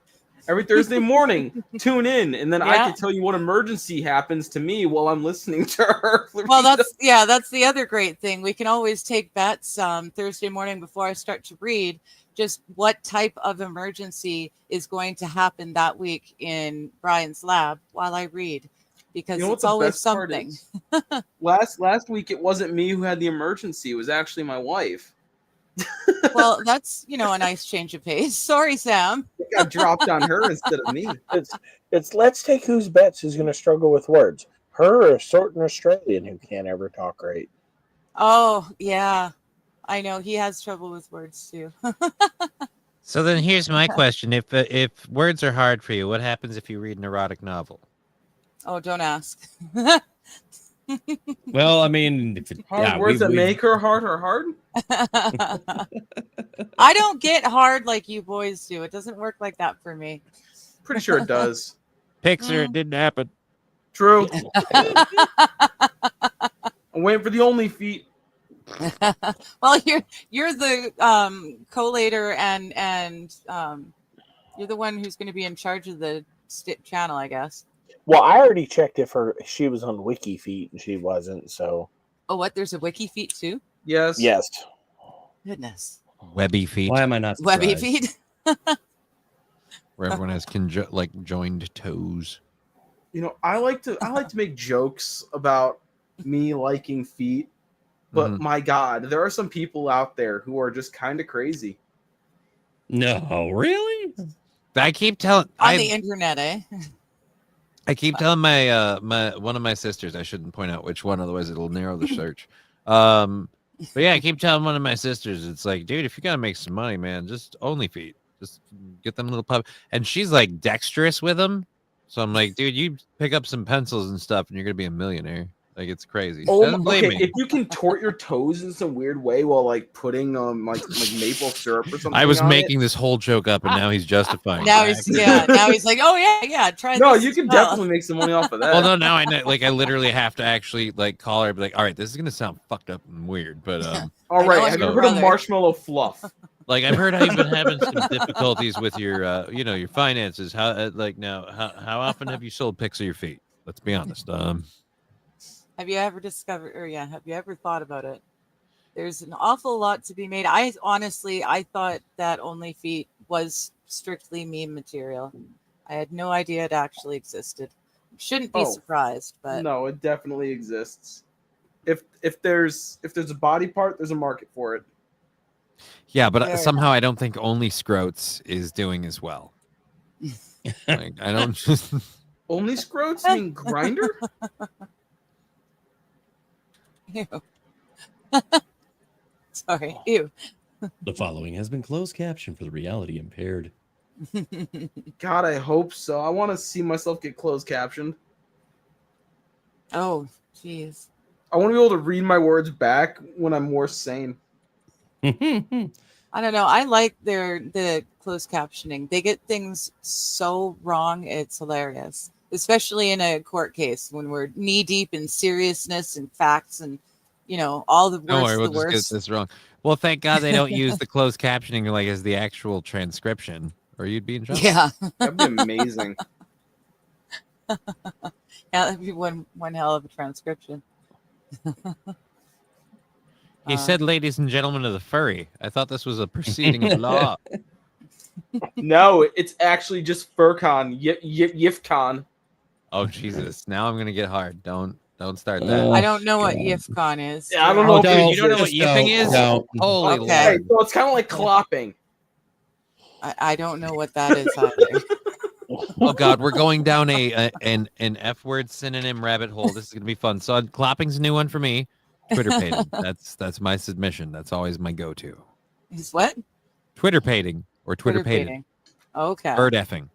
[SPEAKER 6] Every Thursday morning, tune in, and then I
[SPEAKER 2] Yeah.
[SPEAKER 6] can tell you what emergency happens to me while I'm listening to her.
[SPEAKER 2] Well, that's the other great thing. We can always take bets Thursday morning before I start to read. Just what type of emergency is going to happen that week in Brian's lab while I read, because
[SPEAKER 6] You know what
[SPEAKER 2] it's
[SPEAKER 6] the
[SPEAKER 2] always
[SPEAKER 6] best part
[SPEAKER 2] something.
[SPEAKER 6] is? Last week it wasn't me who had the emergency; it was actually my wife.
[SPEAKER 2] Well, that's a nice change of pace. Sorry, Sam.
[SPEAKER 6] It got dropped on her instead of me.
[SPEAKER 8] It's let's take whose bets who's going to struggle with words. Her or a certain Australian who can't ever talk right.
[SPEAKER 2] Oh yeah, I know he has trouble with words too.
[SPEAKER 7] So then here's my question: if words are hard for you, what happens if you read an erotic novel?
[SPEAKER 2] Oh, don't ask.
[SPEAKER 3] Well, I mean,
[SPEAKER 6] Hard words that make her hard or hard?
[SPEAKER 2] I don't get hard like you boys do. It doesn't work like that for me.
[SPEAKER 6] Pretty sure it does.
[SPEAKER 7] Pixar, it didn't happen.
[SPEAKER 6] True. I'm waiting for the only feet.
[SPEAKER 2] Well, you're the collator and you're the one who's going to be in charge of the channel, I guess.
[SPEAKER 8] Well, I already checked if she was on Wiki Feet and she wasn't. So.
[SPEAKER 2] Oh, what? There's a wiki feet too?
[SPEAKER 6] Yes.
[SPEAKER 8] Yes.
[SPEAKER 2] Goodness.
[SPEAKER 7] Webby feet.
[SPEAKER 3] Why am I not surprised?
[SPEAKER 2] Webby feet.
[SPEAKER 7] Where everyone has joined toes.
[SPEAKER 6] I like to make jokes about me liking feet, but my God, there are some people out there who are just kind of crazy.
[SPEAKER 3] No, really?
[SPEAKER 7] I keep telling
[SPEAKER 2] On the internet, eh?
[SPEAKER 7] I keep telling my one of my sisters, I shouldn't point out which one, otherwise it'll narrow the search. But yeah, I keep telling one of my sisters, it's like, dude, if you gotta make some money, man, just only feet. Just get them little pup. And she's like dexterous with them. So I'm like, dude, you pick up some pencils and stuff and you're gonna be a millionaire. Like, it's crazy. Doesn't blame me.
[SPEAKER 6] If you can tort your toes in some weird way while like putting like maple syrup or something.
[SPEAKER 7] I was
[SPEAKER 6] on
[SPEAKER 7] making
[SPEAKER 6] it.
[SPEAKER 7] this whole joke up and now he's justifying
[SPEAKER 2] Now
[SPEAKER 7] it.
[SPEAKER 2] he's like, oh yeah, try
[SPEAKER 6] No,
[SPEAKER 2] this
[SPEAKER 6] you
[SPEAKER 2] as
[SPEAKER 6] can
[SPEAKER 2] well.
[SPEAKER 6] definitely make some money off of that.
[SPEAKER 7] Well, no, now I know. Like, I literally have to actually like call her and be like, all right, this is gonna sound fucked up and weird, but
[SPEAKER 6] All right,
[SPEAKER 2] I know
[SPEAKER 6] have you
[SPEAKER 2] your
[SPEAKER 6] heard of
[SPEAKER 2] brother.
[SPEAKER 6] marshmallow fluff?
[SPEAKER 7] like I've heard how you've been having some difficulties with your your finances. How how often have you sold pics of your feet? Let's be honest.
[SPEAKER 2] Have you ever discovered, have you ever thought about it? There's an awful lot to be made. I thought that Only Feet was strictly meme material. I had no idea it actually existed. Shouldn't be surprised, but
[SPEAKER 6] No, it definitely exists. If there's a body part, there's a market for it.
[SPEAKER 7] Yeah, but
[SPEAKER 2] Fair
[SPEAKER 7] somehow I don't think Only Scroats is doing as well. Like, I don't just.
[SPEAKER 6] Only Scroats? You mean Grinder?
[SPEAKER 2] Ew. Sorry, ew.
[SPEAKER 3] The following has been closed captioned for the reality impaired.
[SPEAKER 6] God, I hope so. I want to see myself get closed captioned.
[SPEAKER 2] Oh, jeez.
[SPEAKER 6] I want to be able to read my words back when I'm more sane.
[SPEAKER 2] I don't know. I like the closed captioning. They get things so wrong, it's hilarious. Especially in a court case when we're knee deep in seriousness and facts and all the worst.
[SPEAKER 7] Don't worry, we'll
[SPEAKER 2] the
[SPEAKER 7] just
[SPEAKER 2] worst.
[SPEAKER 7] get this wrong. Well, thank God they don't use the closed captioning like as the actual transcription, or you'd be in trouble.
[SPEAKER 2] Yeah.
[SPEAKER 6] That'd be amazing.
[SPEAKER 2] Yeah, that'd be one hell of a transcription.
[SPEAKER 7] He said, ladies and gentlemen of the furry. I thought this was a proceeding of law.
[SPEAKER 6] No, it's actually just FurCon, YifCon.
[SPEAKER 7] Oh, Jesus. Now I'm going to get hard. Don't start that.
[SPEAKER 2] I don't know what YifCon is.
[SPEAKER 6] Yeah, I don't know.
[SPEAKER 7] Oh, dude, you don't know what
[SPEAKER 3] just
[SPEAKER 7] yipping is?
[SPEAKER 3] don't.
[SPEAKER 7] Holy
[SPEAKER 2] Okay.
[SPEAKER 7] Lord.
[SPEAKER 6] So it's kind of like clopping.
[SPEAKER 2] I don't know what that is either.
[SPEAKER 7] Oh, God. We're going down an F-word synonym rabbit hole. This is going to be fun. So clopping's a new one for me. Twitter pating. That's my submission. That's always my go-to.
[SPEAKER 2] Is what?
[SPEAKER 7] Twitter pating or Twitter pating.
[SPEAKER 2] pating. Okay.
[SPEAKER 7] Bird effing.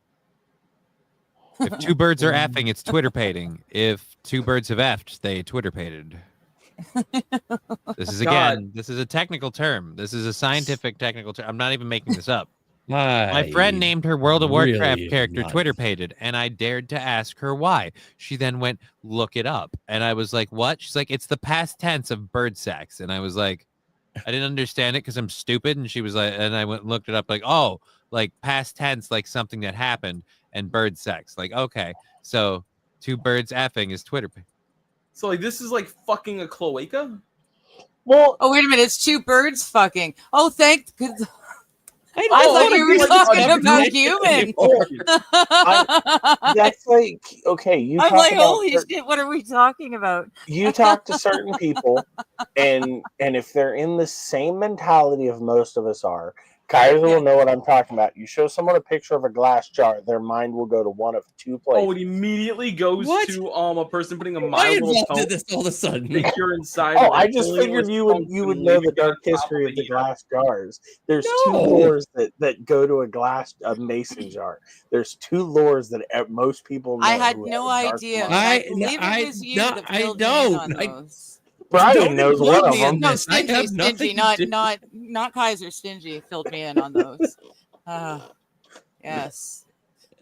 [SPEAKER 7] If two birds are effing, it's Twitter pating. If two birds have effed, they Twitter pated. This is this is a technical term. This is a scientific technical term. I'm not even making this up. My friend named her World of Warcraft
[SPEAKER 3] really
[SPEAKER 7] character
[SPEAKER 3] not.
[SPEAKER 7] Twitter pated, and I dared to ask her why. She then went, look it up. And I was like, what? She's like, it's the past tense of bird sex. And I was like, I didn't understand it because I'm stupid. And she was like, and I went and looked it up like, oh, like past tense, like something that happened, and bird sex. Like, okay, so two birds effing is Twitter.
[SPEAKER 6] So like this is like fucking a cloaca?
[SPEAKER 8] Well,
[SPEAKER 2] Oh, wait a minute. It's two birds fucking. Oh, thank goodness. I
[SPEAKER 6] Oh,
[SPEAKER 2] thought you were
[SPEAKER 6] like,
[SPEAKER 2] talking
[SPEAKER 6] it's
[SPEAKER 2] about
[SPEAKER 6] not
[SPEAKER 2] human.
[SPEAKER 8] that's like, okay, you
[SPEAKER 2] I'm
[SPEAKER 8] talk
[SPEAKER 2] like,
[SPEAKER 8] about
[SPEAKER 2] holy shit, what are we talking about?
[SPEAKER 8] you talk to certain people, and if they're in the same mentality of most of us are, Kaiser will know what I'm talking about. You show someone a picture of a glass jar, their mind will go to one of two places.
[SPEAKER 6] Oh, it immediately goes
[SPEAKER 3] What?
[SPEAKER 6] to a person putting a
[SPEAKER 3] Why
[SPEAKER 6] My Little
[SPEAKER 3] involved
[SPEAKER 6] Pony
[SPEAKER 3] in this all of a sudden?
[SPEAKER 6] picture inside.
[SPEAKER 8] Oh,
[SPEAKER 6] of a
[SPEAKER 8] I just
[SPEAKER 6] pointless
[SPEAKER 8] figured you would
[SPEAKER 6] function
[SPEAKER 8] know the
[SPEAKER 6] leaving it on
[SPEAKER 8] dark
[SPEAKER 6] top
[SPEAKER 8] history of
[SPEAKER 6] a
[SPEAKER 8] the
[SPEAKER 6] heater.
[SPEAKER 8] glass jars. There's two
[SPEAKER 3] No.
[SPEAKER 8] lures that go to a mason jar. There's two lures that most people know.
[SPEAKER 2] I had
[SPEAKER 8] who
[SPEAKER 2] no
[SPEAKER 8] have dark
[SPEAKER 2] idea.
[SPEAKER 8] minds.
[SPEAKER 2] And I believe it was you that filled me in on those.
[SPEAKER 8] Brian
[SPEAKER 3] Don't
[SPEAKER 8] knows
[SPEAKER 3] include
[SPEAKER 8] one of
[SPEAKER 3] me in
[SPEAKER 8] them.
[SPEAKER 2] No,
[SPEAKER 3] this. I
[SPEAKER 2] Stingy,
[SPEAKER 3] have nothing
[SPEAKER 2] Stingy,
[SPEAKER 3] to do.
[SPEAKER 2] not Kaiser. Stingy filled me in on those. Yes.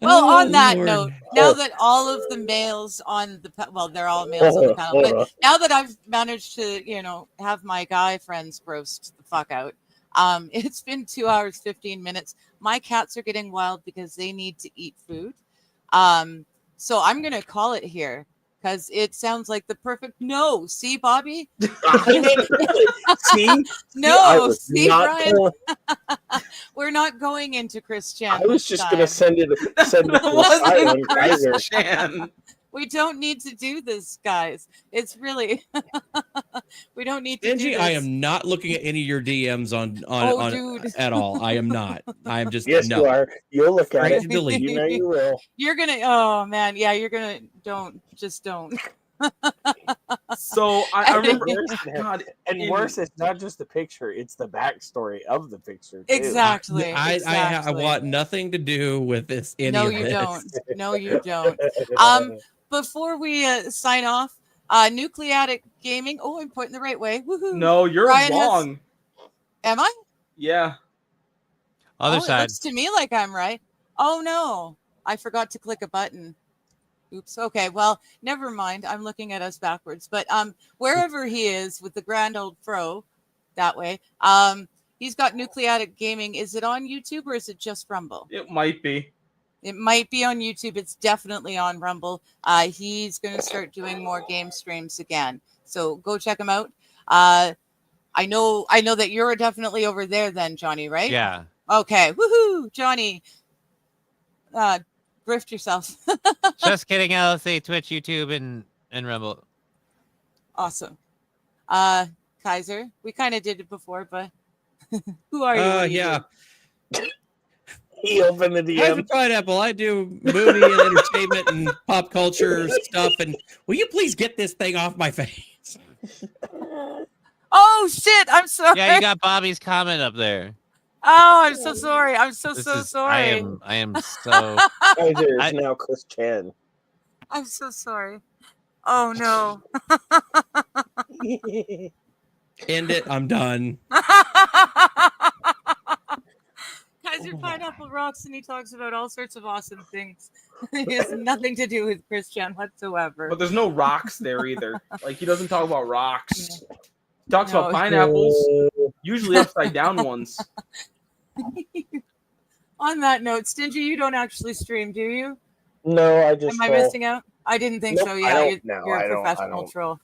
[SPEAKER 2] Well,
[SPEAKER 3] Oh,
[SPEAKER 2] on that
[SPEAKER 3] Lord.
[SPEAKER 2] note, now that all of the males on the well, they're all males on the panel, but now that I've managed to, have my guy friends roast the fuck out, it's been 2 hours 15 minutes. My cats are getting wild because they need to eat food. So I'm gonna call it here. Because it sounds like the perfect no. See, Bobby?
[SPEAKER 8] See?
[SPEAKER 2] No, see, Brian?
[SPEAKER 8] Pulling,
[SPEAKER 2] We're not going into Christian.
[SPEAKER 8] I was just going to send it to silent Kaiser.
[SPEAKER 6] Christian.
[SPEAKER 2] We don't need to do this, guys. It's really we don't need to do
[SPEAKER 3] Benji,
[SPEAKER 2] this.
[SPEAKER 3] I am not looking at any of your DMs on
[SPEAKER 2] dude.
[SPEAKER 3] at all. I am not. I am just
[SPEAKER 8] Yes,
[SPEAKER 3] no.
[SPEAKER 8] you are. You'll look at
[SPEAKER 3] Straight
[SPEAKER 8] it.
[SPEAKER 3] to delete.
[SPEAKER 8] You know you will.
[SPEAKER 2] You're gonna. Oh man, yeah. You're gonna. Don't.
[SPEAKER 6] So I remember. God,
[SPEAKER 8] And worse, it's not just the picture; it's the backstory of the picture. Too.
[SPEAKER 2] Exactly.
[SPEAKER 3] I want nothing to do with this.
[SPEAKER 2] No, you don't. No, you don't. Before we sign off, Nucleatic Gaming. Oh, I'm pointing the right way. Woohoo!
[SPEAKER 6] No, you're wrong.
[SPEAKER 2] Am I?
[SPEAKER 6] Yeah.
[SPEAKER 7] Other
[SPEAKER 2] It
[SPEAKER 7] side.
[SPEAKER 2] looks to me like I'm right. Oh no, I forgot to click a button. Oops. Okay. Well, never mind. I'm looking at us backwards. But wherever he is with the grand old fro, that way. He's got Nucleatic Gaming. Is it on YouTube or is it just Rumble?
[SPEAKER 6] It might be.
[SPEAKER 2] It might be on YouTube. It's definitely on Rumble. He's going to start doing more game streams again. So go check him out. I know that you're definitely over there then, Johnny, right?
[SPEAKER 7] Yeah.
[SPEAKER 2] Okay. Woohoo, Johnny. Grift yourself.
[SPEAKER 7] Just kidding, LLC, Twitch, YouTube, and Rumble.
[SPEAKER 2] Awesome. Kaiser, we kind of did it before, but who are you? What do you
[SPEAKER 3] Yeah.
[SPEAKER 2] do?
[SPEAKER 8] He opened the DM.
[SPEAKER 3] Kaiser Pineapple. I do movie and entertainment and pop culture stuff. And will you please get this thing off my face?
[SPEAKER 2] Oh shit! I'm sorry.
[SPEAKER 7] Yeah, you got Bobby's comment up there.
[SPEAKER 2] Oh, I'm so sorry. I'm so sorry.
[SPEAKER 7] I am so.
[SPEAKER 8] Kaiser is now Chris Chan.
[SPEAKER 2] I'm so sorry. Oh no.
[SPEAKER 3] End it. I'm done.
[SPEAKER 2] Kaiser Pineapple rocks and he talks about all sorts of awesome things. It has nothing to do with Christian whatsoever.
[SPEAKER 6] But there's no rocks there either. Like, he doesn't talk about rocks. He talks about pineapples, usually upside down ones.
[SPEAKER 2] On that note, Stingy, you don't actually stream, do you?
[SPEAKER 8] No, I just.
[SPEAKER 2] Am I missing out? I didn't think
[SPEAKER 8] Nope,
[SPEAKER 2] so.
[SPEAKER 8] I
[SPEAKER 2] Yeah,
[SPEAKER 8] don't.
[SPEAKER 2] you're a professional troll.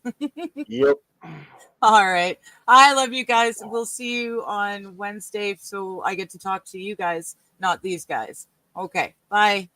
[SPEAKER 8] Yep.
[SPEAKER 2] All right. I love you guys. We'll see you on Wednesday. So I get to talk to you guys, not these guys. Okay. Bye.